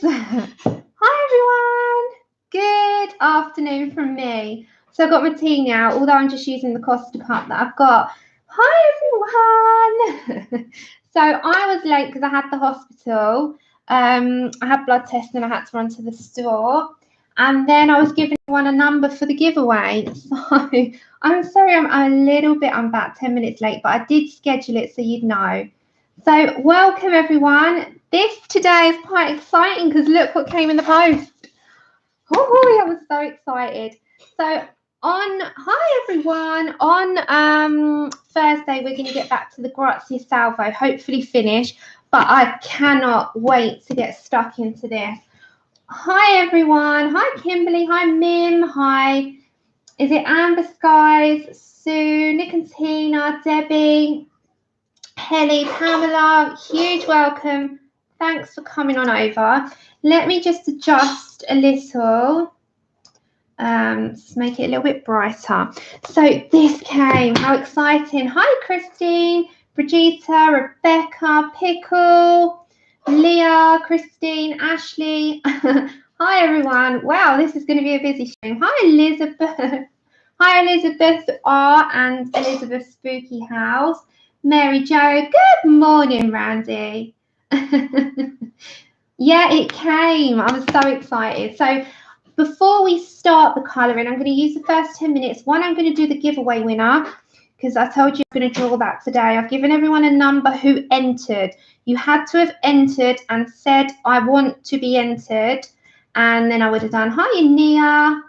Hi everyone. Good afternoon from me. So I've got my tea now, although I'm just using the Costa cup that I've got. Hi everyone. So I was late because I had the hospital. I had blood tests and I had to run to the store. And then I was giving everyone a number for the giveaway. So I'm sorry I'm about 10 minutes late, but I did schedule it so you'd know. So welcome everyone. This today is quite exciting because look what came in the post. Oh, I was so excited. So hi everyone. On Thursday we're going to get back to the Grazie Salvo, hopefully finish, but I cannot wait to get stuck into this. Hi everyone. Hi Kimberly. Hi Mim. Hi. Is it Amber Skies? Sue, Nick and Tina, Debbie, Helly, Pamela, huge welcome. Thanks for coming on over. Let me just adjust a little, to make it a little bit brighter. So this came, how exciting. Hi, Christine, Brigitta, Rebecca, Pickle, Leah, Christine, Ashley. Hi, everyone. Wow, this is going to be a busy stream. Hi, Elizabeth. Hi, Elizabeth R and Elizabeth Spooky House. Mary Jo, good morning, Randy. Yeah, it came. I was so excited. So before we start the colouring, I'm going to use the first 10 minutes. One, I'm going to do the giveaway winner because I told you I'm going to draw that today. I've given everyone a number who entered. You had to have entered and said, I want to be entered. And then I would have done, hi, Nia.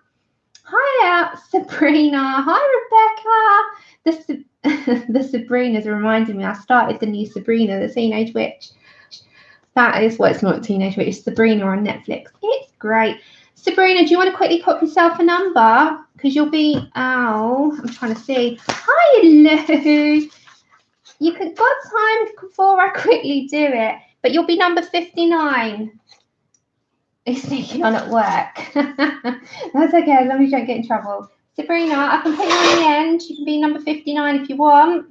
Hi, Sabrina. Hi, Rebecca. The Sabrinas are reminding me. I started the new Sabrina, the Teenage Witch. That is, well, it's not Teenage Witch, it's Sabrina on Netflix. It's great. Sabrina, do you want to quickly pop yourself a number? Because you'll be, oh, I'm trying to see. Hi, Lou. You got time before I quickly do it, but you'll be number 59. He's sneaking on at work. That's okay, as long as you don't get in trouble. Sabrina, I can put you on the end. You can be number 59 if you want.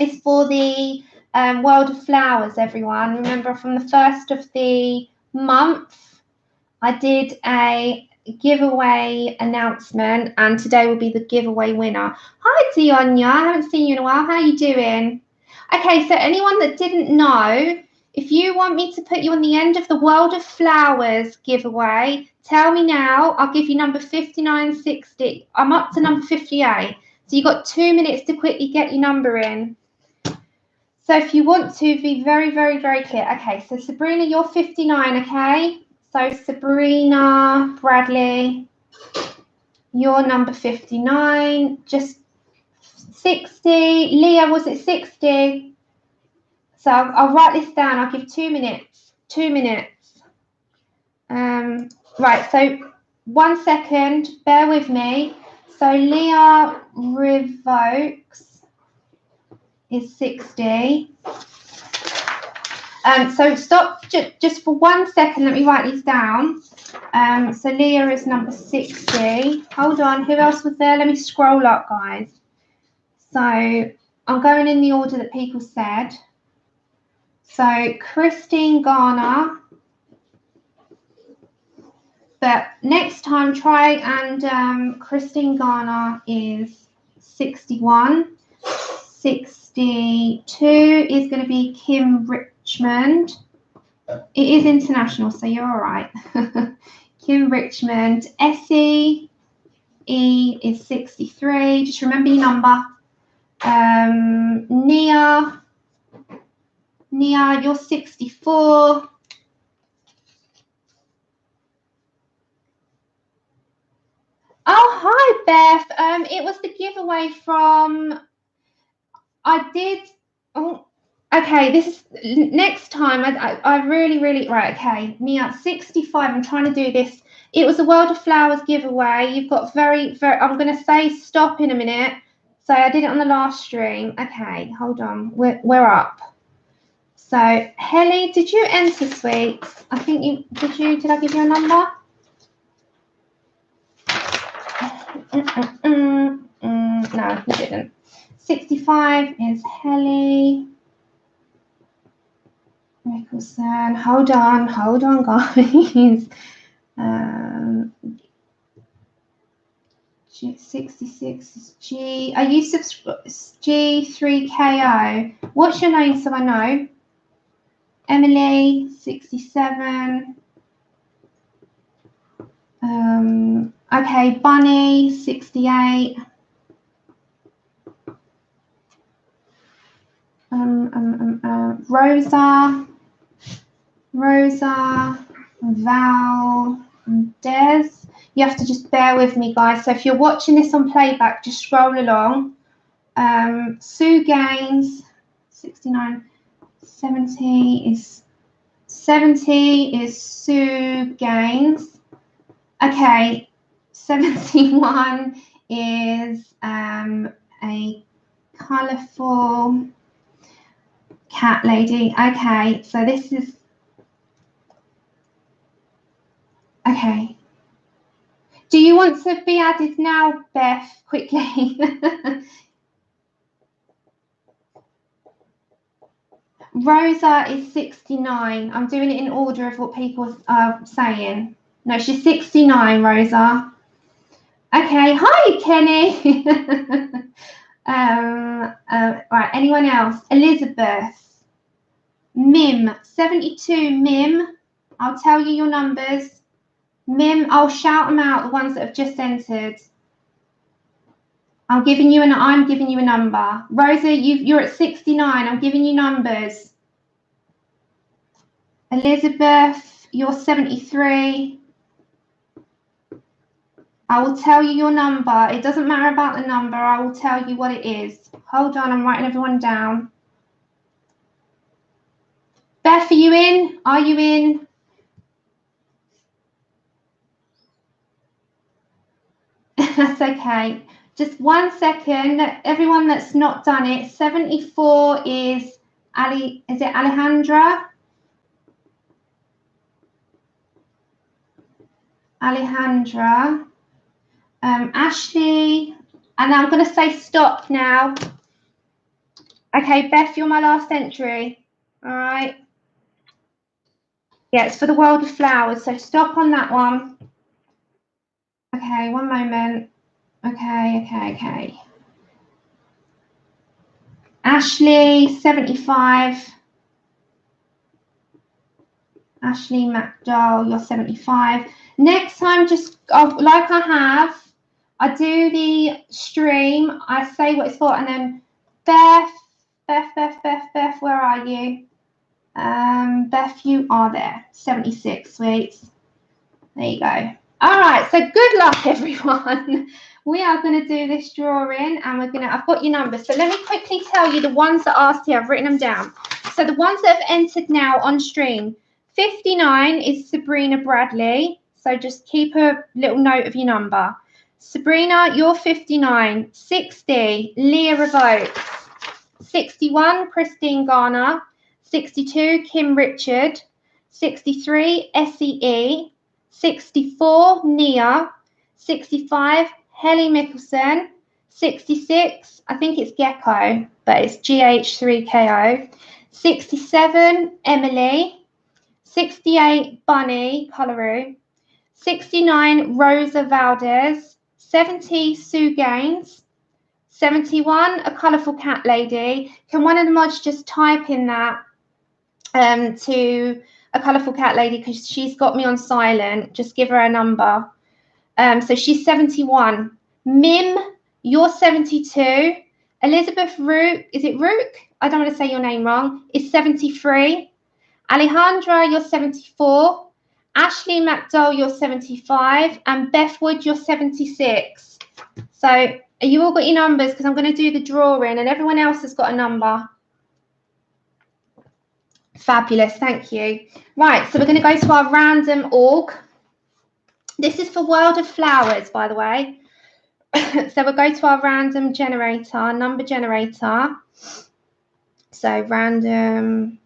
It's for the World of Flowers, everyone. Remember, from the 1st of the month, I did a giveaway announcement, and today will be the giveaway winner. Hi, Dionia. I haven't seen you in a while. How are you doing? Okay, so anyone that didn't know, if you want me to put you on the end of the World of Flowers giveaway, tell me now. I'll give you number 5960. I'm up to number 58. So you've got 2 minutes to quickly get your number in. So if you want to be very, very, very clear. Okay, so Sabrina, you're 59, okay? So Sabrina, Bradley, you're number 59. Just 60. Leah, was it 60? So I'll write this down. I'll give 2 minutes. 2 minutes. Right, so 1 second. Bear with me. So Leah Revokes is 60. So stop just for 1 second. Let me write these down. So Leah is number 60. Hold on. Who else was there? Let me scroll up, guys. So I'm going in the order that people said. So Christine Garner, but next time try and Christine Garner is 61. 62 is going to be Kim Richmond. It is international, so you're all right. Kim Richmond. Essie E is 63. Just remember your number. Nia, you're 64. Oh, hi, Beth. It was the giveaway from, okay, this is, next time, I really, right, okay, Nia, 65, I'm trying to do this. It was a World of Flowers giveaway. You've got very, I'm going to say stop in a minute. So I did it on the last stream. Okay, hold on, we're up. So, Helly, did you enter, sweet? I think did I give you a number? No, you didn't. 65 is Helly. Mickelson. Hold on, guys. 66 is G. Are you G3KO? What's your name so I know? Emily, 67. Okay, Bunny, 68. Rosa, Val, and Des. You have to just bear with me, guys. So if you're watching this on playback, just scroll along. Sue Gaines, 69. 70 is Sue Gaines. Okay, 71 is a colourful cat lady. Okay, so this is okay. Do you want to be added now, Beth, quickly? Rosa is 69. I'm doing it in order of what people are saying. No, she's 69, Rosa. Okay, hi, Kenny. Right, anyone else? Elizabeth. Mim, 72, Mim. I'll tell you your numbers. Mim, I'll shout them out, the ones that have just entered. I'm giving you a number. Rosa, you're at 69. I'm giving you numbers. Elizabeth, you're 73. I will tell you your number. It doesn't matter about the number. I will tell you what it is. Hold on, I'm writing everyone down. Beth, are you in? Are you in? That's okay. Just 1 second. Everyone that's not done it. 74 is Ali. Is it Alejandra? Alejandra. Ashley. And I'm going to say stop now. Okay, Beth, you're my last entry. All right. Yeah, it's for the World of Flowers. So stop on that one. Okay, 1 moment. Okay. Ashley, 75. Ashley McDowell, you're 75. Next time, just like I do the stream. I say what it's for, and then Beth, where are you? Beth, you are there. 76, sweets. There you go. All right, so good luck, everyone. We are going to do this drawing, and I've got your numbers. So let me quickly tell you the ones that asked here. I've written them down. So the ones that have entered now on stream, 59 is Sabrina Bradley. So just keep a little note of your number. Sabrina, you're 59. 60, Leah Revokes. 61, Christine Garner. 62, Kim Richard. 63, SEE. 64, Nia. 65, Helly Mickelson. 66, I think it's Gecko, but it's GH3KO. 67, Emily. 68, Bunny Colaroo. 69, Rosa Valdez. 70, Sue Gaines. 71, a colourful cat lady. Can one of the mods just type in that to a colourful cat lady, because she's got me on silent. Just give her a number. So she's 71. Mim, you're 72. Elizabeth Rook, is it Rook? I don't want to say your name wrong. Is 73. Alejandra, you're 74. Ashley McDowell, you're 75. And Beth Wood, you're 76. So you all got your numbers, because I'm going to do the drawing, and everyone else has got a number. Fabulous, thank you. Right, so we're going to go to our random org. This is for World of Flowers, by the way. So we'll go to our random generator, number generator. So random.org.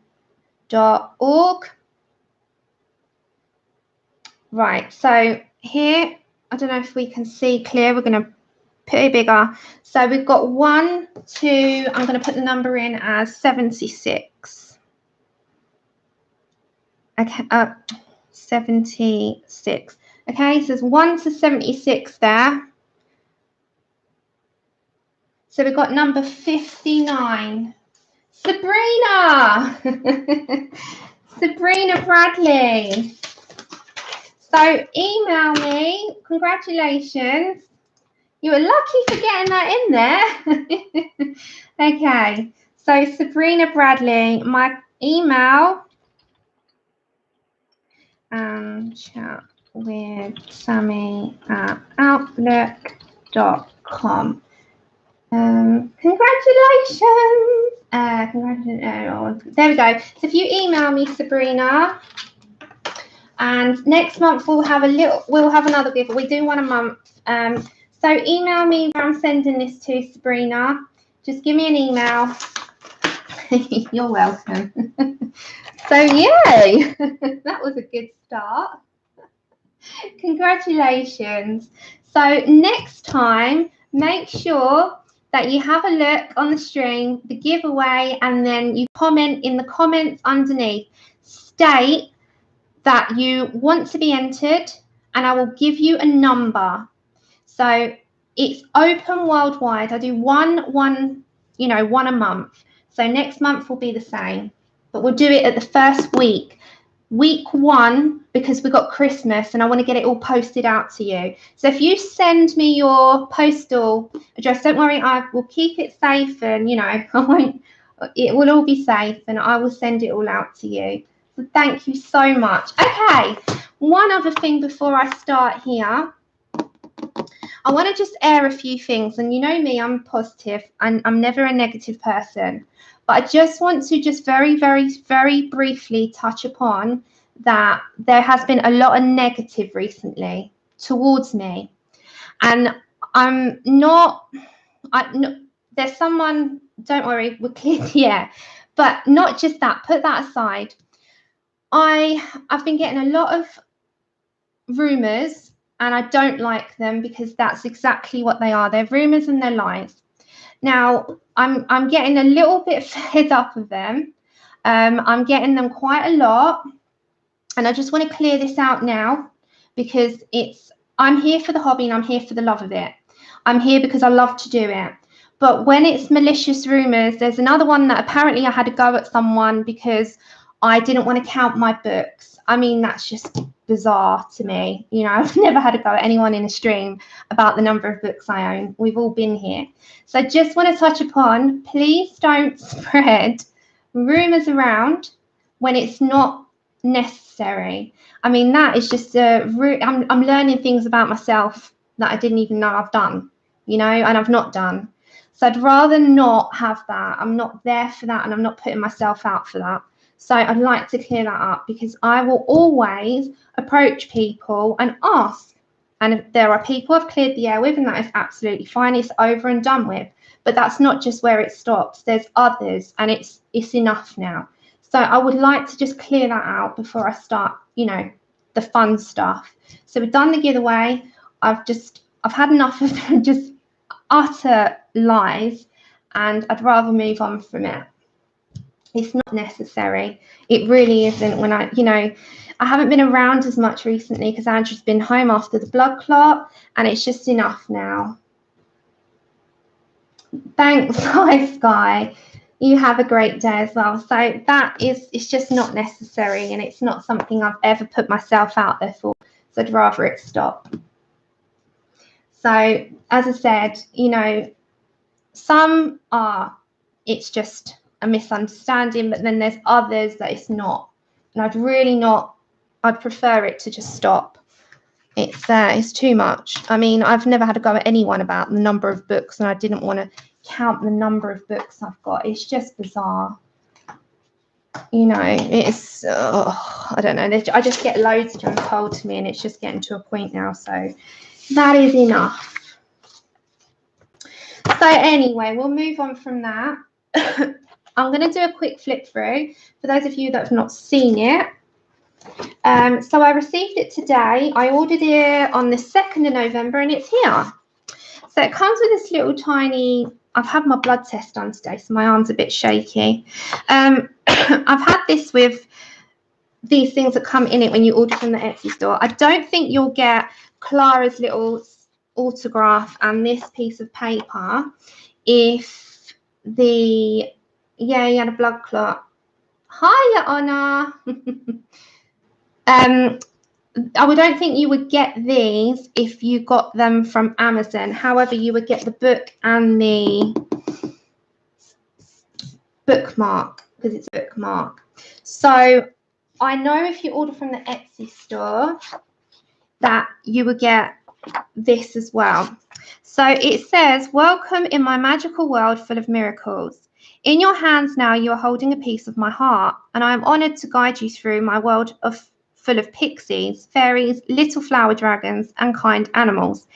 Right, so here, I don't know if we can see clear. We're going to put it bigger. So we've got 1, 2, I'm going to put the number in as 76. Okay, 76. Okay, so there's 1 to 76 there. So we've got number 59. Sabrina! Sabrina Bradley. So email me. Congratulations. You were lucky for getting that in there. Okay, so Sabrina Bradley, my email, chat with Sammy at outlook.com. Congratulations. There we go. So if you email me, Sabrina, and next month we'll have another giveaway. We do one a month. So email me where I'm sending this to, Sabrina. Just give me an email. You're welcome. So yay, that was a good start. Congratulations. So next time, make sure that you have a look on the stream, the giveaway, and then you comment in the comments underneath. State that you want to be entered, and I will give you a number. So it's open worldwide. I do one a month. So next month will be the same, but we'll do it at the first week. Week 1, because we've got Christmas and I want to get it all posted out to you. So if you send me your postal address, don't worry, I will keep it safe, and it will all be safe, and I will send it all out to you. So thank you so much. Okay, one other thing before I start here. I want to just air a few things, and you know me, I'm positive and I'm never a negative person, but I just want to very, very, very briefly touch upon that there has been a lot of negative recently towards me, and there's someone, don't worry, we're clear the air, but not just that, put that aside. I've been getting a lot of rumors, and I don't like them because that's exactly what they are. They're rumors and they're lies. Now, I'm getting a little bit fed up of them. I'm getting them quite a lot, and I just want to clear this out now because I'm here for the hobby and I'm here for the love of it. I'm here because I love to do it. But when it's malicious rumors, there's another one that apparently I had to go at someone because I didn't want to count my books. I mean, that's just bizarre to me. You know, I've never had to go at anyone in a stream about the number of books I own. We've all been here. So I just want to touch upon, please don't spread rumors around when it's not necessary. I mean, that is just I'm learning things about myself that I didn't even know I've done, and I've not done. So I'd rather not have that. I'm not there for that, and I'm not putting myself out for that. So I'd like to clear that up because I will always approach people and ask. And if there are people I've cleared the air with, and that is absolutely fine, it's over and done with. But that's not just where it stops. There's others, and it's enough now. So I would like to just clear that out before I start, the fun stuff. So we've done the giveaway. I've had enough of just utter lies, and I'd rather move on from it. It's not necessary. It really isn't. When I haven't been around as much recently because Andrew's been home after the blood clot, and it's just enough now. Thanks, hi Sky. You have a great day as well. So it's just not necessary, and it's not something I've ever put myself out there for. So I'd rather it stop. So as I said, some it's just a misunderstanding, but then there's others that it's not, and I'd prefer it to just stop. It's too much. I mean, I've never had to go at anyone about the number of books, and I didn't want to count the number of books I've got. It's just bizarre. It's I don't know, I just get loads of them told to me, and it's just getting to a point now. So that is enough. So anyway, we'll move on from that. I'm going to do a quick flip through for those of you that have not seen it. So I received it today. I ordered it on the 2nd of November, and it's here. So it comes with this little tiny, I've had my blood test done today, so my arm's a bit shaky. I've had this with these things that come in it when you order from the Etsy store. I don't think you'll get Klara's little autograph and this piece of paper if the, yeah, he had a blood clot. Hiya, Anna. I don't think you would get these if you got them from Amazon. However, you would get the book and the bookmark because it's a bookmark. So I know if you order from the Etsy store that you would get this as well. So it says, welcome in my magical world full of miracles. In your hands now you are holding a piece of my heart, and I am honoured to guide you through my world full of pixies, fairies, little flower dragons, and kind animals.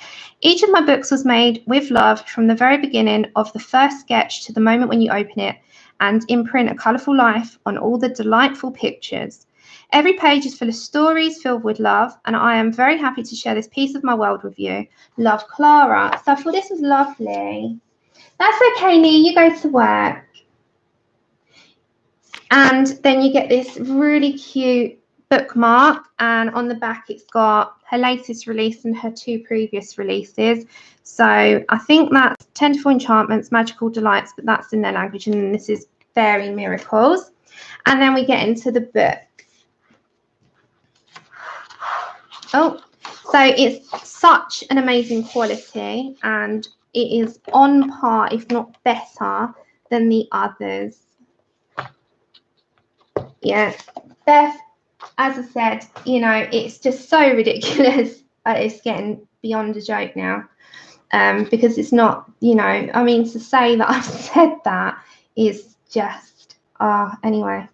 Each of my books was made with love from the very beginning of the first sketch to the moment when you open it, and imprint a colourful life on all the delightful pictures. Every page is full of stories filled with love, and I am very happy to share this piece of my world with you. Love, Klara. So I thought this was lovely. That's okay, Nia, you go to work. And then you get this really cute bookmark, and on the back it's got her latest release and her 2 previous releases. So I think that's Tentacle Enchantments, Magical Delights, but that's in their language, and then this is Fairy Miracles. And then we get into the book. Oh, so it's such an amazing quality, and it is on par, if not better, than the others. Yeah, Beth, as I said, you know, it's just so ridiculous. It's getting beyond a joke now, because it's not, you know, I mean, to say that I've said that is just, anyway.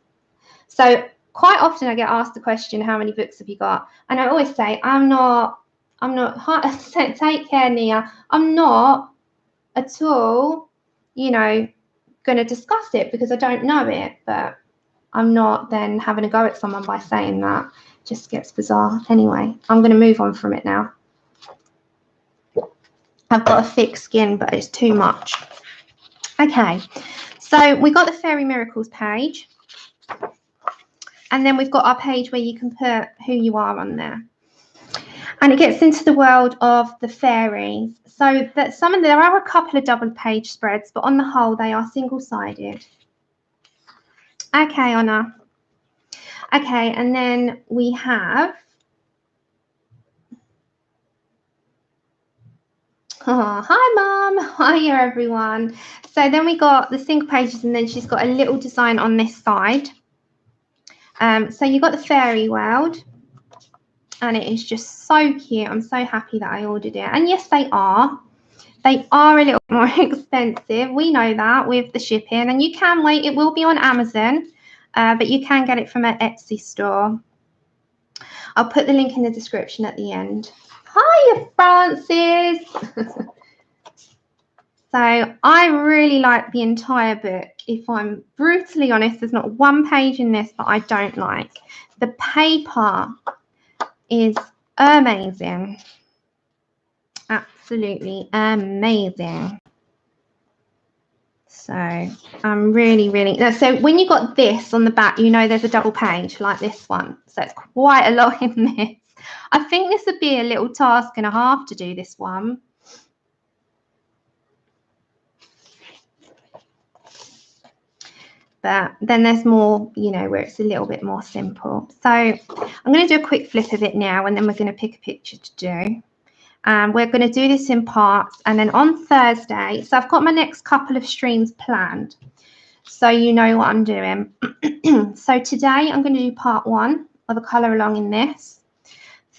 So quite often I get asked the question, how many books have you got? And I always say, I'm not, take care, Nia, I'm not at all, you know, going to discuss it because I don't know it, but I'm not then having a go at someone by saying that. It just gets bizarre. Anyway, I'm going to move on from it now. I've got a thick skin, but it's too much. Okay, so we got the Fairy Miracles page. And then we've got our page where you can put who you are on there. And it gets into the world of the fairies. So that there are a couple of double page spreads, but on the whole, they are single-sided. Okay, Anna. Okay, and then we have... Oh, hi, Mum. Hiya, everyone. So then we got the single pages, and then she's got a little design on this side. So you got the fairy world, and it is just so cute. I'm so happy that I ordered it. And yes, they are. They are a little more expensive. We know that with the shipping, and you can wait. It will be on Amazon, but you can get it from an Etsy store. I'll put the link in the description at the end. Hiya, Francis. So I really like the entire book. If I'm brutally honest, there's not one page in this that I don't like. The paper is amazing. Absolutely amazing. So I'm really, so when you got this on the back, you know there's a double page like this one. So it's quite a lot in this. I think this would be a little task and a half to do this one. But then there's more, you know, where it's a little bit more simple. So I'm going to do a quick flip of it now, and then we're going to pick a picture to do. We're going to do this in parts, and then on Thursday, so I've got my next couple of streams planned, so you know what I'm doing. So today I'm going to do part 1 of a colour along in this.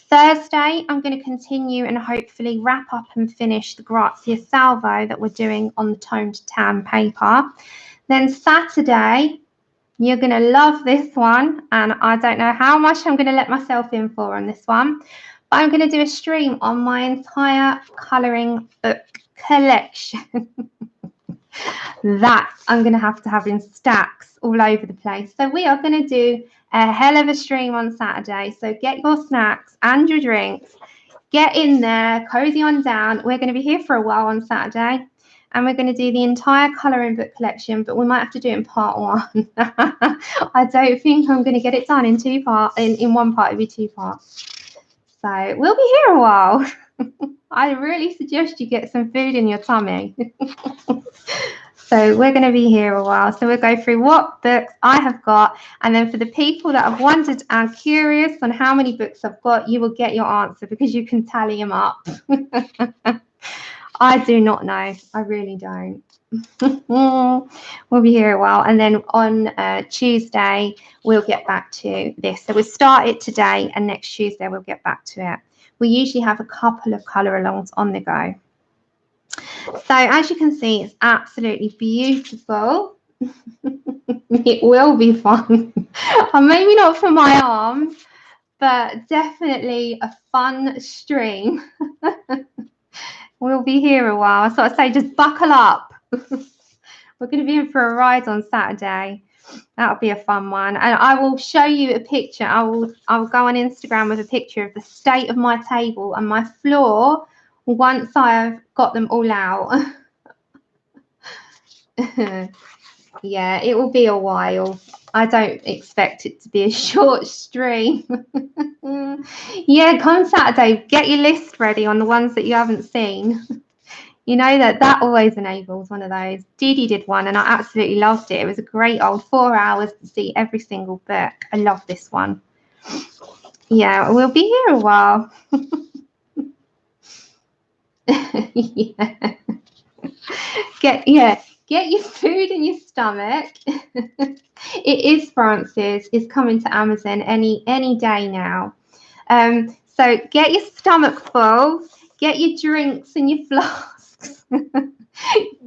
Thursday, I'm going to continue and hopefully wrap up and finish the Grazia Salvo that we're doing on the toned tan paper. Then Saturday, you're going to love this one, and I don't know how much I'm going to let myself in for on this one, but I'm going to do a stream on my entire colouring book collection. That I'm going to have in stacks all over the place. So we are going to do a hell of a stream on Saturday. So get your snacks and your drinks. Get in there, cozy on down. We're going to be here for a while on Saturday. and we're going to do the entire colouring book collection, but we might have to do it in part 1. I don't think I'm going to get it done in in one part. It'll be 2 parts. So we'll be here a while. I really suggest you get some food in your tummy. So we're going to be here a while. So we'll go through what books I have got. And then for the people that have wondered and curious on how many books I've got, you will get your answer because you can tally them up. I do not know. I really don't. We'll be here a while. And then on Tuesday, we'll get back to this. So we'll start it today and next Tuesday, we'll get back to it. We usually have a couple of colour alongs on the go. So as you can see, it's absolutely beautiful. It will be fun. Maybe not for my arms, but definitely a fun stream. We'll be here a while. So I say just buckle up. We're going to be in for a ride on Saturday. That'll be a fun one. And I will show you a picture. I will go on Instagram with a picture of the state of my table and my floor once I've got them all out. Yeah, it will be a while. I don't expect it to be a short stream. Yeah, come Saturday, get your list ready on the ones that you haven't seen. You know that always enables one of those. Dee did one and I absolutely loved it. It was a great old 4 hours to see every single book. I love this one. Yeah, we'll be here a while. Yeah. Get your food in your stomach. It is Francis. It's coming to Amazon any day now. So get your stomach full. Get your drinks and your flasks.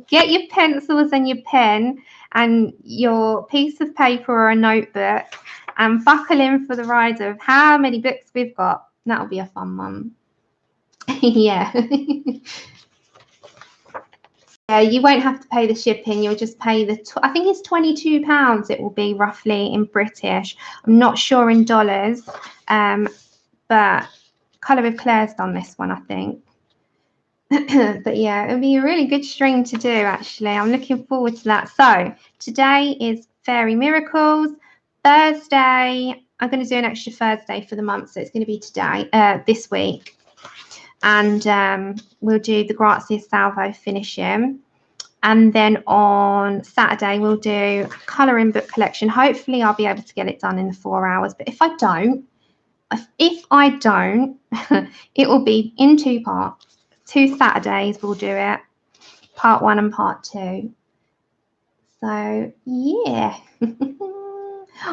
Get your pencils and your pen and your piece of paper or a notebook and buckle in for the ride of how many books we've got. That'll be a fun one. Yeah. You won't have to pay the shipping. You'll just pay I think it's £22 it will be roughly in British. I'm not sure in dollars, but Colour with Claire's done this one, I think. But yeah, it'll be a really good stream to do, actually. I'm looking forward to that. So today is Fairy Miracles. Thursday, I'm going to do an extra Thursday for the month, so it's going to be today, this week. And we'll do the Grazia Salvo finishing. And then on Saturday, we'll do a colouring book collection. Hopefully, I'll be able to get it done in the 4 hours. But if I don't, it will be in 2 parts. 2 Saturdays, we'll do it. Part 1 and part 2. So, yeah.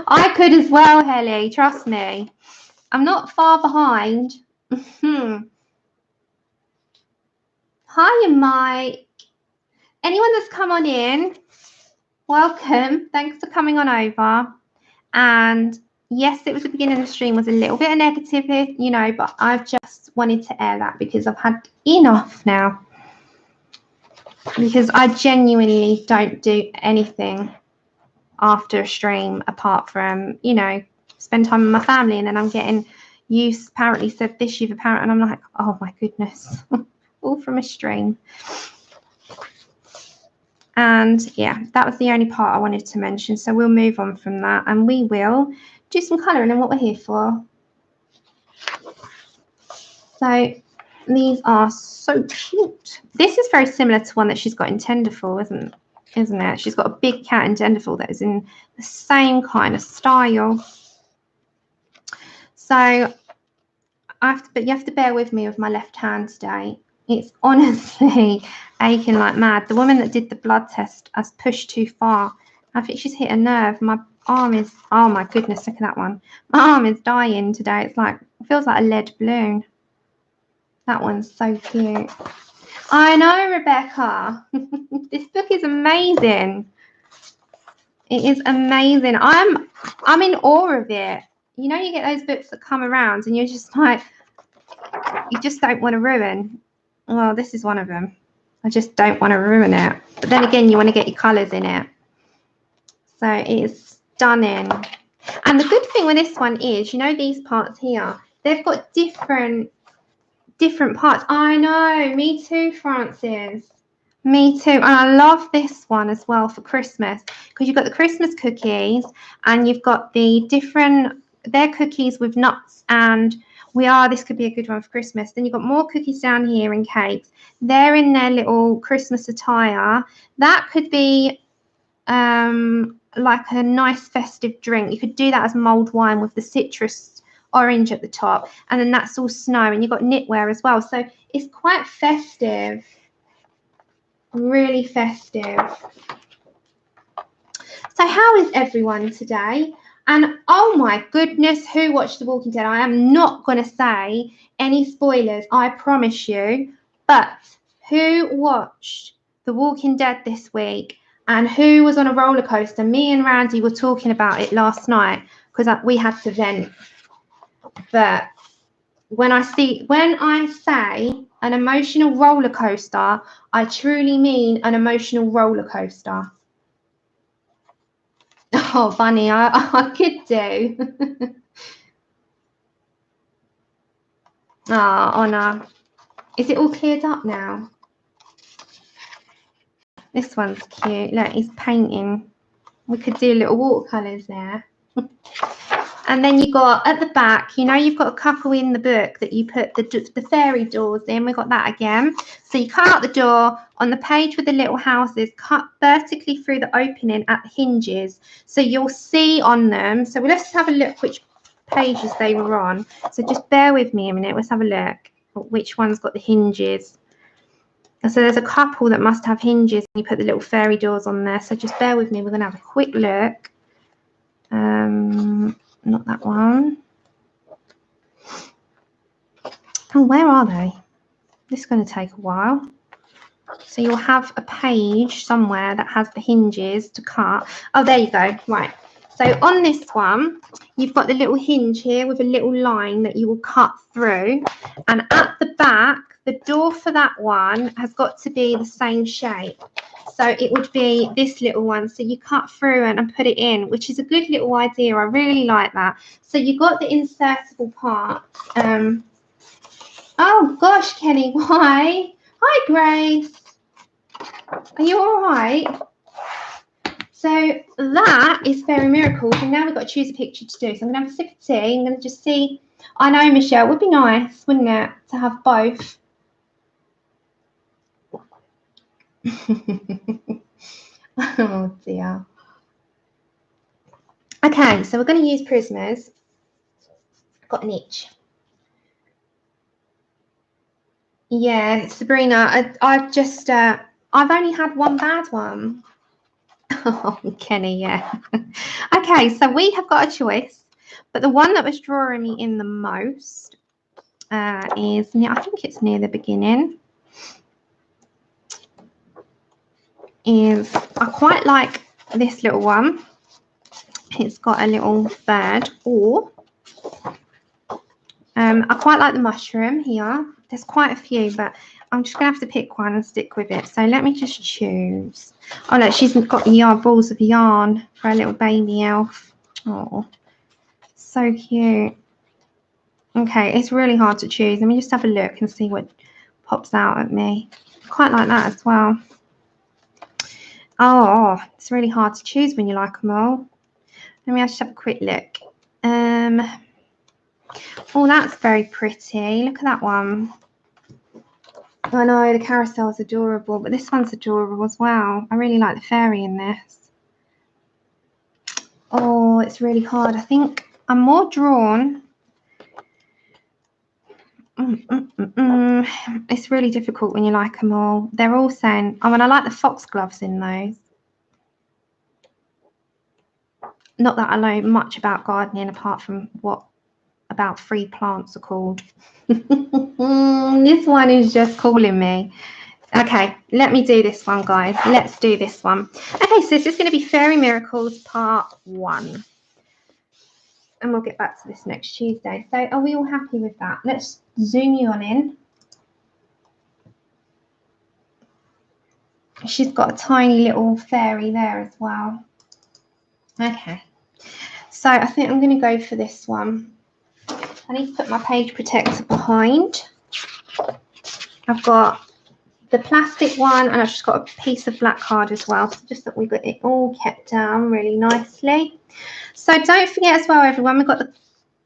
I could as well, Helly. Trust me. I'm not far behind. Hiya, Mike. Anyone that's come on in, welcome. Thanks for coming on over. And yes, it was the beginning of the stream was a little bit negative, you know, but I've just wanted to air that because I've had enough now. Because I genuinely don't do anything after a stream apart from, you know, spend time with my family, and then I'm getting, you apparently said this, you've apparently, and I'm like, oh my goodness. All from a stream. And yeah, that was the only part I wanted to mention. So we'll move on from that and we will do some colouring and what we're here for. So these are so cute. This is very similar to one that she's got in Tenderful, isn't it? She's got a big cat in Tenderful that is in the same kind of style. So but you have to bear with me with my left hand today. It's honestly aching like mad. The woman that did the blood test has pushed too far. I think she's hit a nerve. My arm is, oh my goodness, look at that one. My arm is dying today. It's like, it feels like a lead balloon. That one's so cute. I know, Rebecca. This book is amazing. It is amazing. I'm in awe of it. You know, you get those books that come around and you're just like, you just don't want to ruin. Well, this is one of them. I just don't want to ruin it. But then again, you want to get your colours in it. So it is stunning. And the good thing with this one is, you know, these parts here, they've got different parts. I know, me too, Francis. Me too. And I love this one as well for Christmas, because you've got the Christmas cookies and you've got the different, they're cookies with nuts and this could be a good one for Christmas. Then you've got more cookies down here and cakes. They're in their little Christmas attire. That could be like a nice festive drink. You could do that as mulled wine with the citrus orange at the top, and then that's all snow, and you've got knitwear as well. So it's quite festive. Really festive. So how is everyone today? And oh my goodness, who watched The Walking Dead? I am not going to say any spoilers, I promise you. But who watched The Walking Dead this week? And who was on a roller coaster? Me and Randy were talking about it last night because we had to vent. But when I say an emotional roller coaster, I truly mean an emotional roller coaster. Oh, Bunny, I could do. Oh, Honor. Is it all cleared up now? This one's cute. Look, he's painting. We could do little watercolours there. And then you got at the back, you've got a couple in the book that you put the fairy doors in. We got that again. So you cut out the door on the page with the little houses, cut vertically through the opening at the hinges. So you'll see on them. So let's have a look which pages they were on. So just bear with me a minute. Let's have a look at which one's got the hinges. And so there's a couple that must have hinges. And you put the little fairy doors on there. So just bear with me. We're going to have a quick look. Not that one. Oh, where are they? This is going to take a while. So you'll have a page somewhere that has the hinges to cut. Oh, there you go. Right. So on this one, you've got the little hinge here with a little line that you will cut through. And at the back, the door for that one has got to be the same shape. So it would be this little one. So you cut through and put it in, which is a good little idea. I really like that. So you got the insertable part. Oh, gosh, Kenny, why? Hi, Grace. Are you all right? So that is Fairy Miracles. And now we've got to choose a picture to do. So I'm going to have a sip of tea. I'm going to just see. I know, Michelle, it would be nice, wouldn't it, to have both? Oh dear. Okay, so we're going to use Prismas. I've got an itch. Yeah, Sabrina, I've just I've only had one bad one. Oh, Kenny, yeah. Okay, so we have got a choice, but the one that was drawing me in the most is near, I think it's near the beginning. I quite like this little one. It's got a little bird, or I quite like the mushroom here. There's quite a few, but I'm just going to have to pick one and stick with it. So let me just choose. Oh, look, she's got balls of yarn for a little baby elf. Oh, so cute. Okay, it's really hard to choose. Let me just have a look and see what pops out at me. Quite like that as well. Oh, it's really hard to choose when you like them all. Let me just have a quick look. Oh, that's very pretty. Look at that one. I know the carousel's adorable, but this one's adorable as well. I really like the fairy in this. Oh, it's really hard. I think I'm more drawn. It's really difficult when you like them all. They're all saying, I like the foxgloves in those. Not that I know much about gardening apart from what about 3 plants are called. This one is just calling me. Okay, let me do this one, guys. Let's do this one. Okay, so this is going to be Fairy Miracles Part 1. And we'll get back to this next Tuesday. So are we all happy with that? Let's zoom you on in. She's got a tiny little fairy there as well. Okay. So I think I'm going to go for this one. I need to put my page protector behind. I've got the plastic one, and I've just got a piece of black card as well, so just that we got it all kept down really nicely. So don't forget as well, everyone, we've got the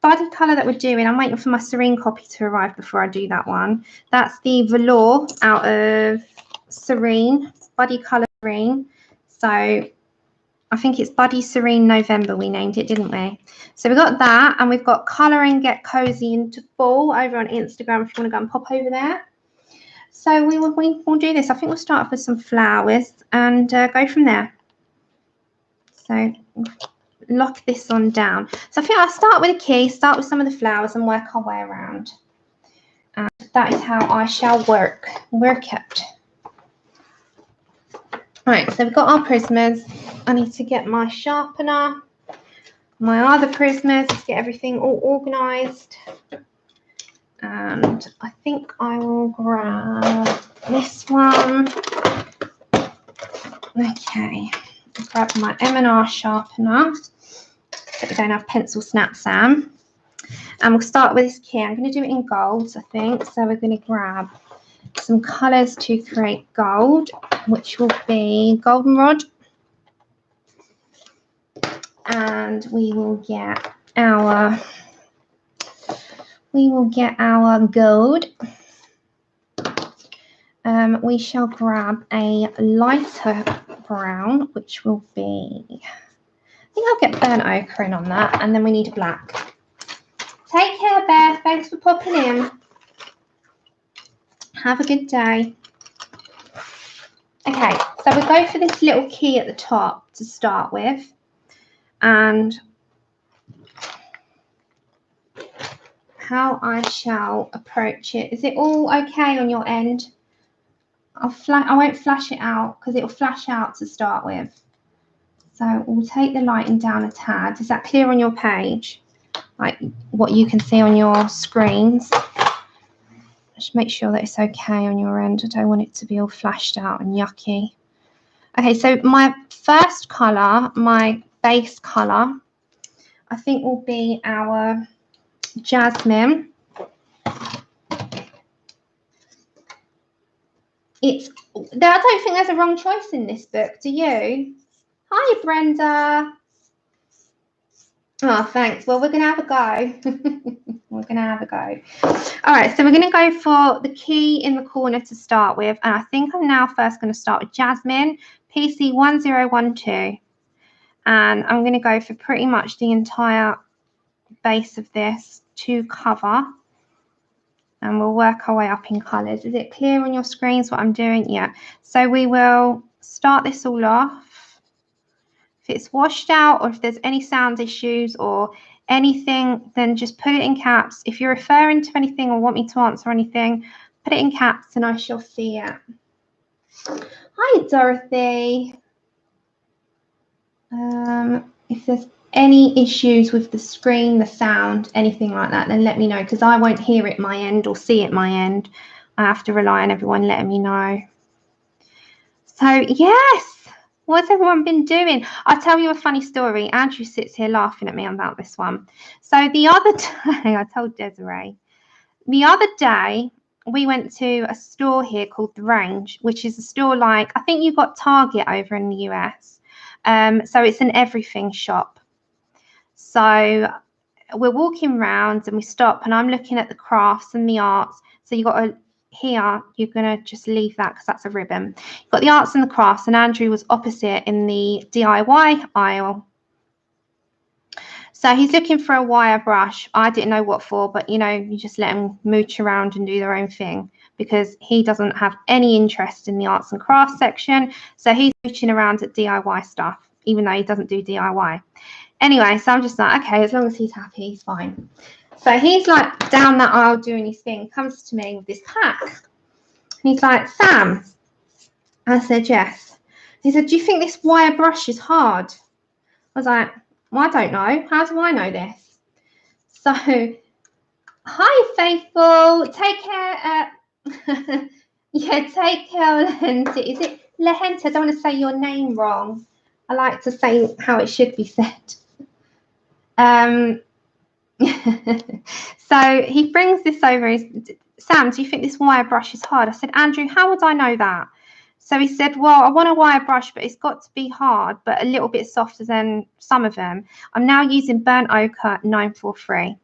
body colour that we're doing. I'm waiting for my Serene copy to arrive before I do that one. That's the velour out of Serene, body colour Serene. So I think it's Buddy Serene November we named it, didn't we? So we've got that, and we've got Colour and Get Cozy into Fall over on Instagram if you want to go and pop over there. So we will do this. I think we'll start off with some flowers and go from there. So lock this on down. So I think I'll start with a key, start with some of the flowers and work our way around. And that is how I shall work it. Right, so we've got our prismers. I need to get my sharpener, my other prismers, to get everything all organised. And I think I will grab this one. Okay, I'll grab my M&R sharpener so we don't have pencil snap Sam. And we'll start with this key. I'm going to do it in golds, I think. So we're going to grab some colours to create gold, which will be goldenrod. And we will get our gold. We shall grab a lighter brown, which will be, I think I'll get burnt ochre in on that, and then we need a black. Take care, Beth. Thanks for popping in. Have a good day. Okay, so we'll go for this little key at the top to start with. And how I shall approach it. Is it all okay on your end? I won't flash it out because it will flash out to start with. So we'll take the lighting down a tad. Is that clear on your page? Like what you can see on your screens? Just make sure that it's okay on your end. I don't want it to be all flashed out and yucky. Okay, so my first colour, my base colour, I think will be our jasmine. I don't think there's a wrong choice in this book, do you? Hi, Brenda. Oh, thanks. Well, we're going to have a go. We're going to have a go. All right, so we're going to go for the key in the corner to start with. And I think I'm now first going to start with Jasmine, PC 1012. And I'm going to go for pretty much the entire base of this to cover. And we'll work our way up in colours. Is it clear on your screens what I'm doing? Yeah. So we will start this all off. If it's washed out or if there's any sound issues or anything, then just put it in caps. If you're referring to anything or want me to answer anything, put it in caps and I shall see it. Hi, Dorothy. If there's any issues with the screen, the sound, anything like that, then let me know because I won't hear it my end or see it my end. I have to rely on everyone letting me know. So, yes. What's everyone been doing? I'll tell you a funny story. Andrew sits here laughing at me about this one. So the other day, I told Desiree, the other day we went to a store here called The Range, which is a store like, I think you've got Target over in the US. So it's an everything shop. So we're walking around and we stop and I'm looking at the crafts and the arts. So you've got to, here, you're going to just leave that because that's a ribbon. You've got the arts and the crafts and Andrew was opposite in the DIY aisle. So he's looking for a wire brush. I didn't know what for, but, you know, you just let them mooch around and do their own thing because he doesn't have any interest in the arts and crafts section. So he's mooching around at DIY stuff, even though he doesn't do DIY. Anyway, so I'm just like, okay, as long as he's happy, he's fine. So he's like down that aisle doing his thing, comes to me with this pack. And he's like, Sam. I said, yes. He said, do you think this wire brush is hard? I was like, well, I don't know. How do I know this? So, hi, Faithful. Take care. Yeah, take care, Lehente. Is it Lehente? I don't want to say your name wrong. I like to say how it should be said. So he brings this over. Sam, do you think this wire brush is hard? I said, Andrew, how would I know that? So he said, well, I want a wire brush, but it's got to be hard, but a little bit softer than some of them. I'm now using burnt ochre 943.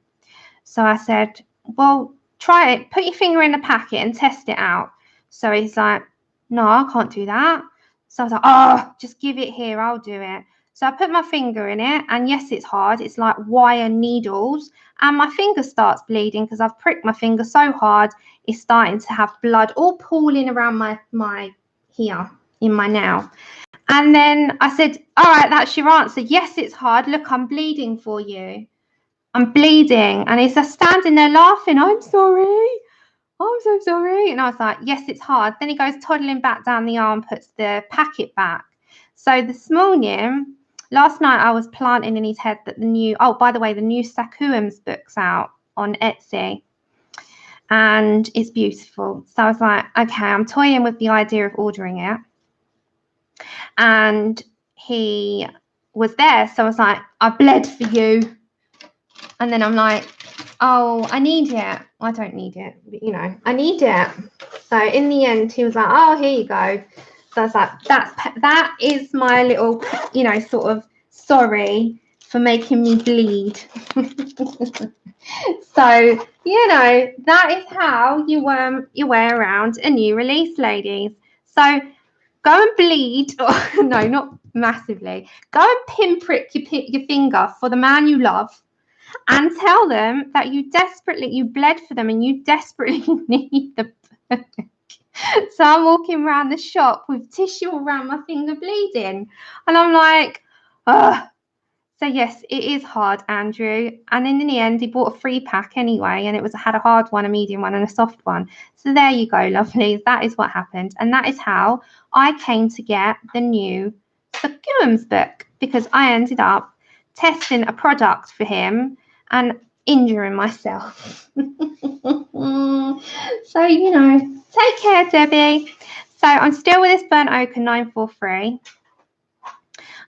So I said, well, try it. Put your finger in the packet and test it out. So he's like, no, I can't do that. So I was like, oh, just give it here. I'll do it. So I put my finger in it, and yes, it's hard. It's like wire needles, and my finger starts bleeding because I've pricked my finger so hard. It's starting to have blood all pooling around my here in my nail. And then I said, all right, that's your answer. Yes, it's hard. Look, I'm bleeding for you. I'm bleeding. And he's just standing there laughing. I'm sorry. I'm so sorry. And I was like, yes, it's hard. Then he goes toddling back down the arm, puts the packet back. So this morning, last night, I was planting in his head that the new, oh, by the way, the new Sakuam's book's out on Etsy. And it's beautiful. So I was like, okay, I'm toying with the idea of ordering it. And he was there. So I was like, I bled for you. And then I'm like, oh, I need it. I don't need it, but you know, I need it. So in the end, he was like, oh, here you go. So I was like, that is my little, you know, sort of sorry for making me bleed. So, you know, that is how you wear around a new release, ladies. So go and bleed. No, not massively. Go and pinprick your finger for the man you love. And tell them that you bled for them and you desperately need the book. So I'm walking around the shop with tissue around my finger bleeding. And I'm like, ugh. So yes, it is hard, Andrew. And in the end, he bought a free pack anyway. And it had a hard one, a medium one, and a soft one. So there you go, lovelies. That is what happened. And that is how I came to get the new Sakuam's book, because I ended up testing a product for him and injuring myself. So, you know, take care, Debbie. So I'm still with this burnt ochre 943.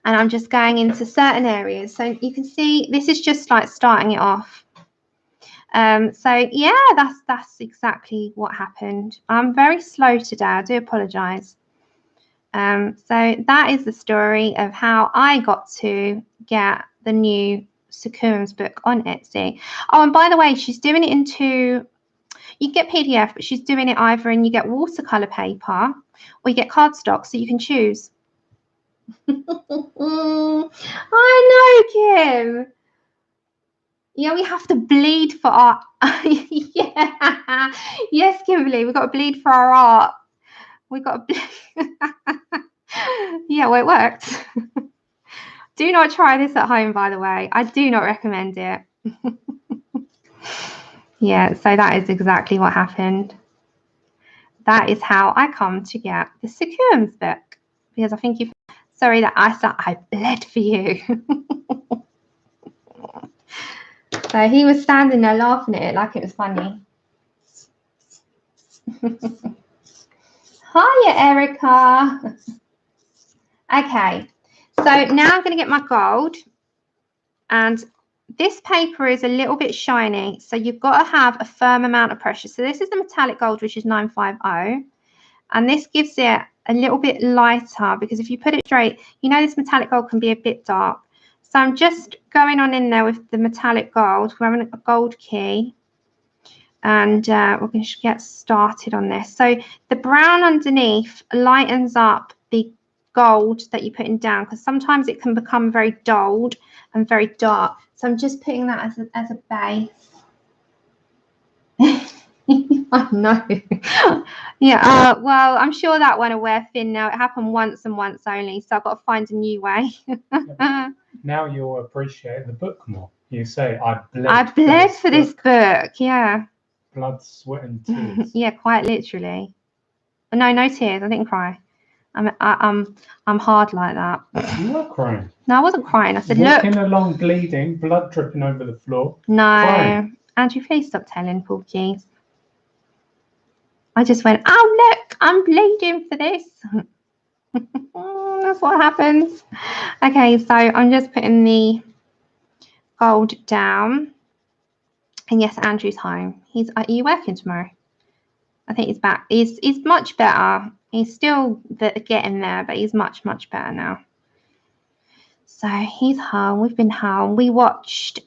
And I'm just going into certain areas. So you can see this is just like starting it off. So yeah, that's exactly what happened. I'm very slow today. I do apologize. So that is the story of how I got to get the new Sakuam's book on Etsy. Oh, and by the way, she's doing it into, you get PDF, but she's doing it either in, you get watercolor paper or you get cardstock, so you can choose. I know, Kim. Yeah, we have to bleed for art. Yeah. Yes, Kimberly, we've got to bleed for our art. We've got to bleed. Yeah, well, it worked. Do not try this at home, by the way. I do not recommend it. Yeah, so that is exactly what happened. That is how I come to get the Sakuam's book. Because I think you've... Sorry that I bled for you. So he was standing there laughing at it like it was funny. Hiya, Erica. Okay, so now I'm going to get my gold. And this paper is a little bit shiny, so you've got to have a firm amount of pressure. So this is the metallic gold, which is 950. And this gives it a little bit lighter, because if you put it straight, you know this metallic gold can be a bit dark. So I'm just going on in there with the metallic gold. We're having a gold key. And we're going to get started on this. So the brown underneath lightens up the gold that you're putting down, because sometimes it can become very dulled and very dark. So I'm just putting that as a base. I know. Yeah, well, I'm sure that one will wear thin now. It happened once and once only, so I've got to find a new way. Now you'll appreciate the book more. You say, I bled for this book, yeah. Blood, sweat, and tears. Yeah, quite literally. No tears. I didn't cry. I'm hard like that. You were crying. No, I wasn't crying. I said, walking look. Along, bleeding, blood dripping over the floor. No, crying. Andrew, please stop telling Porkies. I just went, oh look, I'm bleeding for this. That's what happens. Okay, so I'm just putting the gold down. And yes, Andrew's home. Are you working tomorrow? I think he's back. He's much better. He's still getting there, but he's much better now. So he's home. We've been home. We watched.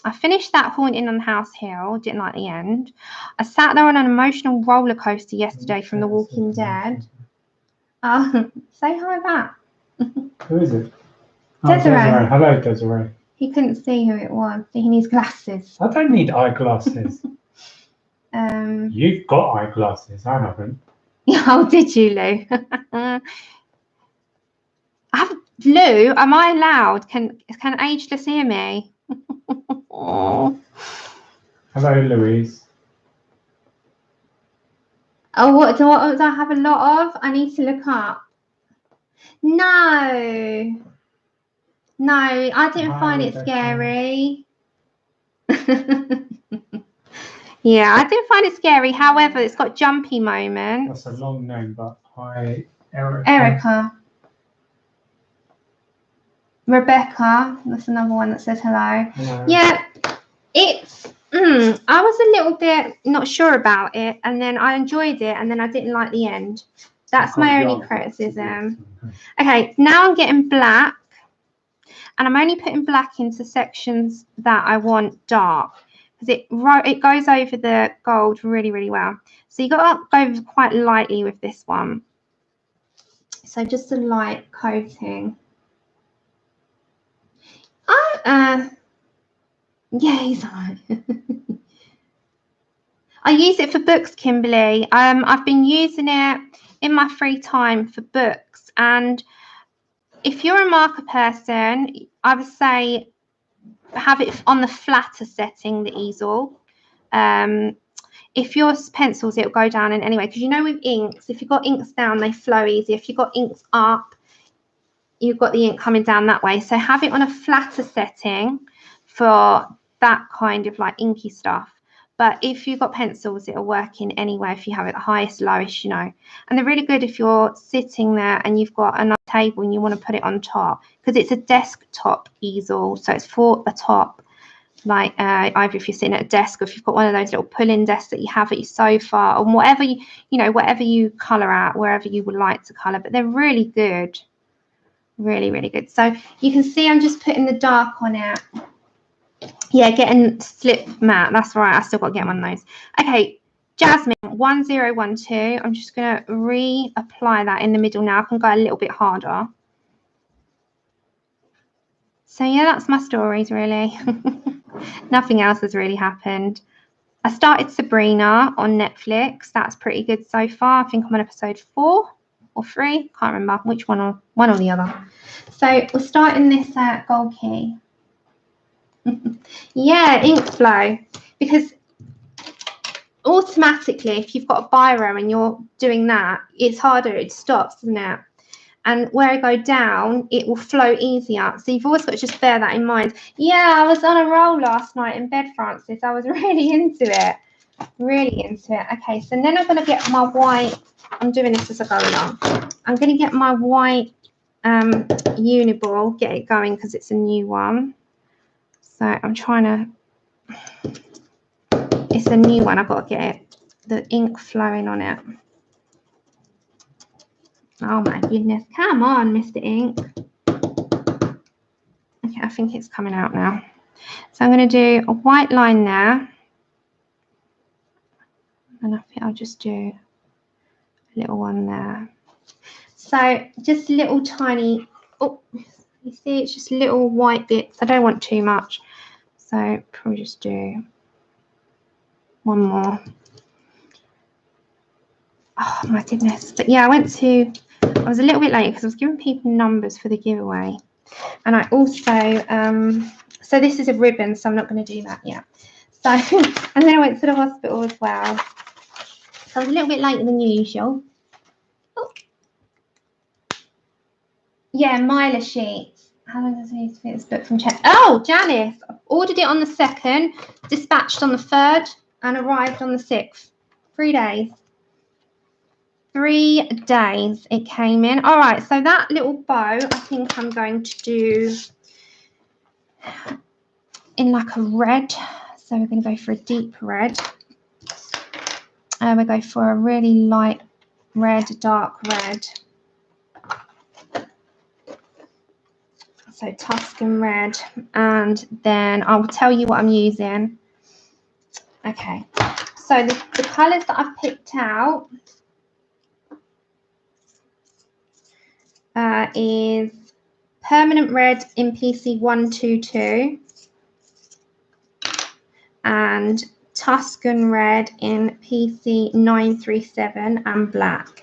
I finished that Haunting on House Hill. Didn't like the end. I sat there on an emotional roller coaster yesterday from The Walking Dead. Oh, say hi back. Who is it? Oh, Desiree. Hello, Desiree. He couldn't see who it was. He needs glasses. I don't need eyeglasses. You've got eyeglasses. I haven't. Oh, did you, Lou? Lou, am I allowed? Can Ageless hear me? Oh. Hello, Louise. Oh, what do I have a lot of? I need to look up. No, I didn't find it scary. Yeah, I didn't find it scary. However, it's got jumpy moments. That's a long name, but hi, Erica. Erica. Rebecca. That's another one that says hello. Hello. Yeah, it's. I was a little bit not sure about it, and then I enjoyed it, and then I didn't like the end. That's my only criticism. Okay, now I'm getting black, and I'm only putting black into sections that I want dark, because it goes over the gold really well. So you got to go quite lightly with this one. So just a light coating. Yeah, he's alright. I use it for books, Kimberly. I've been using it in my free time for books. And if you're a marker person, I would say have it on the flatter setting, the easel. If your pencils, it'll go down in anyway. Because you know with inks, if you've got inks down, they flow easy. If you've got inks up, you've got the ink coming down that way. So have it on a flatter setting for that kind of like inky stuff. But if you've got pencils, it'll work in anywhere if you have it the highest, lowest, you know. And they're really good if you're sitting there and you've got a table and you want to put it on top, because it's a desktop easel. So it's for the top, like either if you're sitting at a desk or if you've got one of those little pull-in desks that you have at your sofa, or whatever whatever you colour at, wherever you would like to colour. But they're really good. Really good. So you can see I'm just putting the dark on it. Yeah, getting slip matte. That's right. I still got to get one of those. Okay, Jasmine 1012. I'm just going to reapply that in the middle now. I can go a little bit harder. So yeah, that's my stories really. Nothing else has really happened. I started Sabrina on Netflix. That's pretty good so far. I think I'm on episode 4 or 3. Can't remember which one or the other. So we're starting this gold key. Yeah, ink flow, because automatically if you've got a biro and you're doing that, it's harder, it stops, doesn't it? And where I go down, it will flow easier. So you've always got to just bear that in mind. Yeah, I was on a roll last night in bed, Francis. I was really into it. Okay, so then I'm going to get my white. I'm doing this as I go along. I'm going to get my white uniball, get it going because it's a new one. So I'm trying to, it's a new one, I've got to get it, the ink flowing on it. Oh my goodness, come on, Mr. Ink. Okay, I think it's coming out now. So I'm going to do a white line there. And I think I'll just do a little one there. So just little tiny, oh, you see, it's just little white bits. I don't want too much. So probably just do one more. Oh my goodness. But yeah, I was a little bit late because I was giving people numbers for the giveaway. And I also, so this is a ribbon, so I'm not going to do that yet. So, and then I went to the hospital as well. So I was a little bit later than usual. Oh. Yeah, Myla sheets. How long does it need to fit this book from check? Oh, Janice, I've ordered it on the 2nd, dispatched on the 3rd, and arrived on the 6th. 3 days. 3 days it came in. All right, so that little bow, I think I'm going to do in like a red. So we're going to go for a deep red. We go for a really light red, dark red. So Tuscan red, and then I'll tell you what I'm using. Okay, so the colours that I've picked out is Permanent Red in PC 122 and Tuscan Red in PC 937 and black.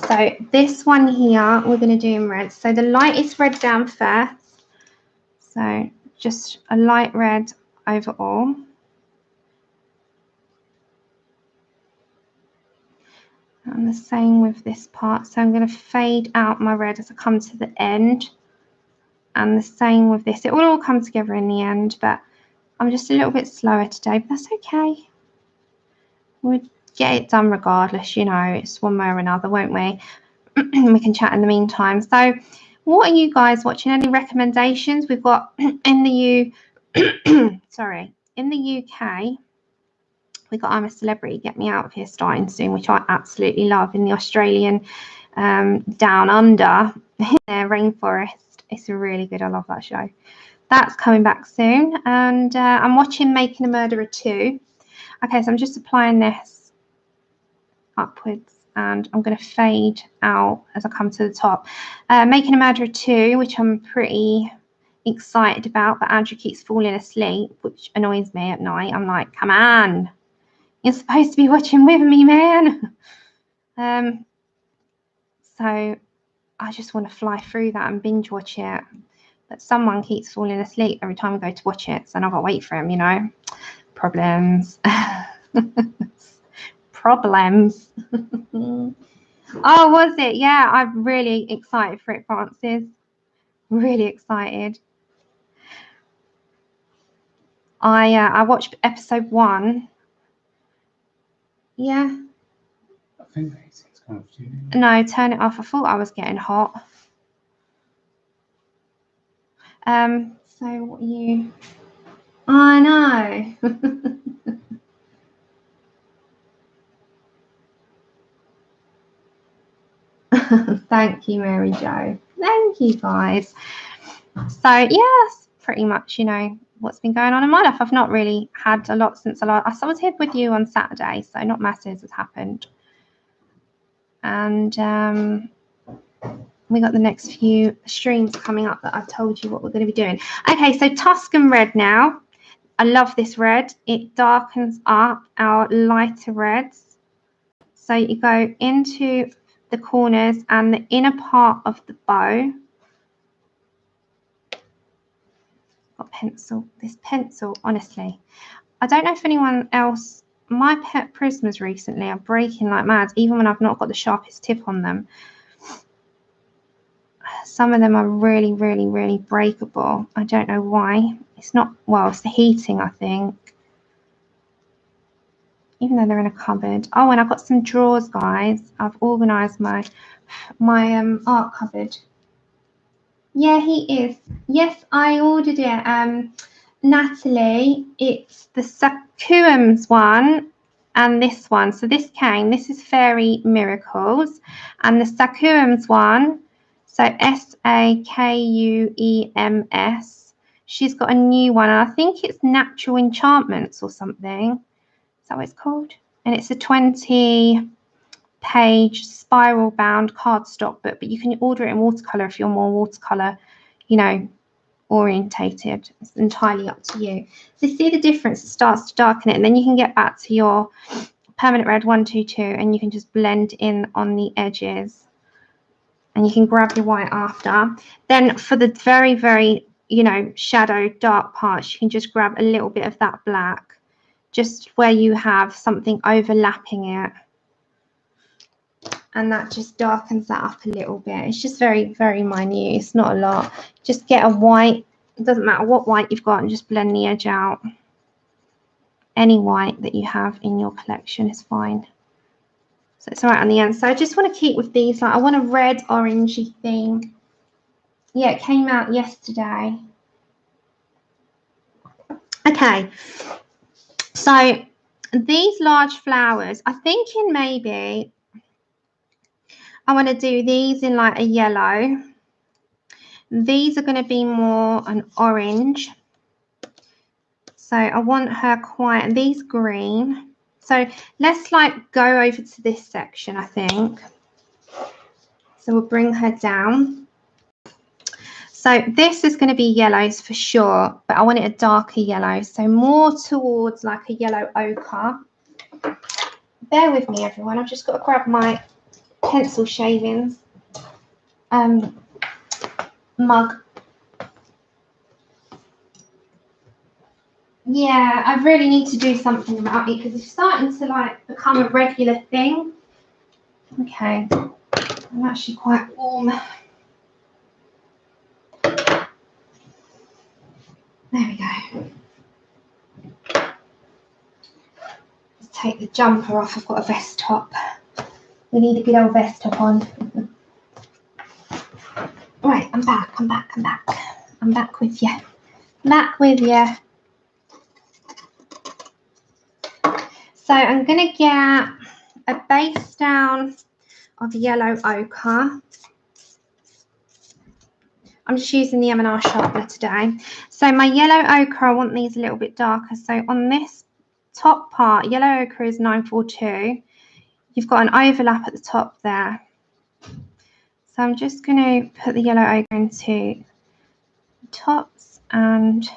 So this one here we're going to do in red. So the lightest red down first. So just a light red overall. And the same with this part. So I'm going to fade out my red as I come to the end. And the same with this. It will all come together in the end, but I'm just a little bit slower today, but that's okay. We'll get it done regardless, you know, it's one way or another, won't we? We can chat in the meantime. So what are you guys watching? Any recommendations? We've got in the in the UK, we got I'm a Celebrity, Get Me Out of Here starting soon, which I absolutely love, in the Australian down under their rainforest. It's really good. I love that show. That's coming back soon. And I'm watching Making a Murderer 2. Okay, so I'm just applying this upwards and I'm going to fade out as I come to the top. Making a Murderer 2, which I'm pretty excited about, but Andrew keeps falling asleep, which annoys me at night. I'm like, come on, you're supposed to be watching with me, man. So I just want to fly through that and binge watch it. But someone keeps falling asleep every time I go to watch it, so I've got to wait for him, you know. Problems. Problems. Oh, was it? Yeah, I'm really excited for it, Francis. Really excited. I watched episode 1. Yeah. I think it's kind of tuning. No, turn it off. I thought I was getting hot. So what are you? I know. Thank you, Mary Jo. Thank you, guys. So yes, pretty much, you know, what's been going on in my life. I've not really had a lot since I was here with you on Saturday, so not masses has happened. And we got the next few streams coming up that I've told you what we're going to be doing. Okay, so Tuscan red now. I love this red. It darkens up our lighter reds. So you go into the corners and the inner part of the bow. Got pencil. This pencil, honestly, I don't know if anyone else, my pet prismas recently are breaking like mad, even when I've not got the sharpest tip on them. Some of them are really, really, really breakable. I don't know why. It's not, well, it's the heating, I think. Even though they're in a cupboard. Oh, and I've got some drawers, guys. I've organised my art cupboard. Yeah, he is. Yes, I ordered it. Natalie, it's the Sakuums one and this one. So this is Fairy Miracles, and the Sakuums one, so Sakuems, she's got a new one, and I think it's Natural Enchantments or something. Is that what it's called? And it's a 20-page spiral bound cardstock book, but you can order it in watercolor if you're more watercolor, you know, orientated. It's entirely up to you. So you see the difference, it starts to darken it, and then you can get back to your Permanent Red 122 and you can just blend in on the edges, and you can grab your white after. Then for the very, very, you know, shadow dark parts, you can just grab a little bit of that black, just where you have something overlapping it, and that just darkens that up a little bit. It's just very, very minute. It's not a lot. Just get a white, it doesn't matter what white you've got, and just blend the edge out. Any white that you have in your collection is fine. So it's all right on the end. So I just want to keep with these, like I want a red orangey thing. Yeah, it came out yesterday. Okay, so these large flowers, I'm thinking maybe I want to do these in like a yellow. These are going to be more an orange. So I want her quite, and these green. So let's like go over to this section, I think. So we'll bring her down. So this is going to be yellows for sure, but I want it a darker yellow. So more towards like a yellow ochre. Bear with me, everyone. I've just got to grab my pencil shavings mug. Yeah, I really need to do something about it because it's starting to like become a regular thing. Okay, I'm actually quite warm. There we go. Let's take the jumper off. I've got a vest top. We need a good old vest top on. Right, I'm back. I'm back with you. So I'm going to get a base down of yellow ochre. I'm just using the M&R sharpener today. So my yellow ochre, I want these a little bit darker. So on this top part, yellow ochre is 942. You've got an overlap at the top there. So I'm just going to put the yellow ochre into the tops, and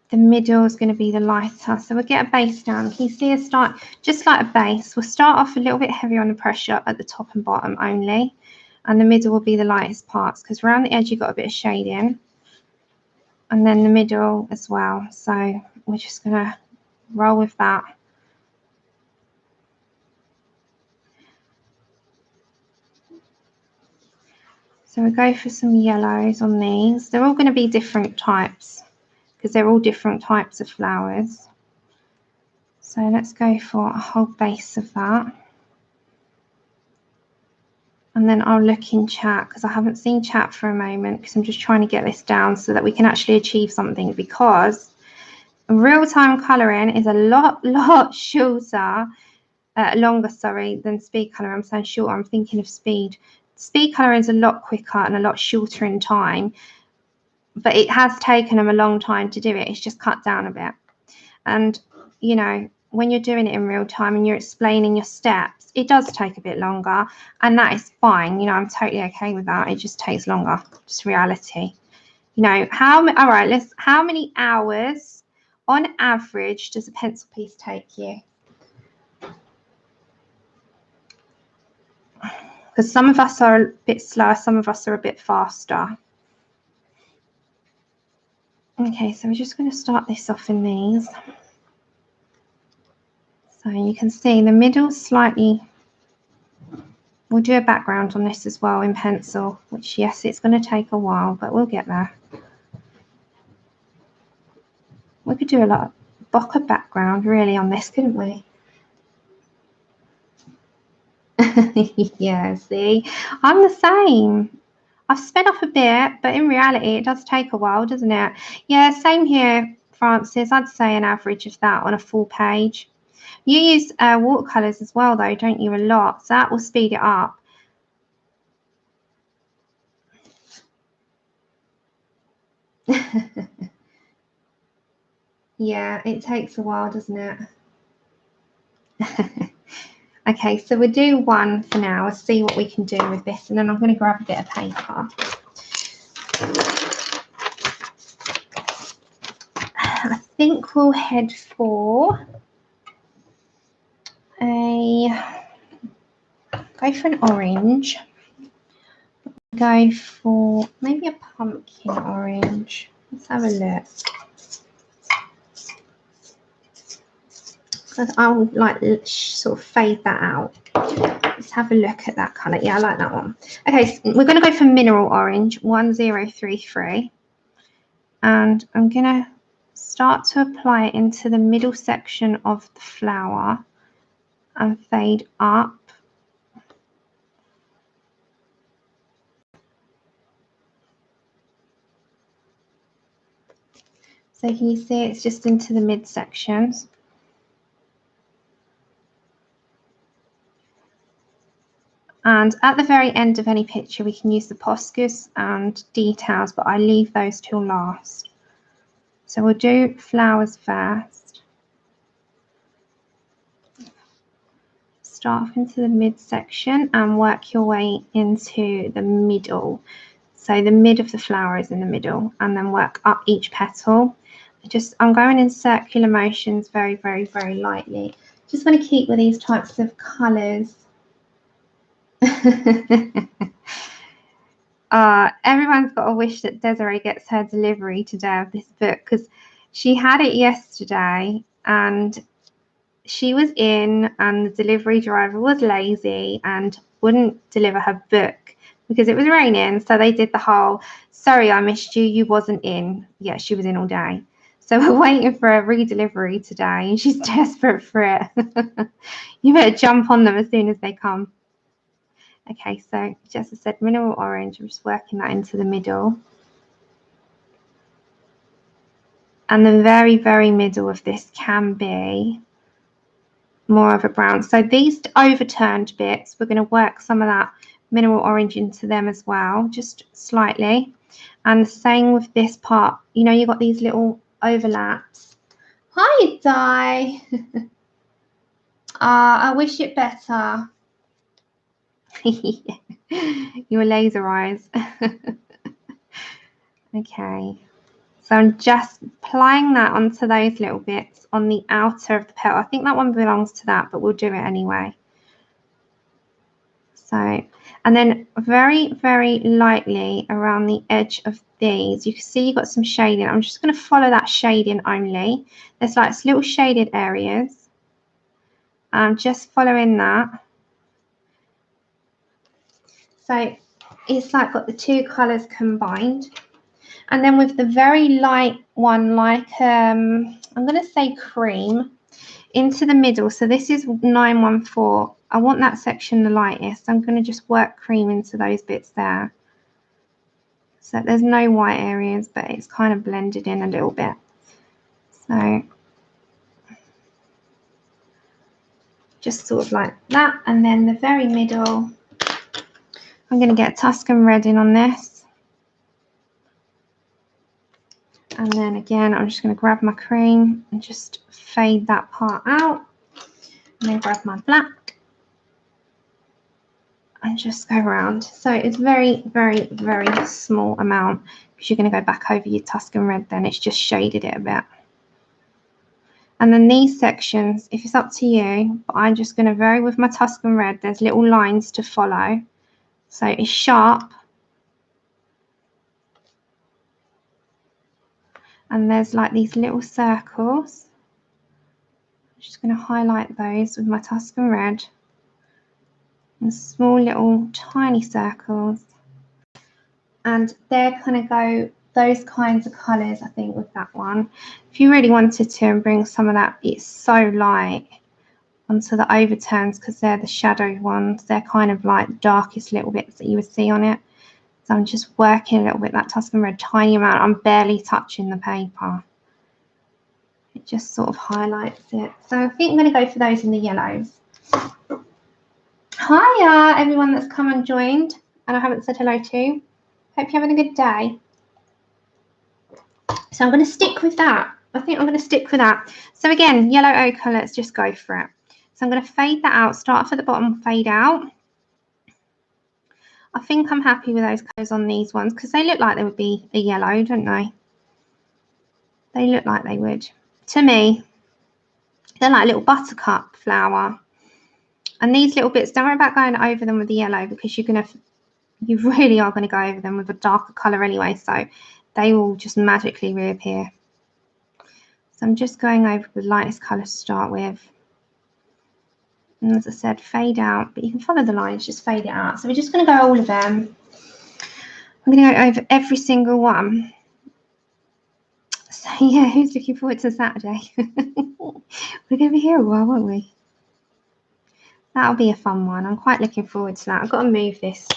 the middle is going to be the lighter. So we'll get a base down. Can you see us start just like a base? We'll start off a little bit heavier on the pressure at the top and bottom only. And the middle will be the lightest parts because around the edge you've got a bit of shading. And then the middle as well. So we're just going to roll with that. So we go for some yellows on these. They're all going to be different types because they're all different types of flowers. So let's go for a whole base of that. And then I'll look in chat because I haven't seen chat for a moment because I'm just trying to get this down so that we can actually achieve something, because real-time colouring is a lot shorter, longer, sorry, than speed colouring. I'm saying shorter, I'm thinking of speed. Speed colouring is a lot quicker and a lot shorter in time, but it has taken them a long time to do it. It's just cut down a bit. And, you know, when you're doing it in real time and you're explaining your steps, it does take a bit longer, and that is fine. You know, I'm totally okay with that. It just takes longer, just reality. You know, how many hours on average does a pencil piece take you? Because some of us are a bit slower, some of us are a bit faster. Okay, so we're just going to start this off in these. So you can see the middle slightly. We'll do a background on this as well in pencil, which, yes, it's going to take a while, but we'll get there. We could do a lot of bokeh background really on this, couldn't we? Yeah, see, I'm the same. I've sped up a bit, but in reality, it does take a while, doesn't it? Yeah, same here, Francis. I'd say an average of that on a full page. You use watercolours as well, though, don't you, a lot? So that will speed it up. Yeah, it takes a while, doesn't it? Okay, so we'll do one for now. We'll see what we can do with this, and then I'm going to grab a bit of paper. I think we'll head for go for an orange. Go for maybe a pumpkin orange. Let's have a look. Because I'll like sort of fade that out. Let's have a look at that colour. Yeah, I like that one. Okay, so we're going to go for mineral orange 1033, and I'm going to start to apply it into the middle section of the flower and fade up. So can you see it's just into the midsections? And at the very end of any picture, we can use the poscas and details, but I leave those till last. So we'll do flowers first. Start off into the midsection and work your way into the middle. So the mid of the flower is in the middle, and then work up each petal. I'm going in circular motions very, very, very lightly. Just want to keep with these types of colours. Everyone's got a wish that Desiree gets her delivery today of this book, because she had it yesterday and she was in and the delivery driver was lazy and wouldn't deliver her book because it was raining. So they did the whole, sorry, I missed you, you wasn't in. Yeah, she was in all day. So we're waiting for a re-delivery today and she's desperate for it. You better jump on them as soon as they come. Okay, so just as I said, mineral orange, I'm just working that into the middle. And the very, very middle of this can be more of a brown. So these overturned bits, we're going to work some of that mineral orange into them as well, just slightly. And the same with this part. You know, you've got these little overlaps. Hi, Di. I wish it better. Your laser eyes. Okay, so I'm just applying that onto those little bits on the outer of the petal. I think that one belongs to that, but we'll do it anyway. So, and then very, very lightly around the edge of these, you can see you've got some shading. I'm just going to follow that shading only. There's like little shaded areas. I'm just following that. So it's like got the two colours combined. And then with the very light one, like I'm going to say cream, into the middle. So this is 914. I want that section the lightest. I'm going to just work cream into those bits there. So there's no white areas, but it's kind of blended in a little bit. So just sort of like that. And then the very middle, I'm going to get Tuscan red in on this. And then again, I'm just going to grab my cream and just fade that part out. And then grab my black and just go around. So it's very, very, very small amount because you're going to go back over your Tuscan red then. It's just shaded it a bit. And then these sections, if it's up to you, but I'm just going to vary with my Tuscan red. There's little lines to follow. So it's sharp. And there's like these little circles. I'm just going to highlight those with my Tuscan red. And small little tiny circles. And they're going to go those kinds of colours, I think, with that one. If you really wanted to and bring some of that, it's so light, onto the overturns because they're the shadow ones. They're kind of like darkest little bits that you would see on it. So I'm just working a little bit that Tuscan red, tiny amount. I'm barely touching the paper. It just sort of highlights it. So I think I'm going to go for those in the yellows. Hiya, everyone that's come and joined and I haven't said hello to. Hope you're having a good day. So I'm going to stick with that. I think I'm going to stick with that. So again, yellow ochre, let's just go for it. So I'm going to fade that out, start off at the bottom, fade out. I think I'm happy with those colours on these ones because they look like they would be a yellow, don't they? They look like they would. To me, they're like a little buttercup flower. And these little bits, don't worry about going over them with the yellow because you really are going to go over them with a darker colour anyway. So they will just magically reappear. So I'm just going over the lightest colour to start with. And as I said, fade out, but you can follow the lines, just fade it out. So we're just going to go all of them. I'm going to go over every single one. So yeah, who's looking forward to Saturday? We're going to be here a while, won't we? That'll be a fun one. I'm quite looking forward to that. I've got to move this.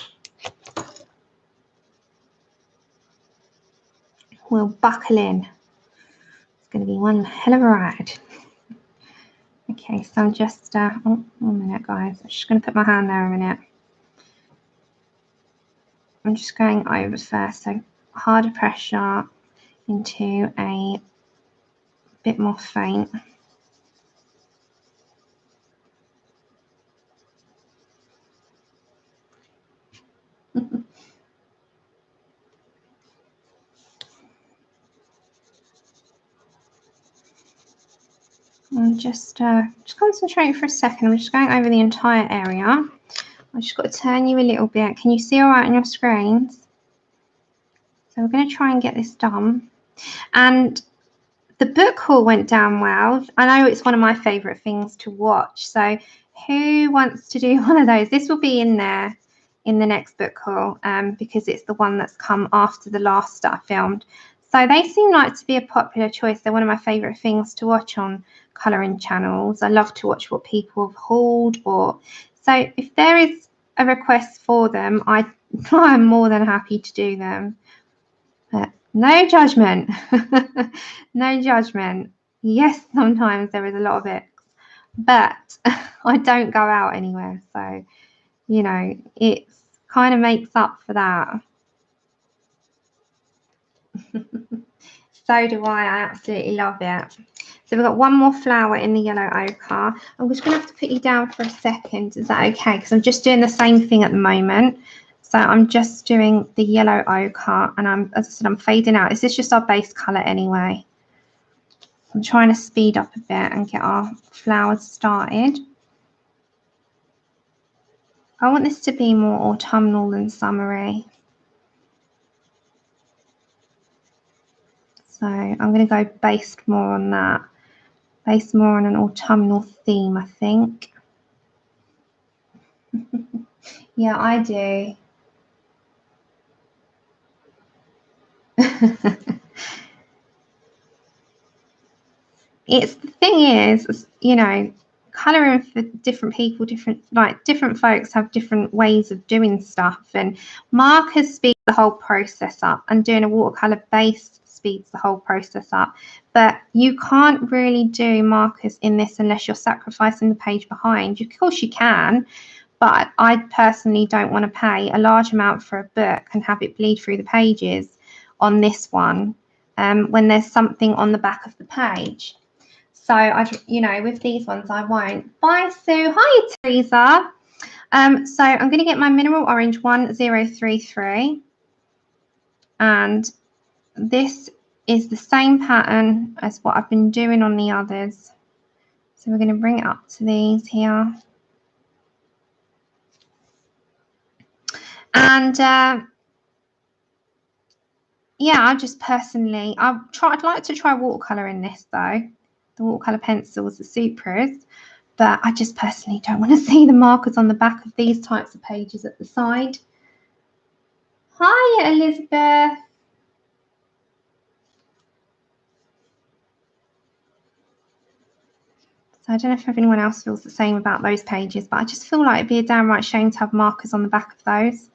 We'll buckle in. going to be one hell of a ride. Okay, so I'm just, oh, 1 minute, guys. I'm just going to put my hand there a minute. I'm just going over first, so harder pressure into a bit more faint. I'm just concentrating for a second. I'm just going over the entire area. I've just got to turn you a little bit. Can you see all right on your screens? So we're going to try and get this done. And the book haul went down well. I know it's one of my favourite things to watch. So who wants to do one of those? This will be in there in the next book haul because it's the one that's come after the last that I filmed. So they seem like to be a popular choice. They're one of my favourite things to watch on colouring channels. I love to watch what people have hauled. So if there is a request for them, I'm more than happy to do them. No judgment. No judgment. Yes, sometimes there is a lot of it, but I don't go out anywhere. So, you know, it kind of makes up for that. So do I. I absolutely love it. So we've got one more flower in the yellow ochre. I'm just going to have to put you down for a second. Is that okay? Because I'm just doing the same thing at the moment. So I'm just doing the yellow ochre, and as I said, I'm fading out. This is just our base colour anyway. I'm trying to speed up a bit and get our flowers started. I want this to be more autumnal than summery. So I'm going to go based more on that. Based more on an autumnal theme, I think. Yeah, I do. The thing is, you know, colouring for different people, different folks have different ways of doing stuff, and markers speed the whole process up, and doing a watercolour base speeds the whole process up. But you can't really do markers in this unless you're sacrificing the page behind. Of course you can, but I personally don't want to pay a large amount for a book and have it bleed through the pages on this one when there's something on the back of the page. So, you know, with these ones, I won't. Bye, Sue. Hi, Teresa. So I'm going to get my mineral orange 1033. And this is the same pattern as what I've been doing on the others. So we're going to bring it up to these here. And, yeah, I just personally, I'd like to try watercolour in this, though. The watercolour pencils, the Supras, but I just personally don't want to see the markers on the back of these types of pages at the side. Hi, Elizabeth. So I don't know if anyone else feels the same about those pages, but I just feel like it'd be a downright shame to have markers on the back of those,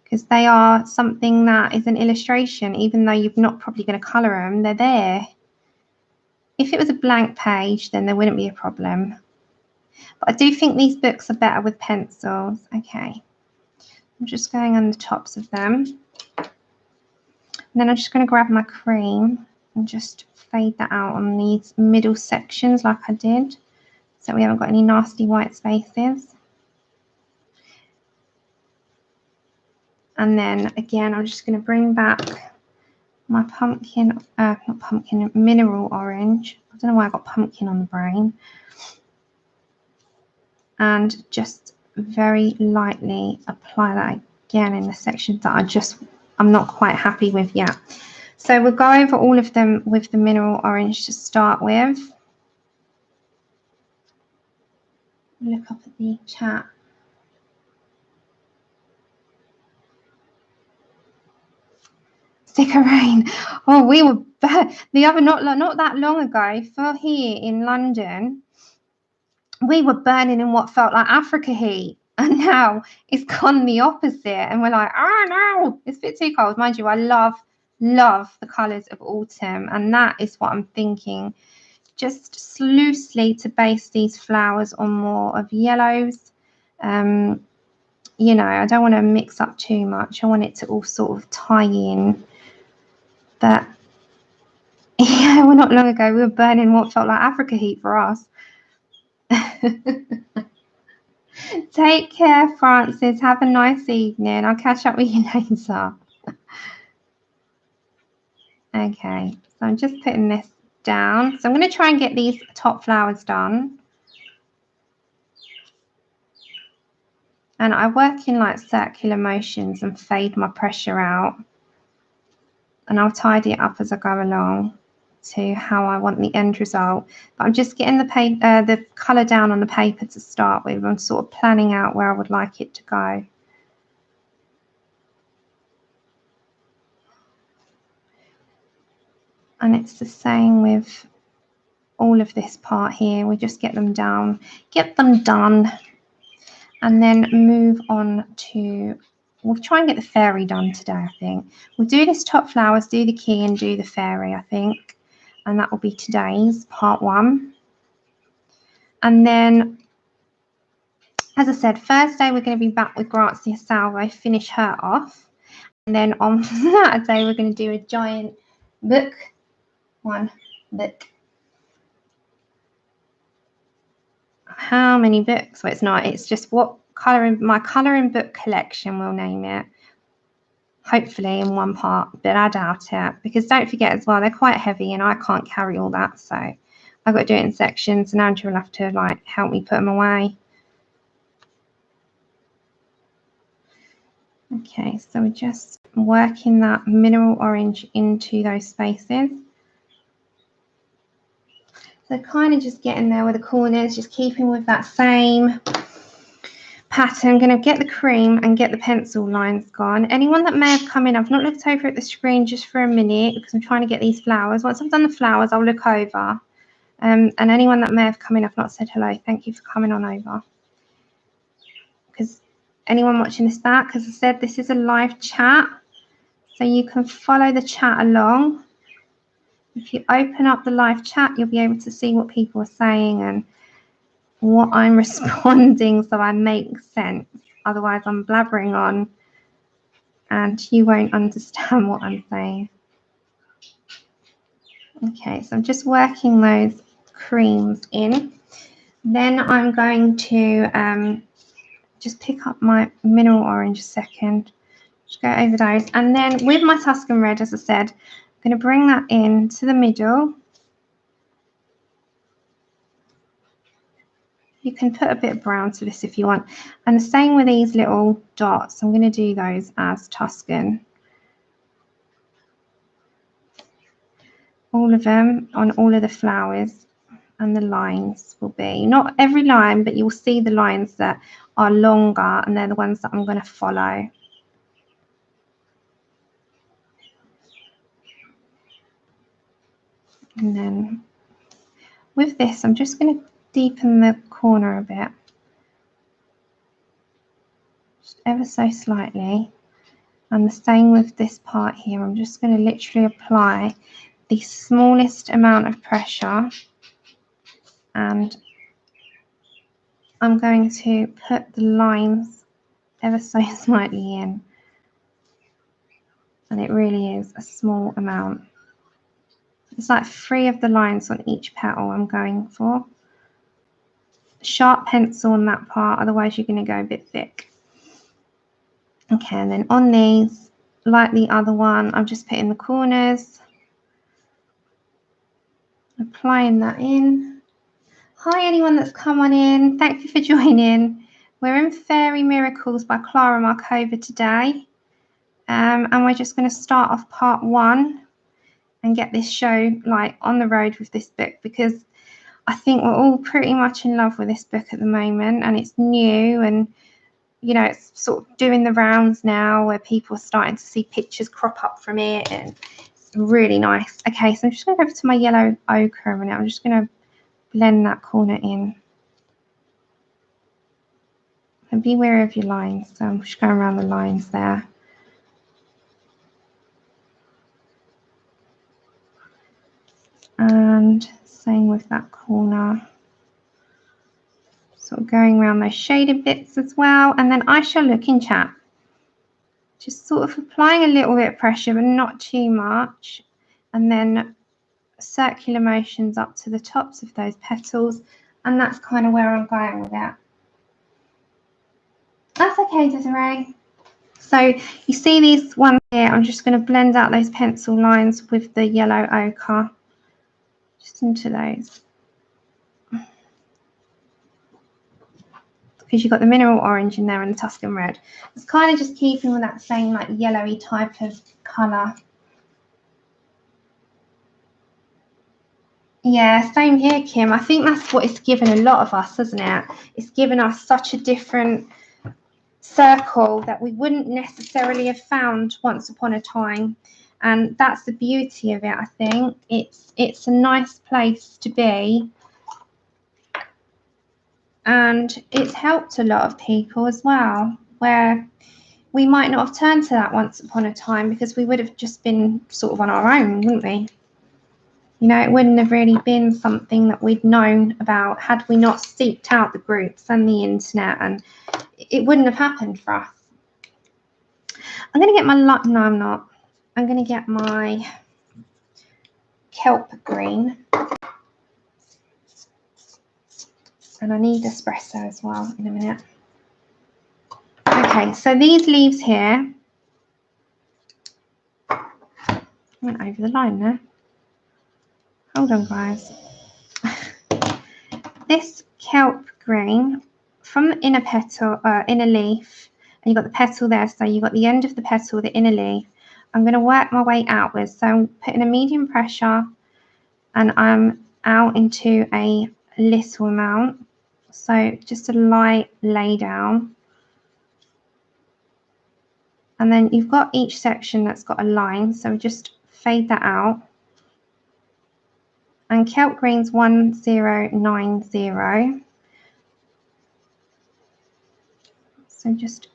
because they are something that is an illustration, even though you're not probably going to colour them, they're there. If it was a blank page, then there wouldn't be a problem. But I do think these books are better with pencils. Okay. I'm just going on the tops of them. And then I'm just going to grab my cream and just fade that out on these middle sections like I did, so we haven't got any nasty white spaces. And then again, I'm just going to bring back my mineral orange. I don't know why I got pumpkin on the brain. And just very lightly apply that again in the sections that I'm not quite happy with yet. So we'll go over all of them with the mineral orange to start with. Look up at the chat. Stick of rain. Oh, we were the other not that long ago for here in London. We were burning in what felt like Africa heat, and now it's gone the opposite, and we're like, oh no, it's a bit too cold. Mind you, I love love the colours of autumn, and that is what I'm thinking. Just loosely to base these flowers on more of yellows. You know, I don't want to mix up too much. I want it to all sort of tie in. But yeah, well, not long ago we were burning what felt like Africa heat for us. Take care, Francis. Have a nice evening. I'll catch up with you later. Okay, so I'm just putting this down. So I'm going to try and get these top flowers done. And I work in like circular motions and fade my pressure out. And I'll tidy it up as I go along to how I want the end result. But I'm just getting the colour down on the paper to start with. I'm sort of planning out where I would like it to go. And it's the same with all of this part here. We just get them down, get them done, and then move on to, we'll try and get the fairy done today, I think. We'll do this top flowers, do the key, and do the fairy, I think. And that will be today's part 1. And then, as I said, Thursday we're going to be back with Grazia Salvo, finish her off. And then on Saturday we're going to do a giant book. One book. How many books? Well, it's not. It's just what my colouring book collection, we'll name it. Hopefully in one part, but I doubt it. Because don't forget as well, they're quite heavy and I can't carry all that. So I've got to do it in sections, and Andrew will have to like help me put them away. Okay, so we're just working that mineral orange into those spaces. So kind of just getting there with the corners, just keeping with that same pattern. I'm going to get the cream and get the pencil lines gone. Anyone that may have come in, I've not looked over at the screen just for a minute because I'm trying to get these flowers. Once I've done the flowers, I'll look over. And anyone that may have come in, I've not said hello. Thank you for coming on over. Because anyone watching this back, as I said, this is a live chat. So you can follow the chat along. If you open up the live chat, you'll be able to see what people are saying and what I'm responding, so I make sense. Otherwise, I'm blabbering on and you won't understand what I'm saying. Okay, so I'm just working those creams in. Then I'm going to just pick up my mineral orange a second. Just go over those. And then with my Tuscan red, as I said, I'm going to bring that into the middle. You can put a bit of brown to this if you want. And the same with these little dots. I'm going to do those as Tuscan. All of them on all of the flowers, and the lines will be, not every line, but you'll see the lines that are longer, and they're the ones that I'm going to follow. And then with this, I'm just going to deepen the corner a bit. Just ever so slightly. And the same with this part here. I'm just going to literally apply the smallest amount of pressure. And I'm going to put the lines ever so slightly in. And it really is a small amount. It's like 3 of the lines on each petal I'm going for. Sharp pencil on that part, otherwise you're going to go a bit thick. Okay, and then on these, like the other one, I'm just putting the corners. Applying that in. Hi, anyone that's come on in. Thank you for joining. We're in Fairy Miracles by Klara Markova today. And we're just going to start off part 1 and get this show like on the road with this book, because I think we're all pretty much in love with this book at the moment, and it's new, and you know, it's sort of doing the rounds now where people are starting to see pictures crop up from it, and it's really nice. Okay, so I'm just going to go over to my yellow ochre a minute. I'm just going to blend that corner in. And be wary of your lines. So I'm just going around the lines there. And same with that corner. Sort of going around those shaded bits as well. And then I shall look in chat. Just sort of applying a little bit of pressure, but not too much. And then circular motions up to the tops of those petals. And that's kind of where I'm going with it. That's okay, Desiree. So you see these ones here, I'm just going to blend out those pencil lines with the yellow ochre. Just into those. Because you've got the mineral orange in there and the Tuscan red. It's kind of just keeping with that same like yellowy type of colour. Yeah, same here, Kim. I think that's what it's given a lot of us, isn't it? It's given us such a different circle that we wouldn't necessarily have found once upon a time. And that's the beauty of it, I think. It's a nice place to be. And it's helped a lot of people as well, where we might not have turned to that once upon a time because we would have just been sort of on our own, wouldn't we? You know, it wouldn't have really been something that we'd known about had we not seeked out the groups and the internet, and it wouldn't have happened for us. I'm going to get my, no, I'm not. I'm going to get my kelp green. And I need espresso as well in a minute. Okay, so these leaves here. I went over the line there. Hold on, guys. This kelp green from the inner petal, inner leaf, and you've got the petal there, so you've got the end of the petal, the inner leaf. I'm going to work my way outwards. So I'm putting a medium pressure and I'm out into a little amount. So just a light lay down. And then you've got each section that's got a line, so just fade that out. And kelp green's 1090. So just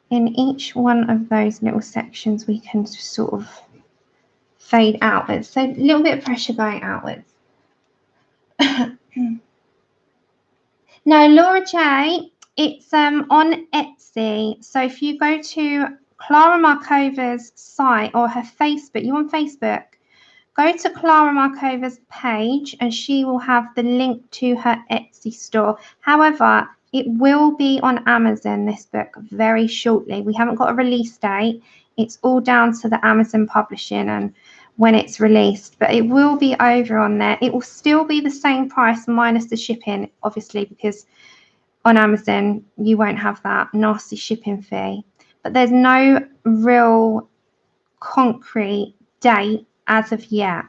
in each one of those little sections, we can just sort of fade outwards. So a little bit of pressure going outwards. No, Laura J, it's on Etsy. So if you go to Klara Markova's site or her Facebook, you're on Facebook, go to Klara Markova's page and she will have the link to her Etsy store. However, it will be on Amazon, this book, very shortly. We haven't got a release date. It's all down to the Amazon publishing and when it's released, but it will be over on there. It will still be the same price minus the shipping, obviously, because on Amazon you won't have that nasty shipping fee. But there's no real concrete date as of yet.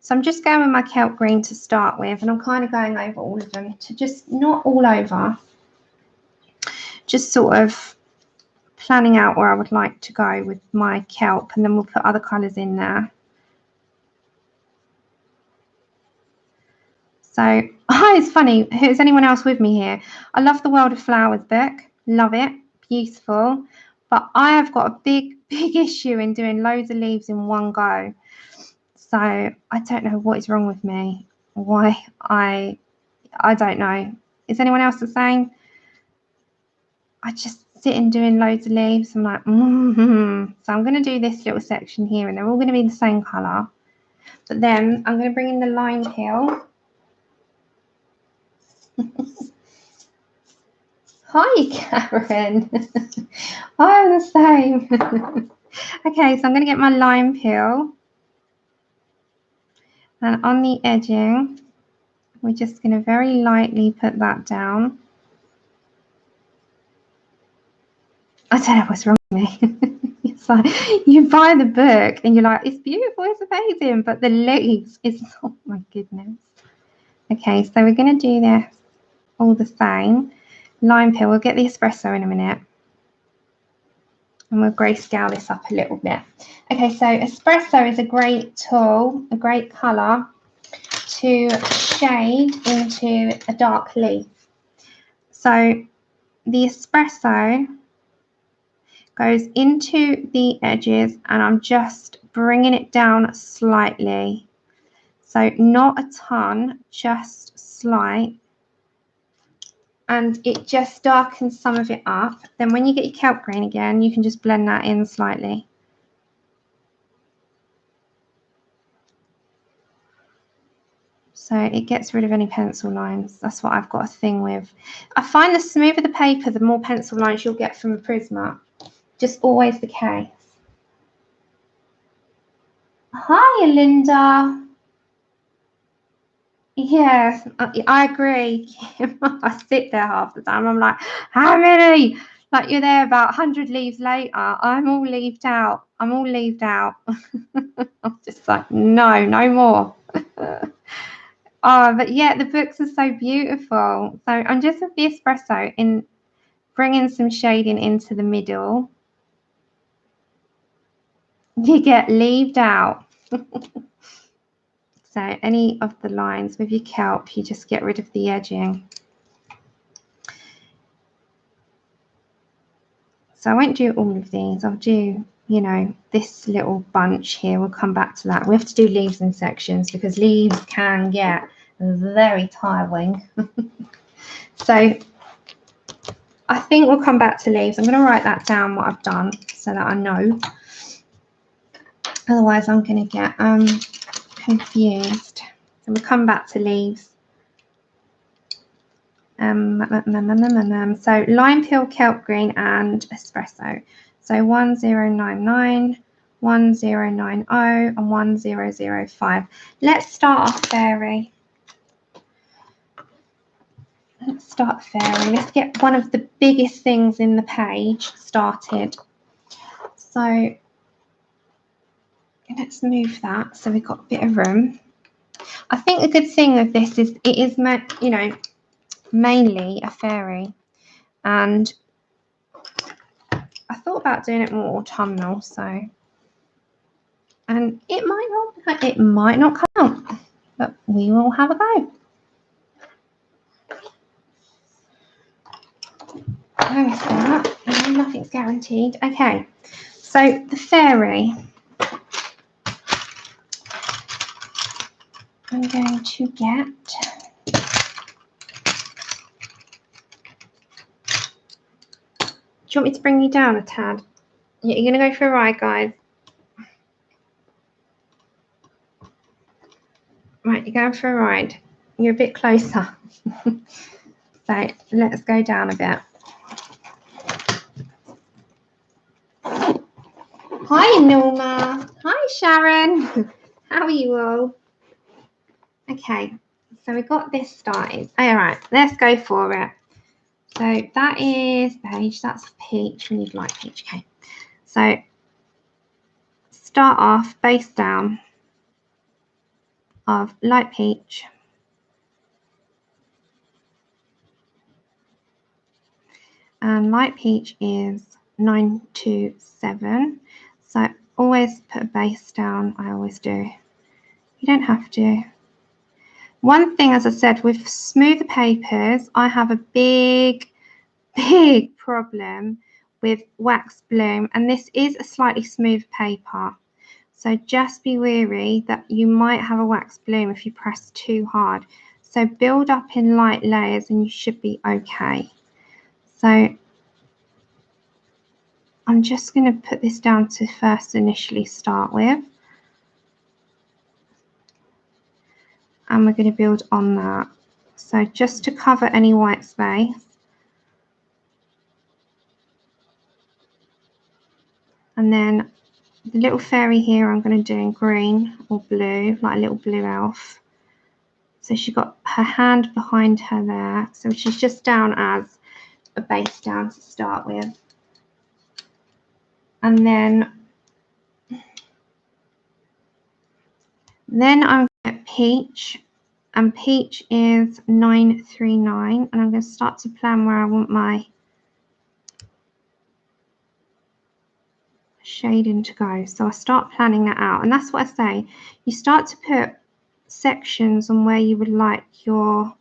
So I'm just going with my kelp green to start with, and I'm kind of going over all of them to just not all over, just sort of planning out where I would like to go with my kelp, and then we'll put other colours in there. So, it's funny, is anyone else with me here? I love the World of Flowers book, love it, beautiful, but I have got a big issue in doing loads of leaves in one go. So I don't know what is wrong with me, why I don't know. Is anyone else the same? I just sit and doing loads of leaves. I'm like, So I'm going to do this little section here and they're all going to be the same colour. But then I'm going to bring in the lime peel. Hi, Karen. I'm the same. Okay, so I'm going to get my lime peel. And on the edging, we're just going to very lightly put that down. I don't know what's wrong with me. It's like you buy the book and you're like, it's beautiful, it's amazing, but the leaves is, oh my goodness. Okay, so we're going to do this all the same. Lime peel, we'll get the espresso in a minute. And we'll grayscale this up a little bit. Okay, so espresso is a great tool, a great colour to shade into a dark leaf. So the espresso goes into the edges and I'm just bringing it down slightly. So not a ton, just slight. And it just darkens some of it up. Then when you get your kelp green again, you can just blend that in slightly. So it gets rid of any pencil lines. That's what I've got a thing with. I find the smoother the paper, the more pencil lines you'll get from a Prisma. Just always the case. Hi, Linda. Yes, I agree. I sit there half the time. I'm like, how many? Like you're there about 100 leaves later. I'm all leaved out. I'm all leaved out. I'm just like, no, no more. Oh, but yeah, the books are so beautiful. So I'm just with the espresso in bringing some shading into the middle. You get leaved out. So any of the lines with your kelp, you just get rid of the edging. So I won't do all of these. I'll do, you know, this little bunch here. We'll come back to that. We have to do leaves in sections because leaves can get very tiring. So I think we'll come back to leaves. I'm going to write that down, what I've done, so that I know. Otherwise, I'm going to get confused. So we'll come back to leaves. So lime peel, kelp green, and espresso. So 1099, 1090, and 1005. Let's start off fairy. Let's start fairy. Let's get one of the biggest things in the page started. So let's move that so we've got a bit of room. I think the good thing with this is it is, you know, mainly a fairy, and I thought about doing it more autumnal, so, and it might not come out, but we will have a go. There's that. No, nothing's guaranteed. Okay, so the fairy, I'm going to get do you want me to bring you down a tad? Yeah, you're going to go for a ride, guys. Right, you're going for a ride. You're a bit closer. So let's go down a bit. Hi, Norma. Hi, Sharon. How are you all? Okay, so we got this started. All right, let's go for it. So that is beige, that's peach, we need light peach. Okay, so start off base down of light peach, and light peach is 927. So always put a base down. I always do. You don't have to. One thing, as I said, with smoother papers, I have a big problem with wax bloom, and this is a slightly smooth paper. So just be wary that you might have a wax bloom if you press too hard. So build up in light layers and you should be okay. So I'm just going to put this down to first initially start with. And we're going to build on that. So just to cover any white space. And then the little fairy here I'm going to do in green or blue, like a little blue elf. So she's got her hand behind her there. So she's just down as a base down to start with. And then I'm going to get peach. And peach is 939. And I'm going to start to plan where I want my shading to go. So I start planning that out, and that's what I say, you start to put sections on where you would like your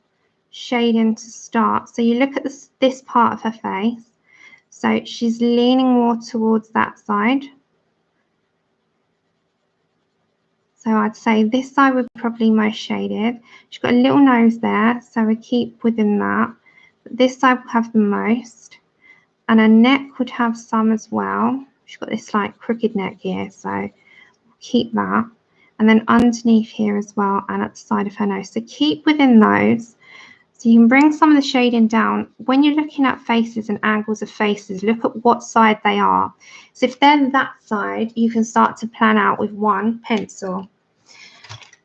shading to start. So you look at this part of her face, so she's leaning more towards that side, So I'd say this side would be probably most shaded. She's got a little nose there, so we keep within that. But this side will have the most. And her neck would have some as well. She's got this like crooked neck here, so we'll keep that. And then underneath here as well, and at the side of her nose. So keep within those. So you can bring some of the shading down. When you're looking at faces and angles of faces, look at what side they are. So if they're that side, you can start to plan out with one pencil.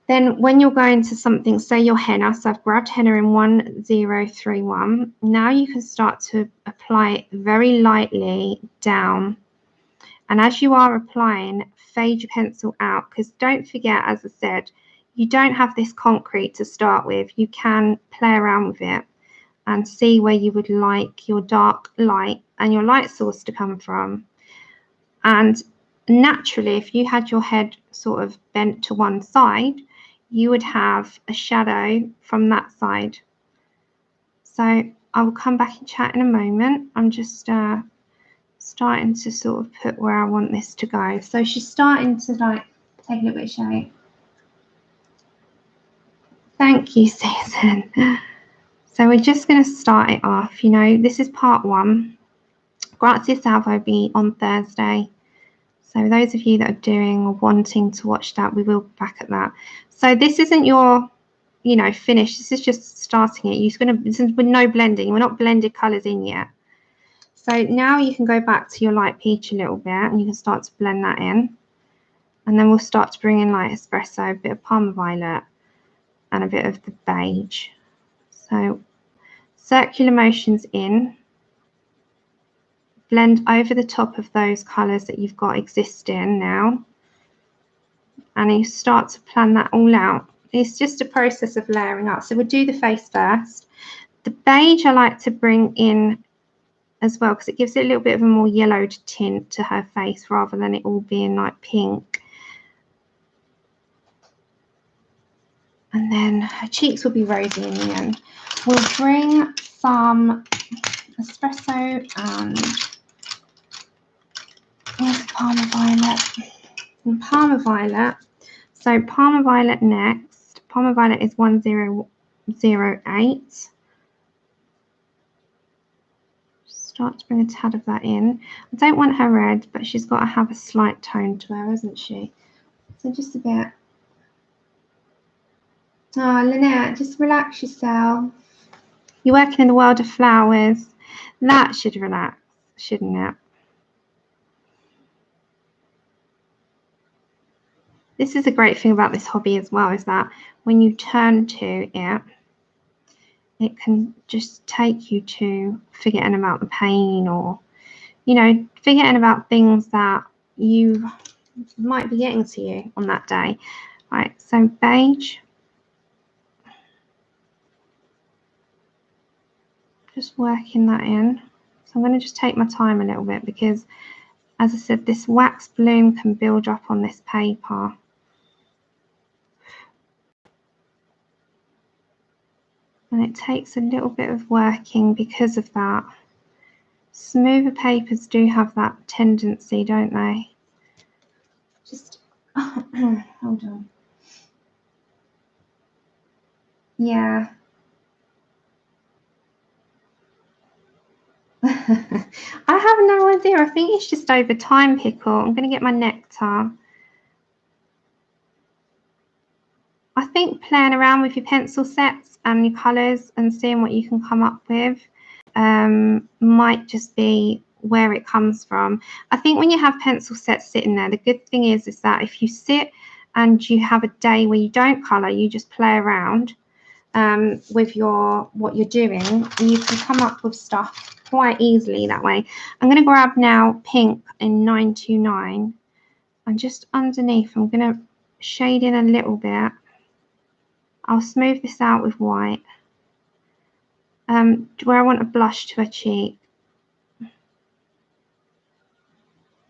Then when you're going to something, say your henna, so I've grabbed henna in 1031. Now you can start to apply it very lightly down. And as you are applying, fade your pencil out, because don't forget, as I said, you don't have this concrete to start with. You can play around with it and see where you would like your dark light and your light source to come from. And naturally, if you had your head sort of bent to one side, you would have a shadow from that side. So I will come back and chat in a moment. I'm just starting to sort of put where I want this to go. So she's starting to like take a little bit of shape. Thank you, Susan. So we're just going to start it off. You know, this is part one. Grazia Salvo will be on Thursday. So those of you that are doing or wanting to watch that, we will be back at that. So this isn't your, you know, finish. This is just starting it. This is with no blending. We're not blended colours in yet. So now you can go back to your light peach a little bit and you can start to blend that in. And then we'll start to bring in light espresso, a bit of Parma Violet and a bit of the beige. So circular motions in. Blend over the top of those colours that you've got existing now. And you start to plan that all out. It's just a process of layering up. So we'll do the face first. The beige I like to bring in as well, because it gives it a little bit of a more yellowed tint to her face rather than it all being like pink. And then her cheeks will be rosy in the end. We'll bring some espresso and where's Parma Violet? And Parma Violet. So Parma Violet next. Parma Violet is 1008. Start to bring a tad of that in. I don't want her red, but she's got to have a slight tone to her, isn't she? So just a bit. Oh, Lynette, just relax yourself. You're working in the world of flowers. That should relax, shouldn't it? This is a great thing about this hobby as well, is that when you turn to it, it can just take you to forgetting about the pain or, you know, forgetting about things that you might be getting to you on that day. Right, so beige. Just working that in. So I'm going to just take my time a little bit because, as I said, this wax bloom can build up on this paper. And it takes a little bit of working because of that. Smoother papers do have that tendency, don't they? Just hold on. Yeah. I have no idea. I think it's just over time, Pickle. I'm going to get my nectar. I think playing around with your pencil sets and your colours and seeing what you can come up with might just be where it comes from. I think when you have pencil sets sitting there, the good thing is that if you sit and you have a day where you don't colour, you just play around with what you're doing, and you can come up with stuff quite easily that way. I'm going to grab now pink in 929, and just underneath I'm going to shade in a little bit. I'll smooth this out with white where I want a blush to a cheek.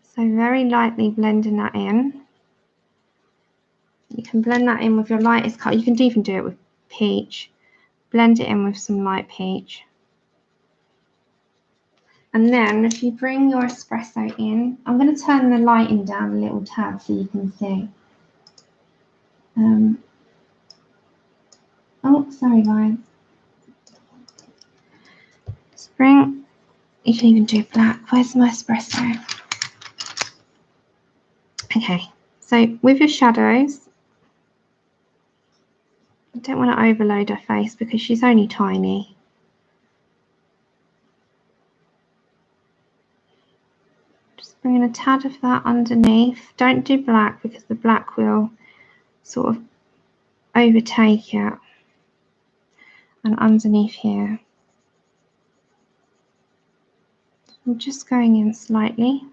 So very lightly blending that in. You can blend that in with your lightest colour. You can even do it with peach. Blend it in with some light peach. And then if you bring your espresso in, I'm going to turn the lighting down a little tad so you can see. Oh, sorry guys. Spring. You can even do black. Where's my espresso? Okay, so with your shadows, I don't want to overload her face because she's only tiny. Just bringing a tad of that underneath. Don't do black because the black will sort of overtake it. And underneath here. I'm just going in slightly.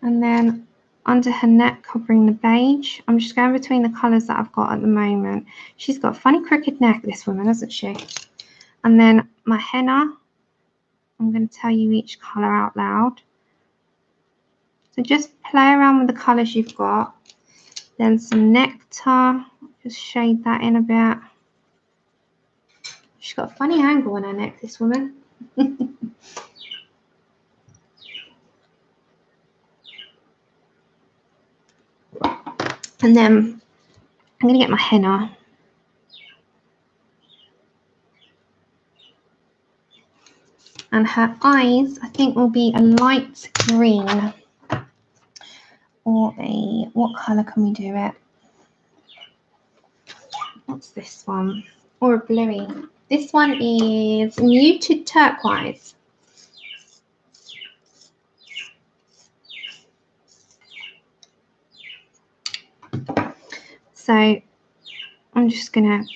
And then under her neck, I'll bring the beige. I'm just going between the colours that I've got at the moment. She's got a funny crooked neck, this woman, hasn't she? And then my henna, I'm going to tell you each colour out loud. So just play around with the colours you've got. Then some nectar, just shade that in a bit. She's got a funny angle on her neck, this woman. And then I'm going to get my henna. And her eyes, I think, will be a light green. Or a, what colour can we do it? What's this one? Or a bluey. This one is muted turquoise. So I'm just going to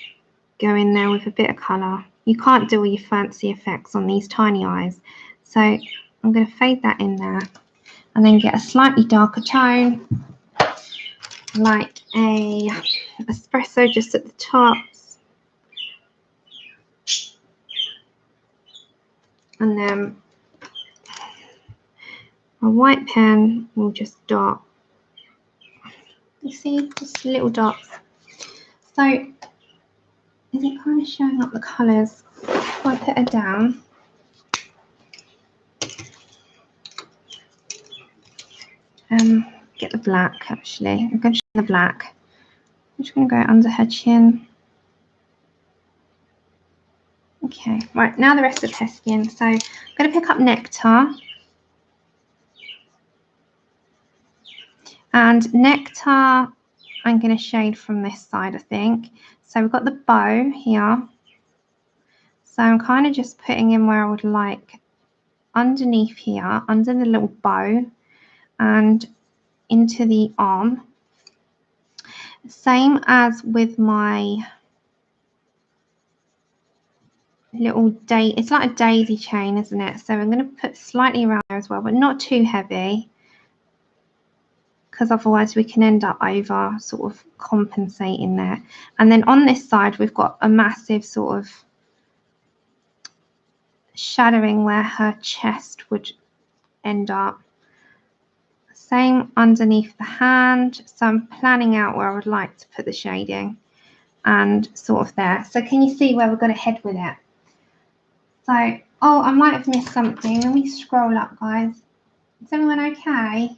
go in there with a bit of colour. You can't do all your fancy effects on these tiny eyes. So I'm going to fade that in there and then get a slightly darker tone, like a espresso just at the tops. And then a white pen will just dot. You see, just little dots. So is it kind of showing up the colours? If I put it down. Get the black actually. I'm going to show the black. I'm just going to go under her chin. Okay, right, now the rest of her skin. So I'm going to pick up Nectar. And Nectar, I'm going to shade from this side, I think. So we've got the bow here. So I'm kind of just putting in where I would like underneath here, under the little bow and into the arm. Same as with my little it's like a daisy chain, isn't it? So I'm going to put slightly around there as well, but not too heavy, because otherwise we can end up over sort of compensating there. And then on this side we've got a massive sort of shadowing where her chest would end up. Same underneath the hand. So I'm planning out where I would like to put the shading and sort of there. So can you see where we're going to head with it? So, oh, I might have missed something. Let me scroll up, guys. Is everyone okay?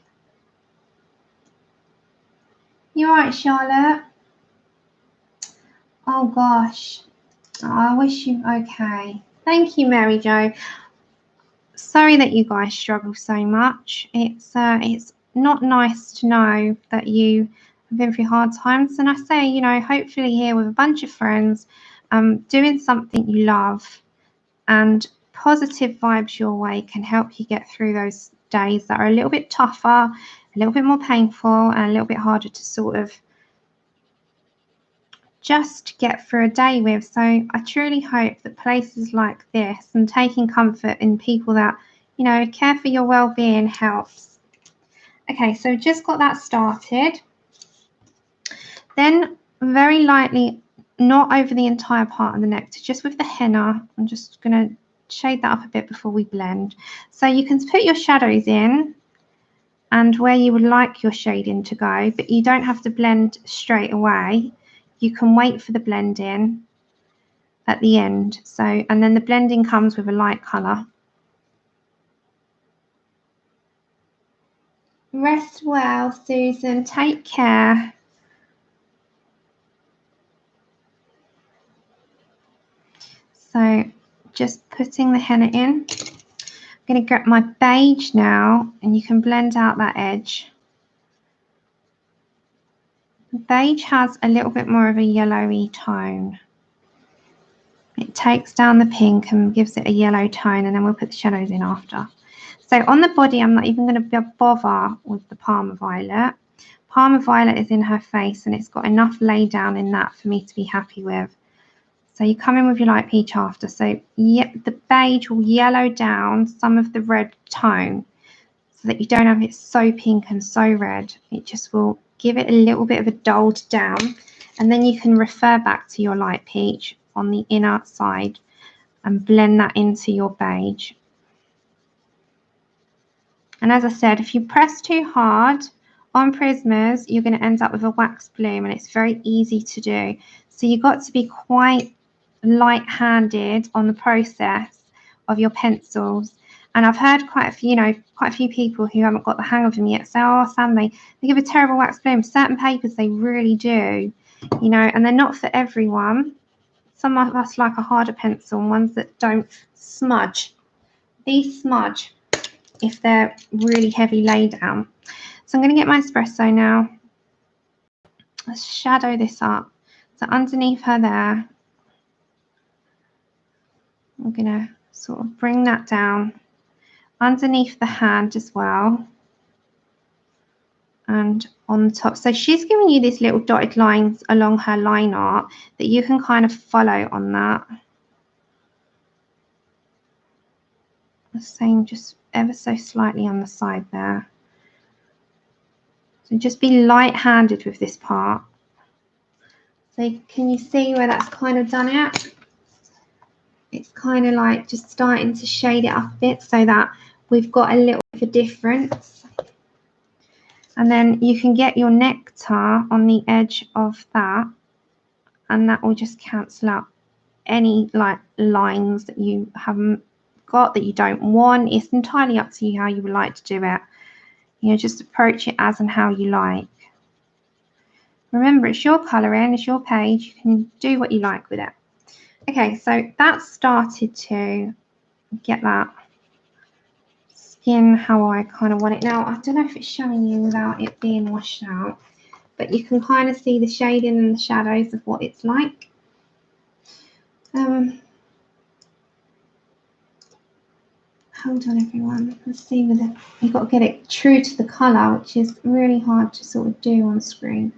You all right, Charlotte? Oh, gosh. Oh, I wish you okay. Thank you, Mary Jo. Sorry that you guys struggle so much. It's not nice to know that you have been through hard times. And I say, you know, hopefully here with a bunch of friends, doing something you love and positive vibes your way can help you get through those days that are a little bit tougher, a little bit more painful, and a little bit harder to sort of just get through a day with. So I truly hope that places like this and taking comfort in people that, you know, care for your well-being helps. Okay, so just got that started. Then very lightly, not over the entire part of the neck, just with the henna, I'm just going to shade that up a bit before we blend. So you can put your shadows in and where you would like your shading to go, but you don't have to blend straight away. You can wait for the blend in at the end. So, and then the blending comes with a light colour. Rest well, Susan. Take care. So just putting the henna in. I'm going to get my beige now, and you can blend out that edge. Beige has a little bit more of a yellowy tone. It takes down the pink and gives it a yellow tone, and then we'll put the shadows in after. So on the body, I'm not even going to bother with the Parma Violet. Parma Violet is in her face, and it's got enough lay down in that for me to be happy with. So you come in with your light peach after. So yeah, the beige will yellow down some of the red tone so that you don't have it so pink and so red. It just will give it a little bit of a dulled down, and then you can refer back to your light peach on the inner side and blend that into your beige. And as I said, if you press too hard on Prismas, you're going to end up with a wax bloom, and it's very easy to do. So you've got to be quite light-handed on the process of your pencils. And I've heard quite a few people who haven't got the hang of them yet say, oh, Sam, they give a terrible wax bloom. Certain papers, they really do, you know, and they're not for everyone. Some of us like a harder pencil, and ones that don't smudge. These smudge if they're really heavy lay down. So I'm going to get my espresso now. Let's shadow this up. So underneath her there, I'm going to sort of bring that down underneath the hand as well, and on the top. So she's giving you these little dotted lines along her line art that you can kind of follow on that. The same, just ever so slightly on the side there. So just be light-handed with this part. So can you see where that's kind of done it? It's kind of like just starting to shade it up a bit so that we've got a little bit of a difference. And then you can get your nectar on the edge of that, and that will just cancel out any like lines that you haven't got, that you don't want. It's entirely up to you how you would like to do it. You know, just approach it as and how you like. Remember, it's your colouring, it's your page. You can do what you like with it. Okay, so that's started to get that skin how I kind of want it. Now, I don't know if it's showing you without it being washed out, but you can kind of see the shading and the shadows of what it's like. Hold on, everyone. Let's see whether you've got to get it true to the colour, which is really hard to sort of do on screen.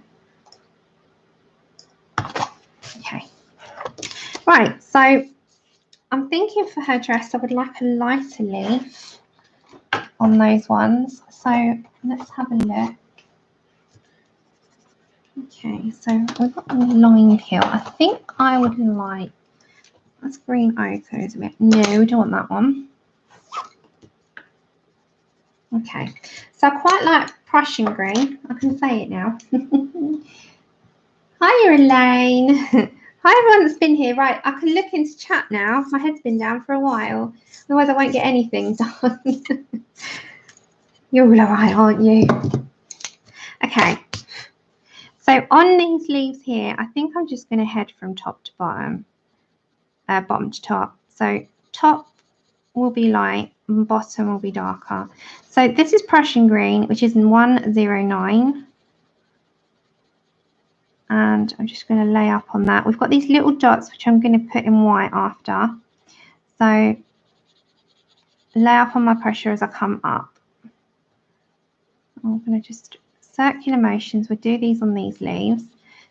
Okay. Right, so I'm thinking for her dress, I would like a lighter leaf on those ones. So let's have a look. Okay, so we've got a line here. I think I would like, that's green ochre, isn't it? No, we don't want that one. Okay, so I quite like Prussian green. I can say it now. Hi, Elaine. Hi, everyone that's been here. Right, I can look into chat now. My head's been down for a while. Otherwise, I won't get anything done. You're all right, aren't you? Okay. So on these leaves here, I think I'm just going to head from top to bottom. Bottom to top. So top will be light and bottom will be darker. So this is Prussian green, which is in 109. And I'm just going to lay up on that. We've got these little dots, which I'm going to put in white after. So lay up on my pressure as I come up. I'm going to just circular motions. We'll do these on these leaves.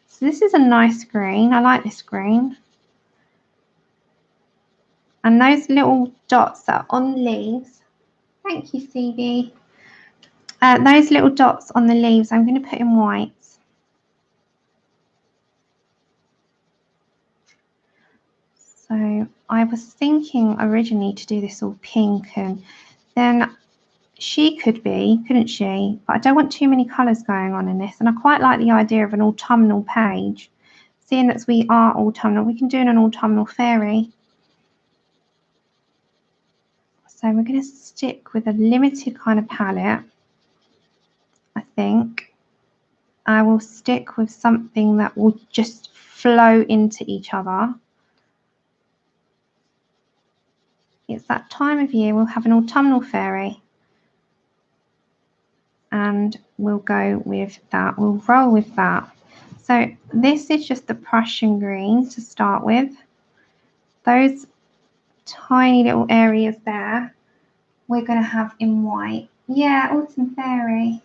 So this is a nice green. I like this green. And those little dots that are on the leaves, thank you, Stevie. Those little dots on the leaves, I'm going to put in white. So I was thinking originally to do this all pink, and then she could be, couldn't she? But I don't want too many colours going on in this, and I quite like the idea of an autumnal page. Seeing that we are autumnal, we can do an autumnal fairy. So we're going to stick with a limited kind of palette. think I will stick with something that will just flow into each other. It's that time of year. We'll have an autumnal fairy. And we'll go with that. We'll roll with that. So this is just the Prussian green to start with. Those tiny little areas there, we're going to have in white. Yeah, autumn fairy.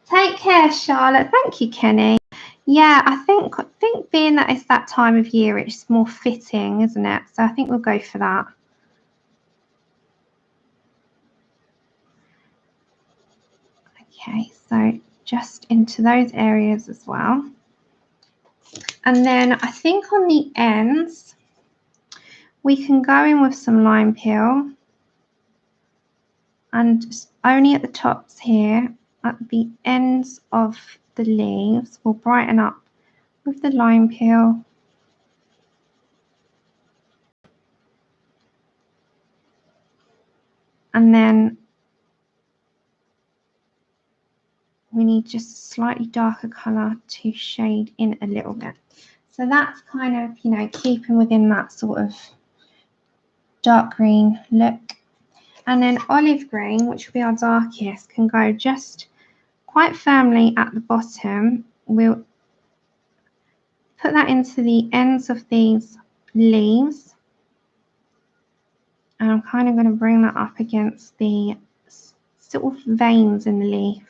Take care, Charlotte. Thank you, Kenny. Yeah, I think being that it's that time of year, it's more fitting, isn't it? So I think we'll go for that. Okay, so just into those areas as well. And then I think on the ends, we can go in with some lime peel. And only at the tops here, at the ends of the leaves, we'll brighten up with the lime peel. And then we need just a slightly darker colour to shade in a little bit. So that's kind of, you know, keeping within that sort of dark green look. And then olive green, which will be our darkest, can go just quite firmly at the bottom. We'll put that into the ends of these leaves. And I'm kind of going to bring that up against the sort of veins in the leaf.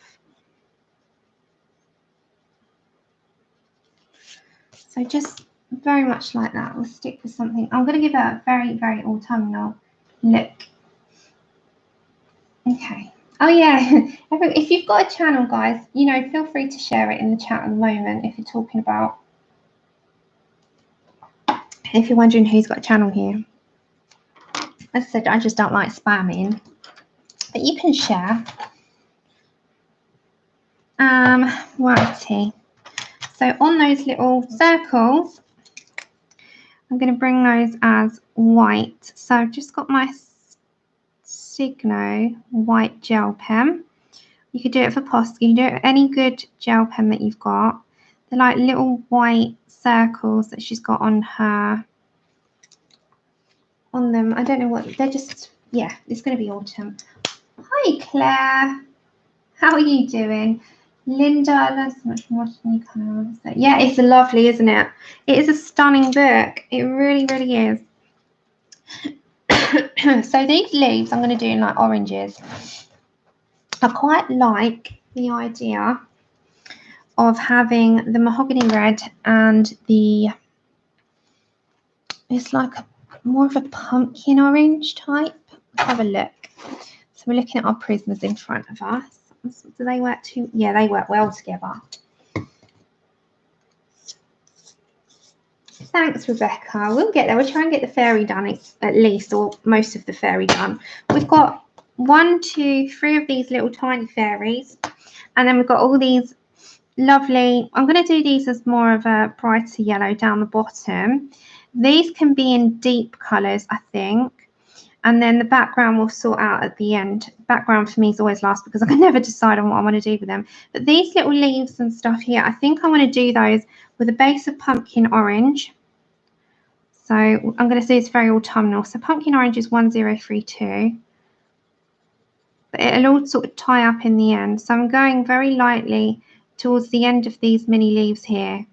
So just very much like that. We'll stick with something. I'm going to give it a very, very autumnal look. Okay. Oh yeah. If you've got a channel, guys, you know, feel free to share it in the chat at the moment if you're talking about. If you're wondering who's got a channel here. As I said, I just don't like spamming. But you can share. Righty. So on those little circles, I'm going to bring those as white. So I've just got my Signo white gel pen. You could do it for Posca. You can do it with any good gel pen that you've got. They're like little white circles that she's got on her, on them. I don't know what, they're just, yeah, it's going to be autumn. Hi, Claire. How are you doing? Linda, I learned so much from watching you. Kind of, yeah, it's lovely, isn't it? It is a stunning book. It really, really is. So these leaves I'm going to do in like oranges. I quite like the idea of having the mahogany red and the, it's like more of a pumpkin orange type. Let's have a look. So we're looking at our prismas in front of us. Do they work too? Yeah, they work well together. Thanks, Rebecca. We'll get there. We'll try and get the fairy done at least, or most of the fairy done. We've got 1, 2, 3 of these little tiny fairies. And then we've got all these lovely, I'm going to do these as more of a brighter yellow down the bottom. These can be in deep colours, I think. And then the background will sort out at the end. Background for me is always last because I can never decide on what I want to do with them. But these little leaves and stuff here, I think I want to do those with a base of pumpkin orange. So I'm going to say it's very autumnal. So pumpkin orange is 1032. But it'll all sort of tie up in the end. So I'm going very lightly towards the end of these mini leaves here.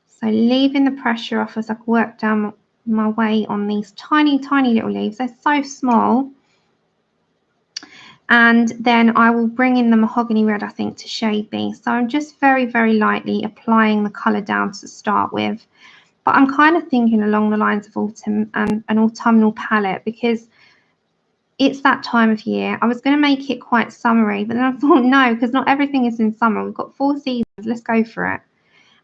So leaving the pressure off as I work down my way on these tiny, tiny little leaves. They're so small. And then I will bring in the mahogany red, I think, to shade these. So I'm just very, very lightly applying the colour down to start with. But I'm kind of thinking along the lines of autumn and an autumnal palette because it's that time of year. I was going to make it quite summery, but then I thought, no, because not everything is in summer. We've got 4 seasons. Let's go for it.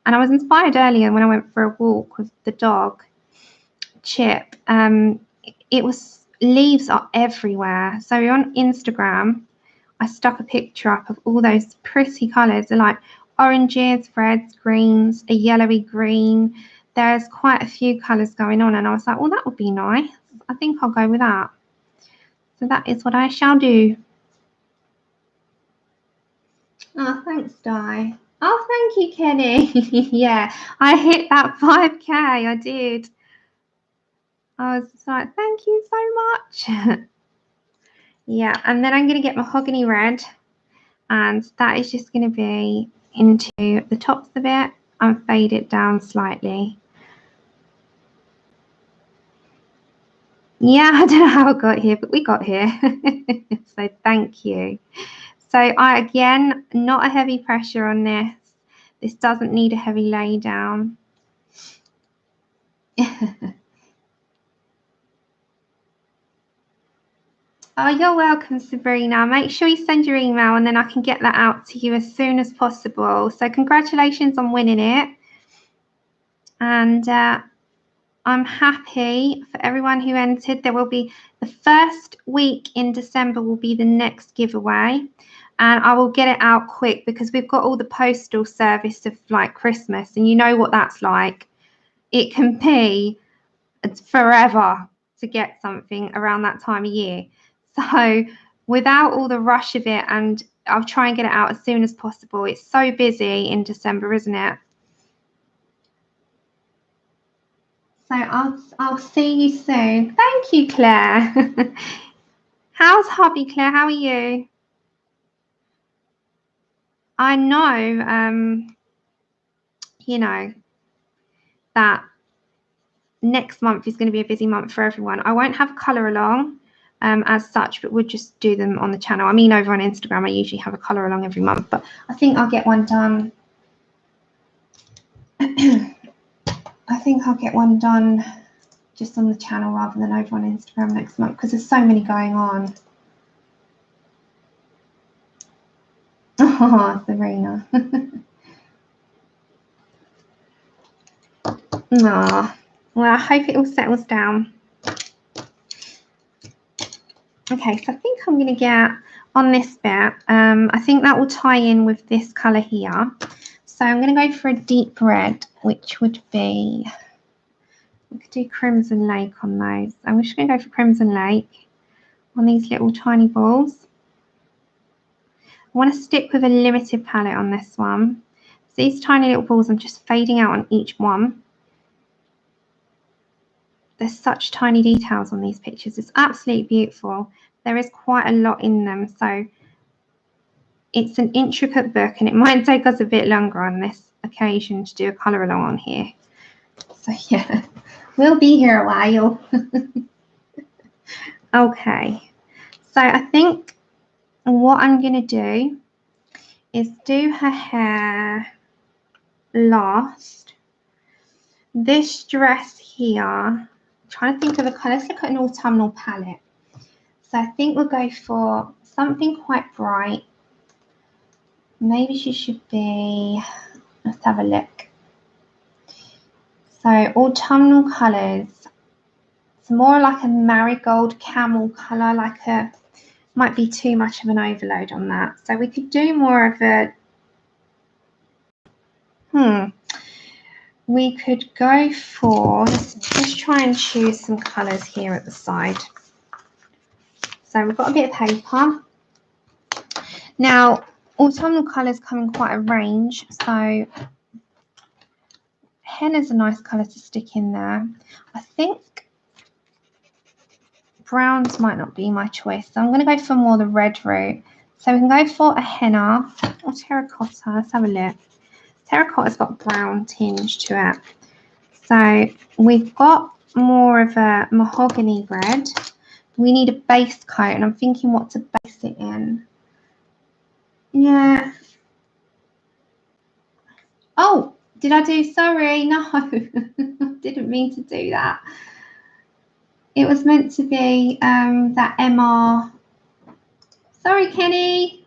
And I was inspired earlier when I went for a walk with the dog, Chip. It was, leaves are everywhere. So on Instagram, I stuck a picture up of all those pretty colours. They're like oranges, reds, greens, a yellowy green. There's quite a few colours going on. And I was like, well, that would be nice. I think I'll go with that. So that is what I shall do. Oh, thanks, Di. Oh, thank you, Kenny. Yeah, I hit that 5K. I did. I was like, thank you so much. Yeah, and then I'm going to get mahogany red, and that is just going to be into the tops of it and fade it down slightly. Yeah, I don't know how I got here, but we got here. So thank you. So again, not a heavy pressure on this. This doesn't need a heavy lay down. Oh, you're welcome, Sabrina. Make sure you send your email and then I can get that out to you as soon as possible. So congratulations on winning it. And I'm happy for everyone who entered. There will be the first week in December will be the next giveaway. And I will get it out quick because we've got all the postal service of like Christmas, and you know what that's like. It can be forever to get something around that time of year. So without all the rush of it, and I'll try and get it out as soon as possible. It's so busy in December, isn't it? So I'll see you soon. Thank you, Claire. How's hubby, Claire? How are you? I know, you know, that next month is going to be a busy month for everyone. I won't have colour along as such, but we'll just do them on the channel. I mean, over on Instagram, I usually have a colour along every month, but I think I'll get one done. I think I'll get one done just on the channel rather than over on Instagram next month because there's so many going on. Oh, Serena. Well, I hope it all settles down. Okay, so I think I'm going to get on this bit. I think that will tie in with this colour here. So I'm going to go for a deep red, which would be, we could do Crimson Lake on those. I'm just going to go for Crimson Lake on these little tiny balls. I want to stick with a limited palette on this one. So these tiny little balls, I'm just fading out on each one. There's such tiny details on these pictures. It's absolutely beautiful. There is quite a lot in them. So it's an intricate book and it might take us a bit longer on this occasion to do a colour along on here. So yeah, we'll be here a while. Okay, so I think what I'm going to do is do her hair last. This dress here, I'm trying to think of a colour. Let's look at an autumnal palette. So I think we'll go for something quite bright. Maybe she should be, let's have a look. So autumnal colours. It's more like a marigold camel colour, like a, might be too much of an overload on that. So we could do more of a, we could go for, let's just try and choose some colours here at the side. So we've got a bit of paper. Now, autumnal colours come in quite a range. So henna's a nice colour to stick in there. I think browns might not be my choice. So I'm going to go for more the red route. So we can go for a henna or terracotta. Let's have a look. Terracotta's got a brown tinge to it. So we've got more of a mahogany red. We need a base coat, and I'm thinking what to base it in. Yeah. Oh, did I do? Sorry, no. Didn't mean to do that. It was meant to be that MR. Sorry, Kenny.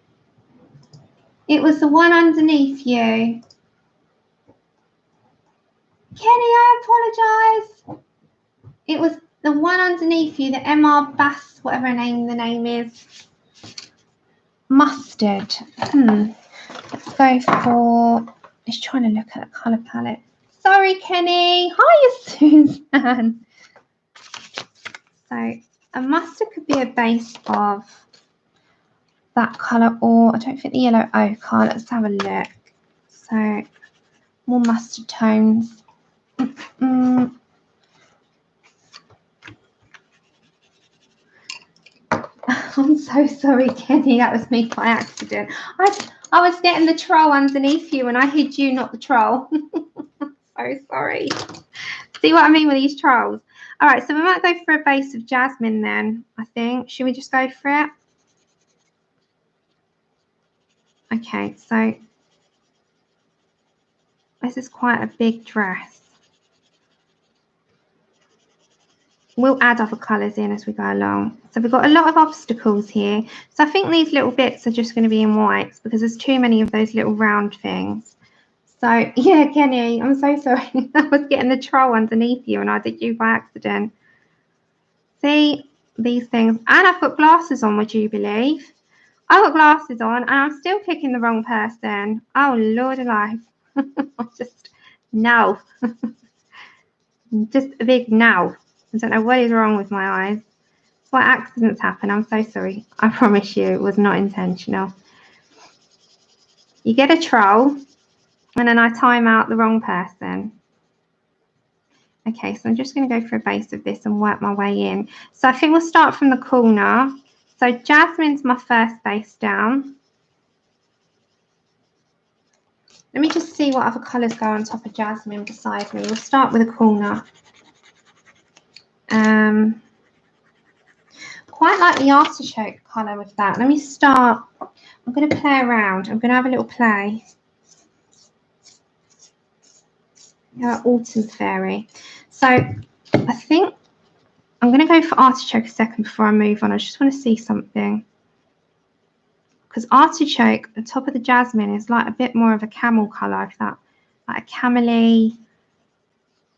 It was the one underneath you. Kenny, I apologise. It was the one underneath you, the MR Bass, whatever the name is. Mustard. Let's go for, just trying to look at a colour palette. Sorry, Kenny. Hi, Susan. So a mustard could be a base of that colour, or I don't think the yellow ochre. Let's have a look. So more mustard tones. I'm so sorry, Kenny. That was me by accident. I was getting the troll underneath you and I hid you, not the troll. So sorry. See what I mean with these trolls? All right, so we might go for a base of jasmine then, I think. Should we just go for it? Okay, so this is quite a big dress. We'll add other colours in as we go along. So we've got a lot of obstacles here. So I think these little bits are just going to be in whites because there's too many of those little round things. So yeah, Kenny, I'm so sorry. I was getting the troll underneath you and I did you by accident. See these things. And I've got glasses on, would you believe? I've got glasses on and I'm still picking the wrong person. Oh, Lord alive. Just no. Just a big no. I don't know what is wrong with my eyes. That's why accidents happen. I'm so sorry. I promise you it was not intentional. You get a troll and then I time out the wrong person. Okay, so I'm just going to go for a base of this and work my way in. So I think we'll start from the corner. So jasmine's my first base down. Let me just see what other colours go on top of jasmine beside me. We'll start with a corner. Quite like the artichoke colour with that. Let me start. I'm going to play around. I'm going to have a little play. Autumn fairy. So I think I'm going to go for artichoke a second before I move on. I just want to see something. Because artichoke, the top of the jasmine is like a bit more of a camel colour, if that, like a camely.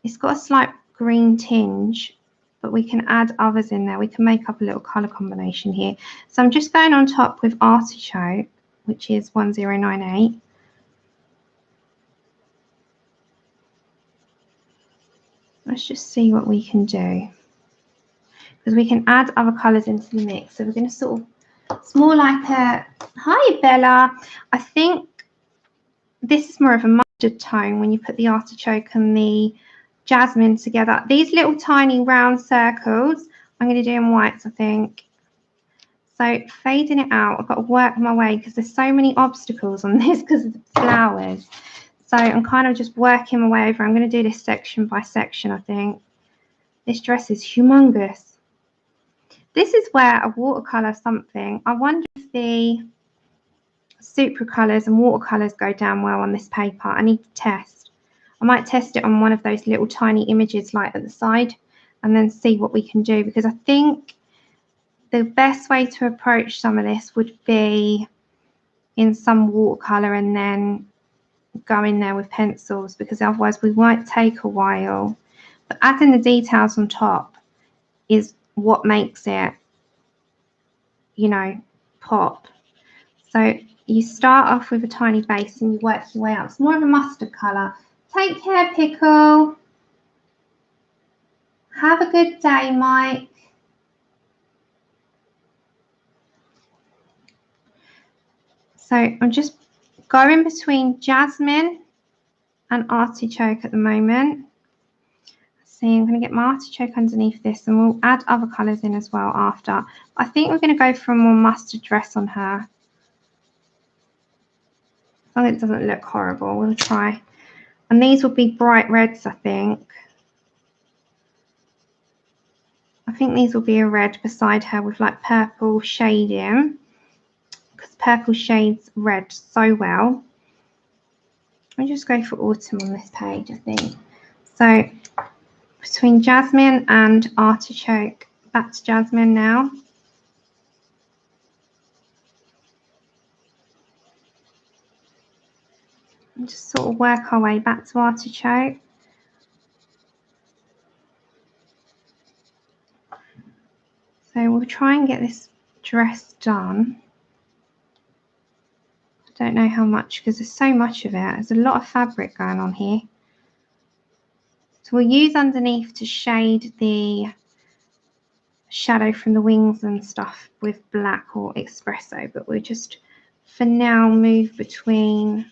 It's got a slight green tinge, but we can add others in there. We can make up a little colour combination here. So I'm just going on top with artichoke, which is 1098. Let's just see what we can do. Because we can add other colours into the mix. So we're going to sort of, it's more like a, hi Bella. I think this is more of a mustard tone when you put the artichoke and the jasmine together. These little tiny round circles, I'm going to do in whites, I think. So fading it out, I've got to work my way because there's so many obstacles on this because of the flowers. So I'm kind of just working my way over. I'm going to do this section by section, I think. This dress is humongous. This is where a watercolour something. I wonder if the Supra colours and watercolours go down well on this paper. I need to test. I might test it on one of those little tiny images like at the side and then see what we can do, because I think the best way to approach some of this would be in some watercolour and then go in there with pencils, because otherwise we might take a while. But adding the details on top is what makes it, you know, pop. So you start off with a tiny base and you work your way up. It's more of a mustard colour. Take care, Pickle. Have a good day, Mike. So I'm just going between jasmine and artichoke at the moment. See, I'm going to get my artichoke underneath this and we'll add other colours in as well after. I think we're going to go for a more mustard dress on her. As long as it doesn't look horrible, we'll try. And these will be bright reds, I think. I think these will be a red beside her with like purple shading, because purple shades red so well. I'll just go for autumn on this page, I think. So between jasmine and artichoke, back to jasmine now. And just sort of work our way back to artichoke. So we'll try and get this dress done. I don't know how much because there's so much of it. There's a lot of fabric going on here. So we'll use underneath to shade the shadow from the wings and stuff with black or espresso, but we'll just for now move between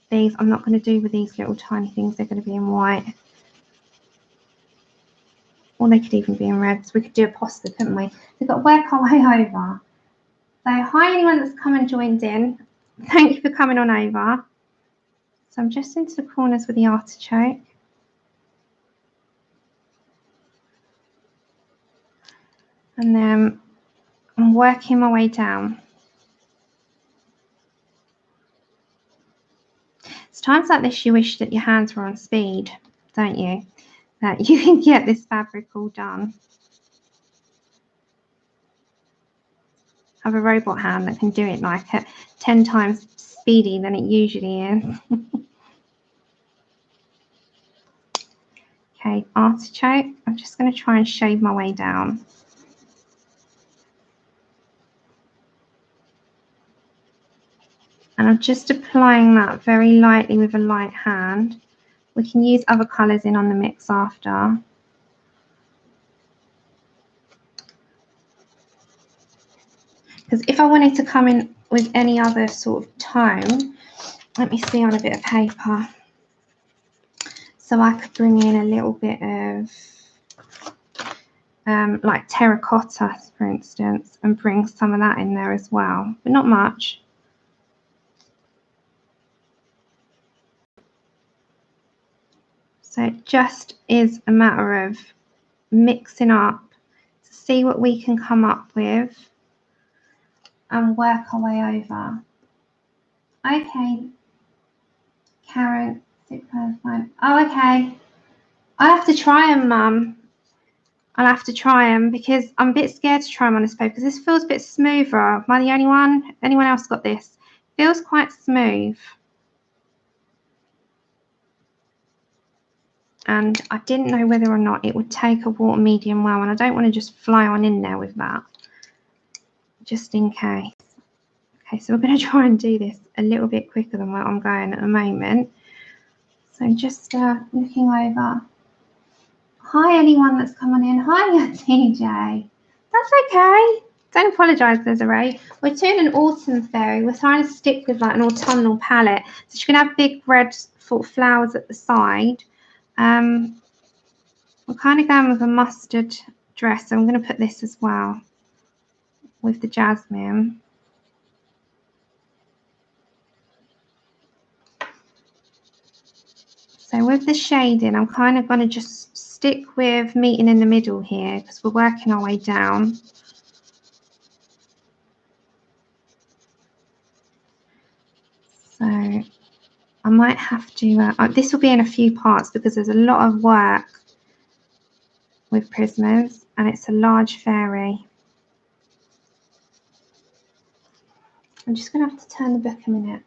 these. I'm not going to do with these little tiny things, they're going to be in white, or they could even be in reds. We could do a poster, couldn't we? We've got to work our way over. So hi anyone that's come and joined in, thank you for coming on over. So I'm just into the corners with the artichoke. And then I'm working my way down. It's times like this you wish that your hands were on speed, don't you? That you can get this fabric all done. Have a robot hand that can do it like at 10 times speedy than it usually is. Okay, artichoke. I'm just going to try and shade my way down. And I'm just applying that very lightly with a light hand. We can use other colours in on the mix after. Because if I wanted to come in with any other sort of tone, let me see on a bit of paper. So I could bring in a little bit of like terracotta, for instance, and bring some of that in there as well, but not much. So it just is a matter of mixing up to see what we can come up with and work our way over. Okay, Karen, 6.5. Oh, okay. I have to try them, Mum. I'll have to try them because I'm a bit scared to try them on this paper because this feels a bit smoother. Am I the only one? Anyone else got this? Feels quite smooth. And I didn't know whether or not it would take a water medium well, and I don't want to just fly on in there with that, just in case. Okay, so we're going to try and do this a little bit quicker than what I'm going at the moment. So just looking over. Hi, anyone that's coming in. Hi, TJ. That's okay. Don't apologise, Desiree. We're doing an autumn fairy. We're trying to stick with like an autumnal palette. So she's going to have big red sort of flowers at the side. We're kind of going with a mustard dress. So I'm going to put this as well with the jasmine. So with the shading, I'm kind of going to just stick with meeting in the middle here because we're working our way down. So I might have to, this will be in a few parts because there's a lot of work with prismers and it's a large fairy. I'm just going to have to turn the book a minute.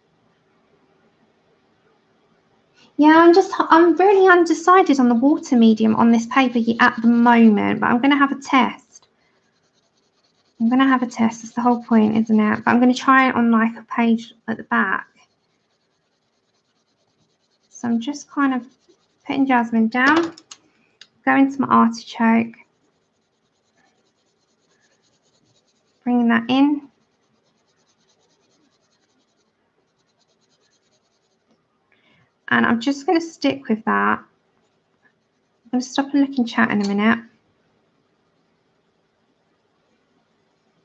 Yeah, I'm really undecided on the water medium on this paper at the moment, but I'm going to have a test. I'm going to have a test. That's the whole point, isn't it? But I'm going to try it on like a page at the back. So I'm just kind of putting jasmine down, go into my artichoke, bringing that in. And I'm just going to stick with that. I'm going to stop and look in chat in a minute.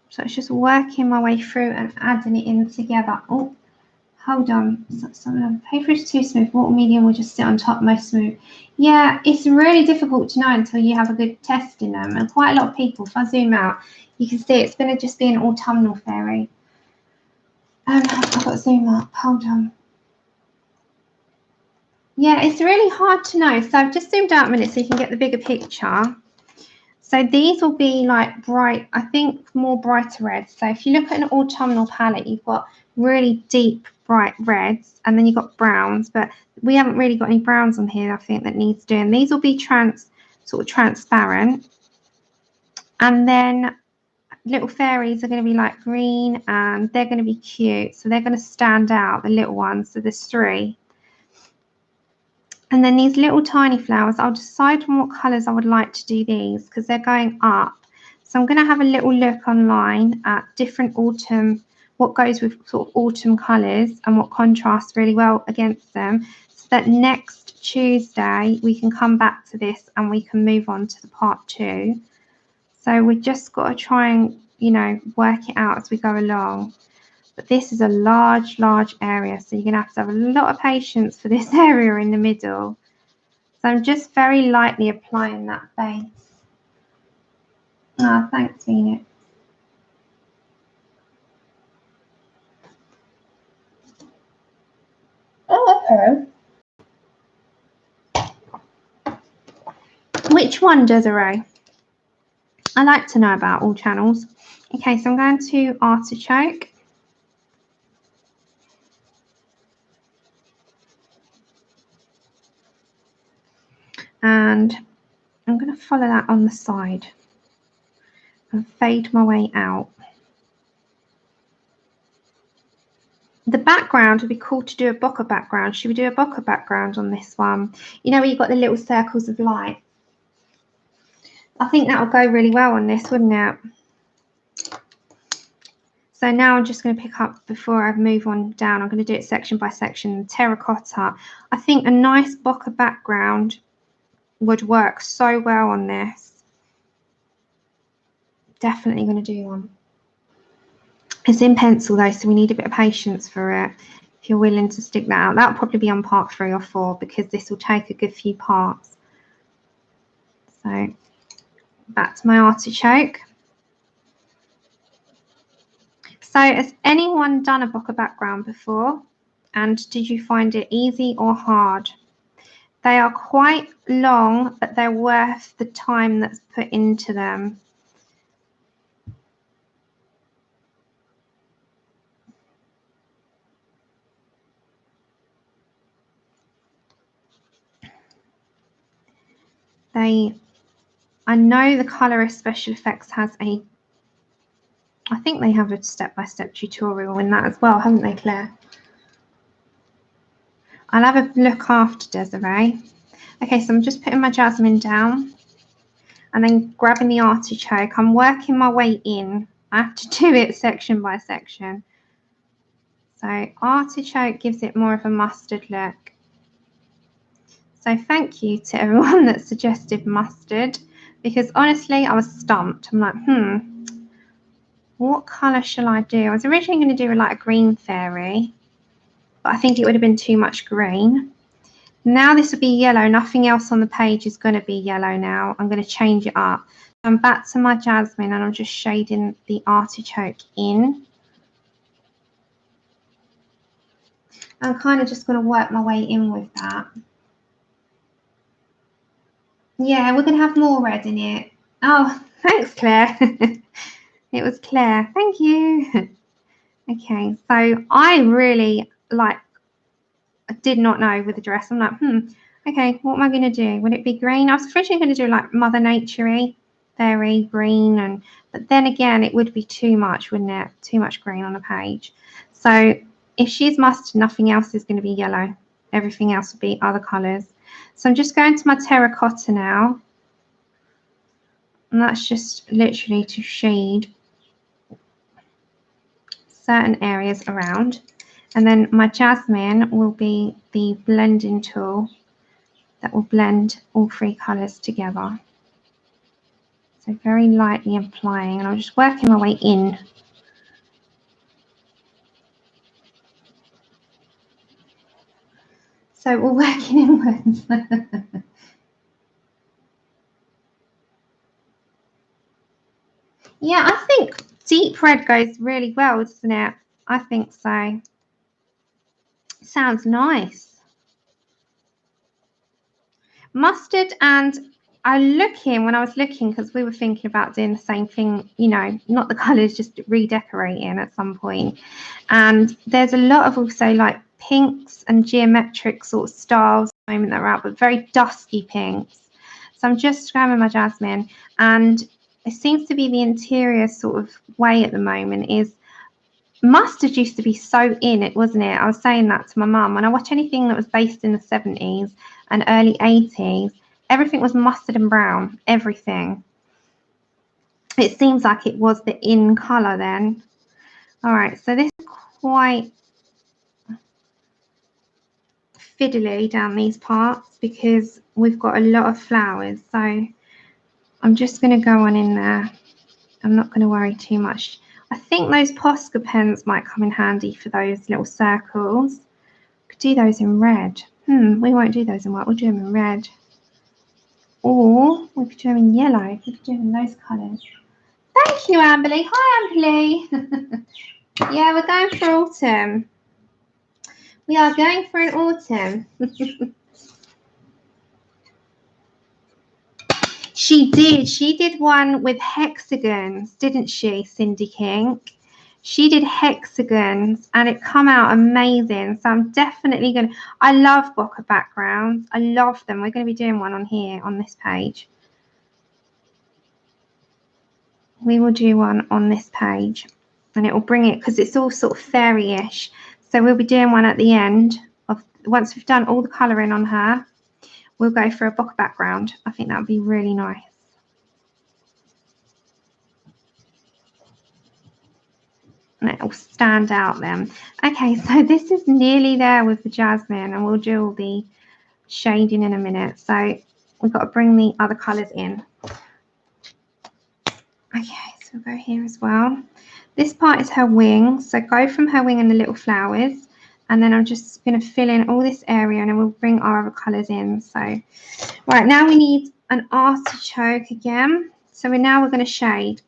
So it's just working my way through and adding it in together. Oh, hold on. Paper is too smooth. Water medium will just sit on top most smooth. Yeah, it's really difficult to know until you have a good test in them. And quite a lot of people, if I zoom out, you can see it's going to just be an autumnal fairy. I've got to zoom up. Hold on. Yeah, it's really hard to know. So I've just zoomed out a minute so you can get the bigger picture. So these will be like bright, I think more brighter reds. So if you look at an autumnal palette, you've got really deep, bright reds, and then you've got browns, but we haven't really got any browns on here, I think, that needs doing. These will be sort of transparent. And then little fairies are going to be like green, and they're going to be cute. So they're going to stand out, the little ones. So there's 3. And then these little tiny flowers, I'll decide on what colours I would like to do these because they're going up. So I'm going to have a little look online at different autumn, what goes with sort of autumn colours and what contrasts really well against them, so that next Tuesday we can come back to this and we can move on to the part 2. So we've just got to try and, you know, work it out as we go along. But this is a large area, so you're going to have a lot of patience for this area in the middle. So I'm just very lightly applying that base. Ah, thanks, Phoenix. Oh, okay. Which one, Desiree? I like to know about all channels. Okay, so I'm going to artichoke. And I'm going to follow that on the side and fade my way out. The background would be cool to do a bokeh background. Should we do a bokeh background on this one? You know where you've got the little circles of light? I think that would go really well on this, wouldn't it? So now I'm just going to pick up, before I move on down, I'm going to do it section by section. Terracotta. I think a nice bokeh background would work so well on this. Definitely going to do one. It's in pencil though, so we need a bit of patience for it. If you're willing to stick that out, that'll probably be on part 3 or 4 because this will take a good few parts. So back to my artichoke. So has anyone done a bokeh background before? And did you find it easy or hard? They are quite long, but they're worth the time that's put into them. I know the Colorist Special Effects has a, I think they have a step-by-step tutorial in that as well, haven't they, Claire? I'll have a look after, Desiree. Okay, so I'm just putting my jasmine down and then grabbing the artichoke. I'm working my way in. I have to do it section by section. So artichoke gives it more of a mustard look. So thank you to everyone that suggested mustard, because honestly, I was stumped. I'm like, what colour shall I do? I was originally going to do like a green fairy, but I think it would have been too much green. Now this will be yellow. Nothing else on the page is going to be yellow now. I'm going to change it up. I'm back to my jasmine and I'm just shading the artichoke in. I'm kind of just going to work my way in with that. Yeah, we're going to have more red in it. Oh, thanks, Claire. It was Claire. Thank you. Okay, so I really I did not know with the dress. I'm like, okay, what am I going to do? Would it be green? I was originally going to do like Mother Nature-y, very green, but then again, it would be too much, wouldn't it? Too much green on a page. So if she's mustard, nothing else is going to be yellow. Everything else will be other colours. So I'm just going to my terracotta now. And that's just literally to shade certain areas around. And then my jasmine will be the blending tool that will blend all 3 colours together. So very lightly applying, and I'm just working my way in. So we're working inwards. Yeah, I think deep red goes really well, doesn't it? I think so. Sounds nice. Mustard, and when I was looking, because we were thinking about doing the same thing, you know, not the colours, just redecorating at some point. And there's a lot of also like pinks and geometric sort of styles at the moment that are out, but very dusky pinks. So I'm just grabbing my jasmine, and it seems to be the interior sort of way at the moment is mustard used to be so in it, wasn't it? I was saying that to my mum. When I watch anything that was based in the 70s and early 80s, everything was mustard and brown, everything. It seems like it was the in colour then. All right, so this is quite fiddly down these parts because we've got a lot of flowers. So I'm just going to go on in there. I'm not going to worry too much. I think those Posca pens might come in handy for those little circles. Could do those in red. We won't do those in white. We'll do them in red. Or we could do them in yellow. We could do them in those colours. Thank you, Amberly. Hi, Amberly. Yeah, we're going for autumn. We are going for an autumn. She did one with hexagons, didn't she, Cindy King? She did hexagons and it come out amazing. So I'm definitely going to, I love bokeh backgrounds. I love them. We're going to be doing one on here, on this page. We will do one on this page and it will bring it, because it's all sort of fairy-ish. So we'll be doing one at the end of, once we've done all the colouring on her, we'll go for a bokeh background. I think that would be really nice. And it will stand out then. Okay, so this is nearly there with the jasmine and we'll do all the shading in a minute. So we've got to bring the other colours in. Okay, so we'll go here as well. This part is her wing. So go from her wing and the little flowers. And then I'm just going to fill in all this area and then we'll bring our other colours in. So, right, now we need an artichoke again. So we're going to shade.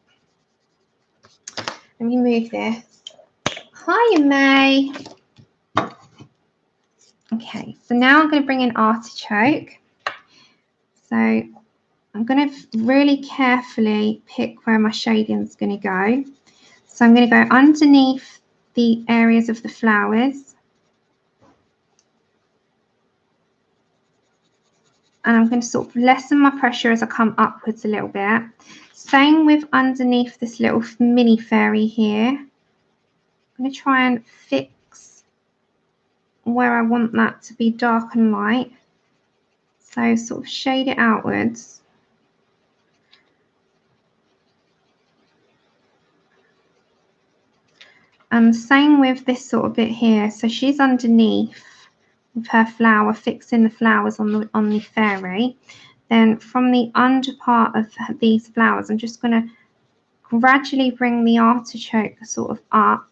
Let me move this. Hi, May. Okay, so now I'm going to bring in artichoke. So I'm going to really carefully pick where my shading is going to go. So I'm going to go underneath the areas of the flowers. And I'm going to sort of lessen my pressure as I come upwards a little bit. Same with underneath this little mini fairy here. I'm going to try and fix where I want that to be dark and light. So sort of shade it outwards. And same with this sort of bit here. So she's underneath with her flower, fixing the flowers on the fairy. Then from the under part of these flowers, I'm just going to gradually bring the artichoke sort of up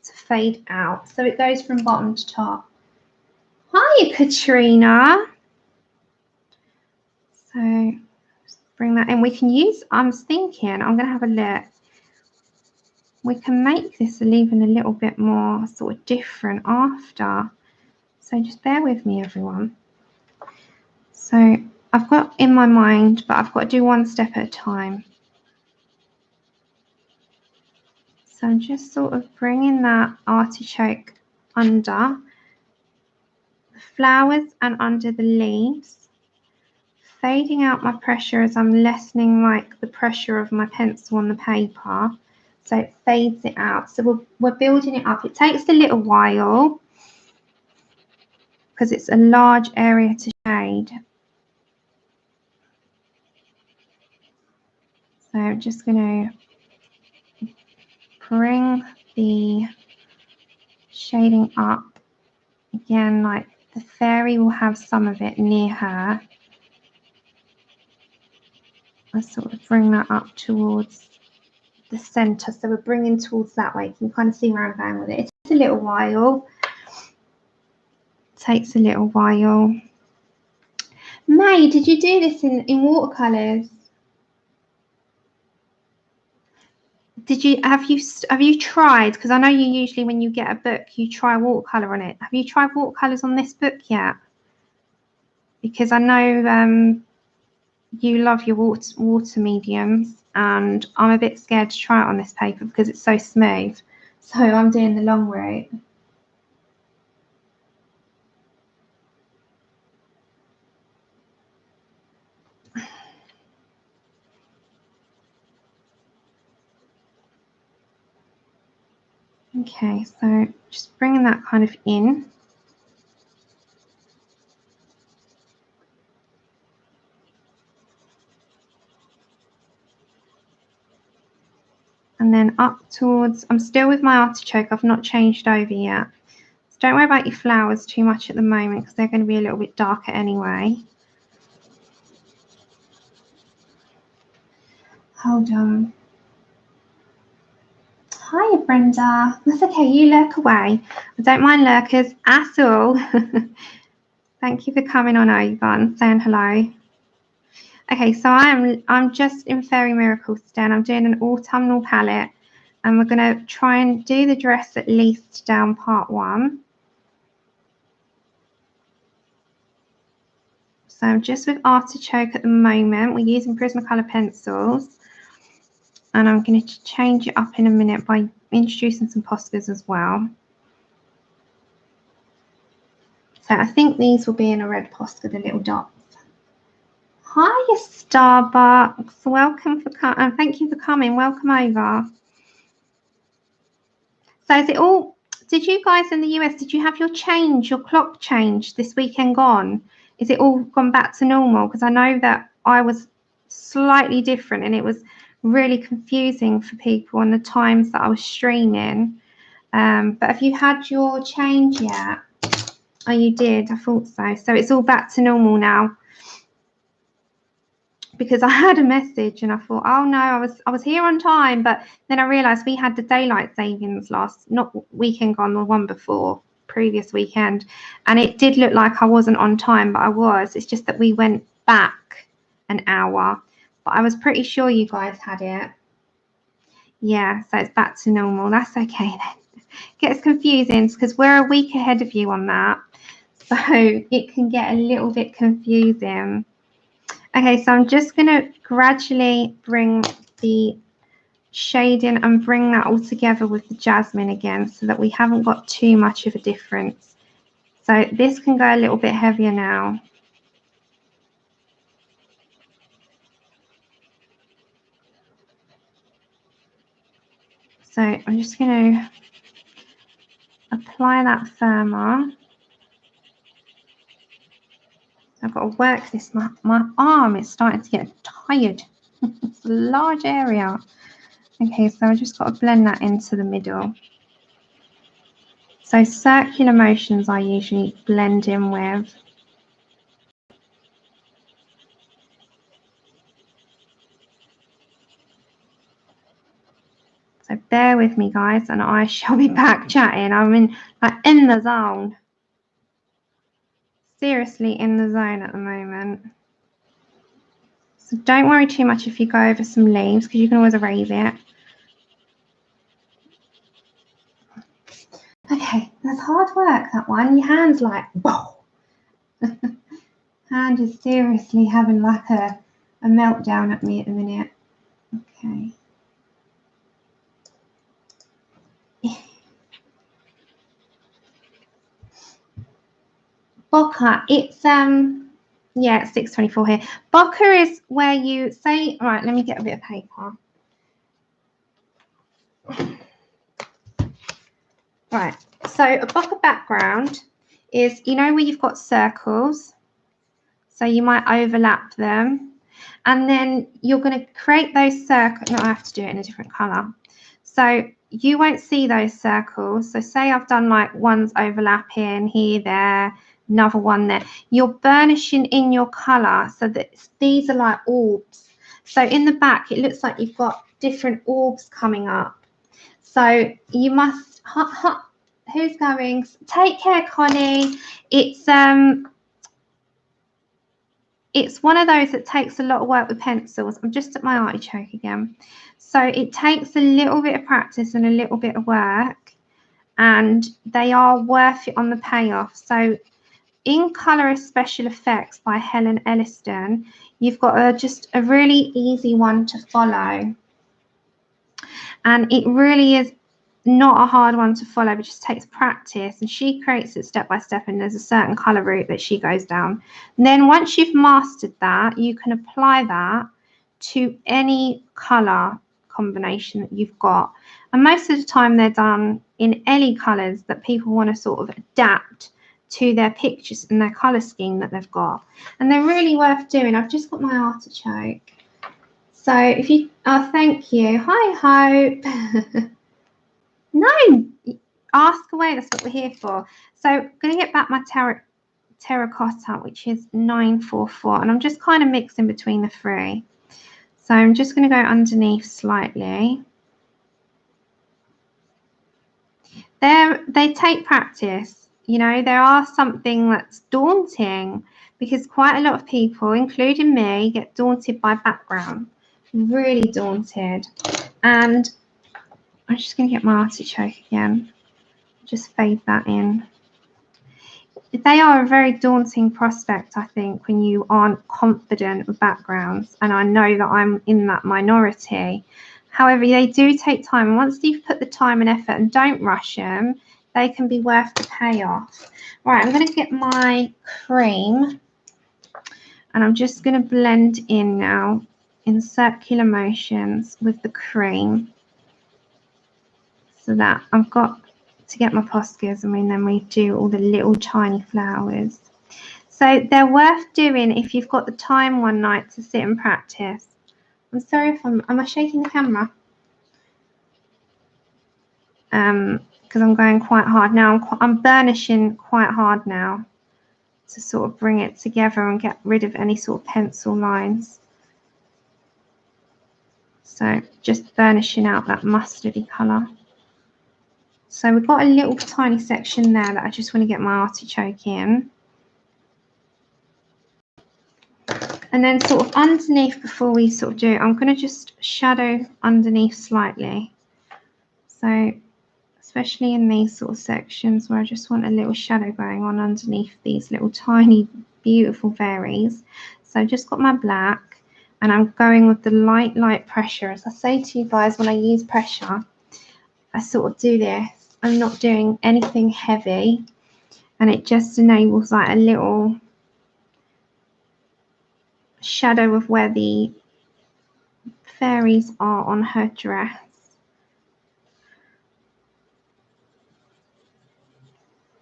to fade out. So it goes from bottom to top. Hiya, Katrina. So bring that in. We can use, I'm thinking, I'm going to have a look. We can make this even a little bit more sort of different after. So just bear with me, everyone. So I've got in my mind, but I've got to do one step at a time. So I'm just sort of bringing that artichoke under the flowers and under the leaves, fading out my pressure as I'm lessening like the pressure of my pencil on the paper. So it fades it out. So we're building it up. It takes a little while because it's a large area to shade. So I'm just going to bring the shading up again, like the fairy will have some of it near her. I sort of bring that up towards the center, so we're bringing towards that way. You can kind of see where I'm going with it. It takes a little while. Takes a little while. May, did you do this in watercolors? Have you tried, because I know you usually when you get a book you try watercolor on it. Have you tried watercolors on this book yet? Because I know you love your water mediums and I'm a bit scared to try it on this paper because it's so smooth. So I'm doing the long route. Okay, so just bringing that kind of in. And then up towards, I'm still with my artichoke. I've not changed over yet. So don't worry about your flowers too much at the moment because they're going to be a little bit darker anyway. Hold on. Hiya, Brenda. That's okay. You lurk away. I don't mind lurkers at all. Thank you for coming on over and saying hello. Okay, so I'm just in Fairy Miracles today, and I'm doing an autumnal palette, and we're going to try and do the dress at least down part 1. So I'm just with artichoke at the moment. We're using Prismacolor pencils, and I'm going to change it up in a minute by introducing some Poscas as well. So I think these will be in a red Posca, the little dots. Hiya, Starbucks. Welcome for coming. Thank you for coming. Welcome over. So is it all? Did you guys in the US? Did you have your clock change this weekend gone? Is it all gone back to normal? Because I know that I was slightly different, and it was really confusing for people on the times that I was streaming. But have you had your change yet? Oh, you did. I thought so. So it's all back to normal now. Because I had a message and I thought, oh no, I was here on time, but then I realized we had the daylight savings not weekend gone, the one before, previous weekend, and it did look like I wasn't on time, but I was. It's just that we went back an hour, but I was pretty sure you guys had it. Yeah, so it's back to normal. That's okay then. Gets confusing because we're a week ahead of you on that, so it can get a little bit confusing. Okay, so I'm just going to gradually bring the shading and bring that all together with the jasmine again so that we haven't got too much of a difference. So this can go a little bit heavier now. So I'm just going to apply that firmer. I've got to work this. My arm is starting to get tired. It's a large area. Okay, so I just got to blend that into the middle. So circular motions I usually blend in with. So bear with me, guys, and I shall be back chatting. I'm in the zone. Seriously in the zone at the moment. So don't worry too much if you go over some leaves because you can always erase it. Okay, that's hard work, that one. Your hand's like, whoa. Hand is seriously having like a meltdown at me at the minute. Okay. Bokeh, it's yeah, it's 6:24 here. Bokeh is where you say, right, let me get a bit of paper. Right, so a bokeh background is, you know, where you've got circles, so you might overlap them, and then you're going to create those circles. No, I have to do it in a different color. So you won't see those circles. So say I've done like one's overlapping here, there, another one there. You're burnishing in your color so that these are like orbs. So in the back, it looks like you've got different orbs coming up. So you must, who's going? Take care, Connie. It's one of those that takes a lot of work with pencils. I'm just at my artichoke again. So it takes a little bit of practice and a little bit of work, and they are worth it on the payoff. So in Colour Special Effects by Helen Elliston, you've got just a really easy one to follow. And it really is not a hard one to follow, but just takes practice, and she creates it step by step, and there's a certain color route that she goes down. And then once you've mastered that, you can apply that to any color combination that you've got, and most of the time they're done in any colors that people want to sort of adapt to their pictures and their color scheme that they've got, and they're really worth doing. I've just got my artichoke, So if you, oh, thank you. Hi, Hope. No, ask away. That's what we're here for. So I'm going to get back my terracotta, which is 944, and I'm just kind of mixing between the three. So I'm just going to go underneath slightly. They take practice. You know, there are something that's daunting because quite a lot of people, including me, get daunted by background. Really daunted. And I'm just going to get my artichoke again. Just fade that in. They are a very daunting prospect, I think, when you aren't confident with backgrounds. And I know that I'm in that minority. However, they do take time. And once you've put the time and effort, and don't rush them, they can be worth the payoff. Right, I'm going to get my cream. And I'm just going to blend in now in circular motions with the cream. So that I've got to get my Poscas, and then we do all the little tiny flowers. So they're worth doing if you've got the time one night to sit and practice. I'm sorry if am I shaking the camera? Because I'm going quite hard now. I'm burnishing quite hard now to sort of bring it together and get rid of any sort of pencil lines. So just burnishing out that mustardy colour. So we've got a little tiny section there that I just want to get my artichoke in. And then sort of underneath, before we sort of do it, I'm going to just shadow underneath slightly. So especially in these sort of sections where I just want a little shadow going on underneath these little tiny beautiful berries. So I've just got my black, and I'm going with the light pressure. As I say to you guys, when I use pressure, I sort of do this. I'm not doing anything heavy, and it just enables like a little shadow of where the fairies are on her dress.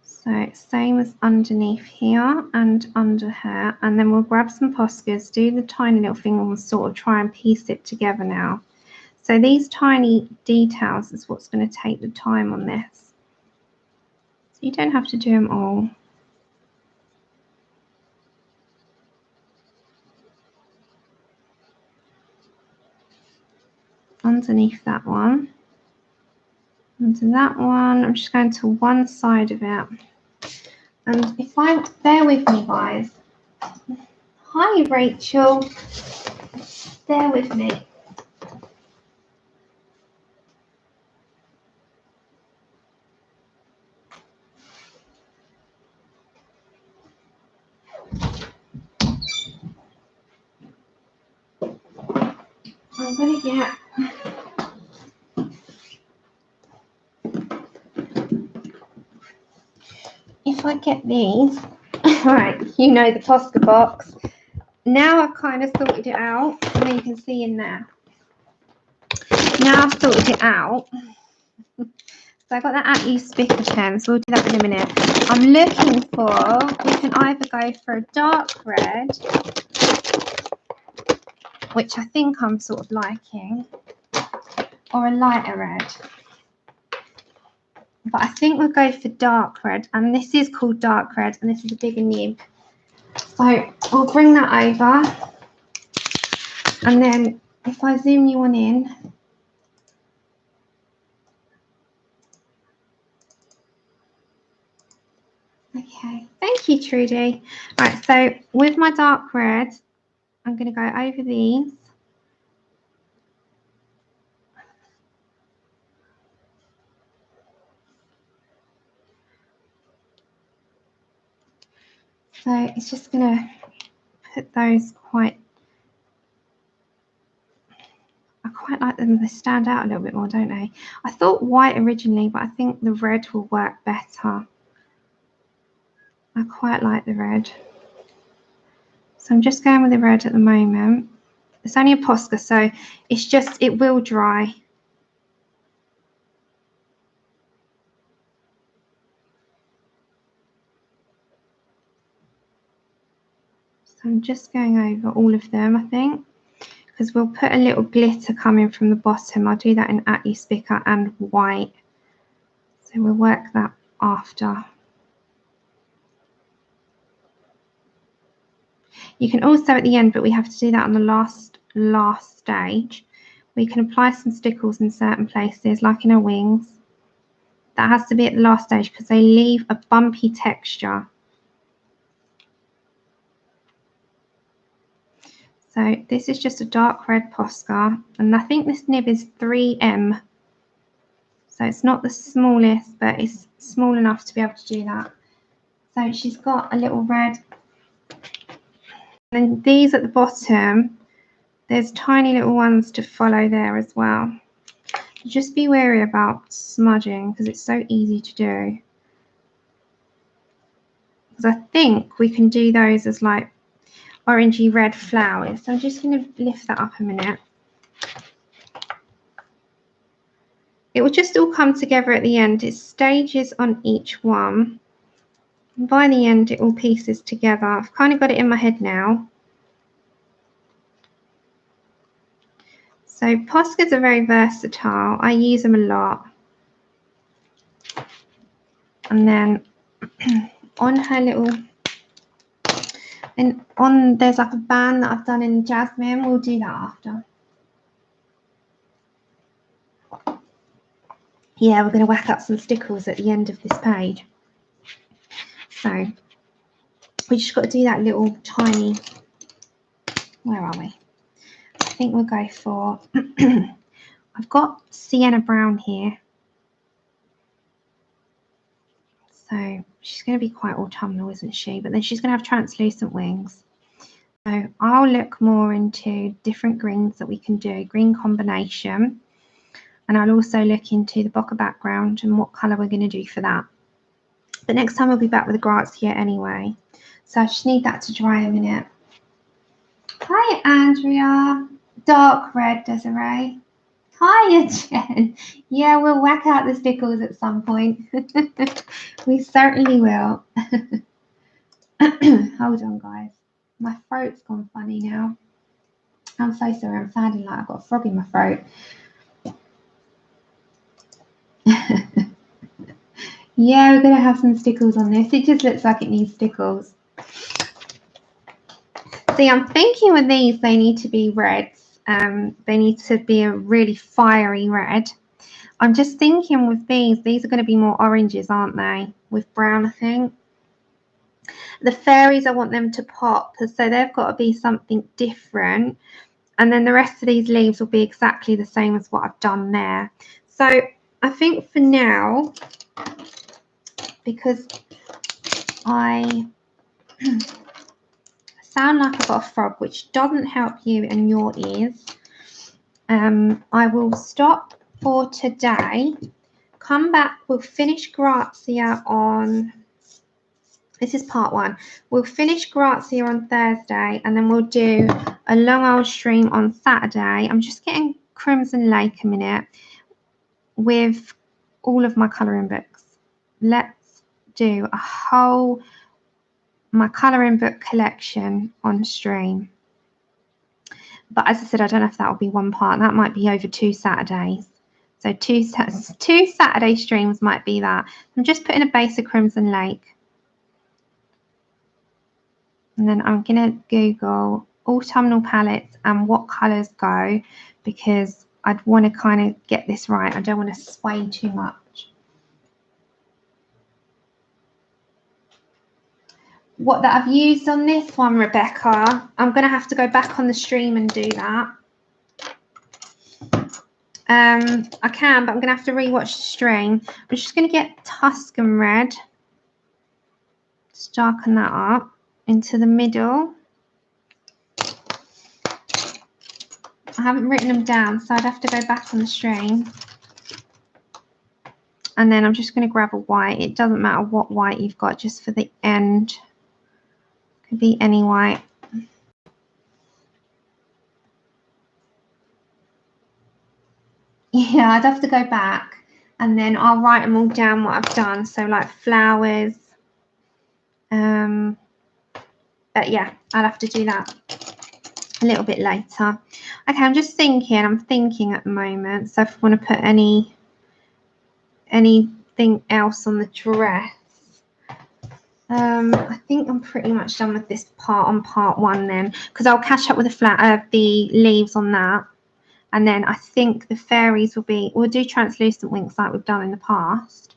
So same as underneath here and under her, and then we'll grab some Poscas, do the tiny little thing, and we'll sort of try and piece it together now. So these tiny details is what's going to take the time on this. So you don't have to do them all. Underneath that one, under that one, I'm just going to one side of it. And if I, bear with me guys. Hi Rachel, bear with me. I'm going to get if I get these, right, you know the Posca box. Now I've kind of sorted it out, and then you can see in there. Now I've sorted it out. So I got that at-use sticker pen, so we'll do that in a minute. I'm looking for, we can either go for a dark red, which I think I'm sort of liking, or a lighter red. But I think we'll go for dark red, and this is called dark red, and this is a bigger nib. So we'll bring that over, and then if I zoom you on in, okay, thank you Trudy. Right, so with my dark red, I'm going to go over these. So it's just going to put those I quite like them. They stand out a little bit more, don't they? I thought white originally, but I think the red will work better. I quite like the red. So I'm just going with the red at the moment. It's only a Posca, so it's just, it will dry. So I'm just going over all of them, I think, because we'll put a little glitter coming from the bottom. I'll do that in Atlee Spicker and white. So we'll work that after. You can also at the end, but we have to do that on the last stage. We can apply some stickles in certain places, like in our wings. That has to be at the last stage because they leave a bumpy texture. So this is just a dark red Posca, and I think this nib is 3M. So it's not the smallest, but it's small enough to be able to do that. So she's got a little red. And these at the bottom, there's tiny little ones to follow there as well. Just be wary about smudging because it's so easy to do. Because I think we can do those as like orangey red flowers. So I'm just going to lift that up a minute. It will just all come together at the end. It's stages on each one. And by the end, it all pieces together. I've kind of got it in my head now. So Poscas are very versatile. I use them a lot. And then on her little, and on there's like a band that I've done in jasmine. We'll do that after. Yeah, we're going to whack up some stickles at the end of this page. So we just got to do that little tiny, where are we? I think we'll go for, I've got sienna brown here. So she's going to be quite autumnal, isn't she? But then she's going to have translucent wings. So I'll look more into different greens that we can do, green combination. And I'll also look into the bokeh background and what colour we're going to do for that. But next time we'll be back with a Grazia anyway. So I just need that to dry a minute. Hi, Andrea. Dark red, Desiree. Hiya, Jen. Yeah, we'll whack out the stickles at some point. We certainly will. Hold on, guys. My throat's gone funny now. I'm so sorry. I'm sounding like I've got a frog in my throat. Yeah, we're going to have some stickles on this. It just looks like it needs stickles. See, I'm thinking with these, they need to be reds. They need to be a really fiery red. I'm just thinking with these are going to be more oranges, aren't they? With brown, I think. The fairies, I want them to pop, so they've got to be something different. And then the rest of these leaves will be exactly the same as what I've done there. So I think for now, because I sound like I've got a frog, which doesn't help you and your ears, I will stop for today. Come back, we'll finish Grazia on, this is part 1. We'll finish Grazia on Thursday, and then we'll do a long old stream on Saturday. I'm just getting Crimson Lake a minute with all of my colouring books. Let's do a whole, my colouring book collection on stream. But as I said, I don't know if that will be one part. That might be over 2 Saturdays. So two Saturday streams might be that. I'm just putting a base of Crimson Lake. And then I'm going to Google autumnal palettes and what colours go, because I'd want to kind of get this right. I don't want to sway too much. What that I've used on this one, Rebecca, I'm going to have to go back on the stream and do that. I can, but I'm going to have to rewatch the stream. I'm just going to get Tuscan Red. Just darken that up into the middle. I haven't written them down, so I'd have to go back on the stream. And then I'm just going to grab a white. It doesn't matter what white you've got, just for the end. Could be any white. Yeah, I'd have to go back and then I'll write them all down what I've done. So like flowers. But yeah, I'll have to do that. a little bit later. Okay, I'm just thinking. I'm thinking at the moment. So if I want to put anything else on the dress, I think I'm pretty much done with this part on part 1 then, because I'll catch up with the leaves on that, and then I think the fairies we'll do translucent winks like we've done in the past,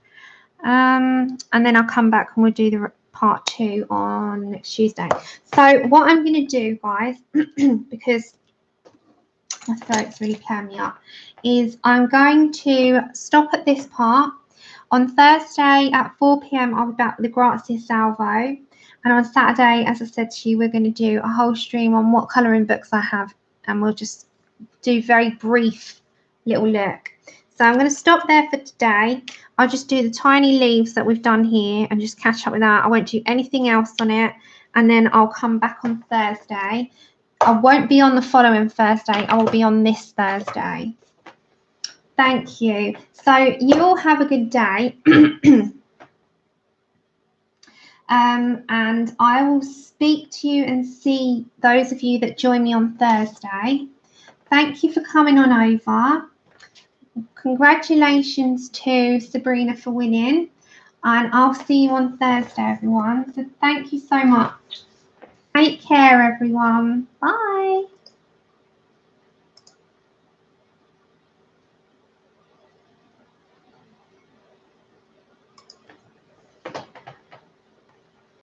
and then I'll come back and we'll do the part 2 on next Tuesday. So what I'm going to do, guys, because my throat's really playing me up, is I'm going to stop at this part. On Thursday at 4 p.m. I'll be back with the Grazia Salvo. And on Saturday, as I said to you, we're going to do a whole stream on what colouring books I have. And we'll just do very brief little look. So I'm going to stop there for today. I'll just do the tiny leaves that we've done here and just catch up with that. I won't do anything else on it. And then I'll come back on Thursday. I won't be on the following Thursday. I will be on this Thursday. Thank you. So you all have a good day. And I will speak to you and see those of you that join me on Thursday. Thank you for coming on over. Congratulations to Sabrina for winning. And I'll see you on Thursday, everyone. So thank you so much. Take care, everyone. Bye.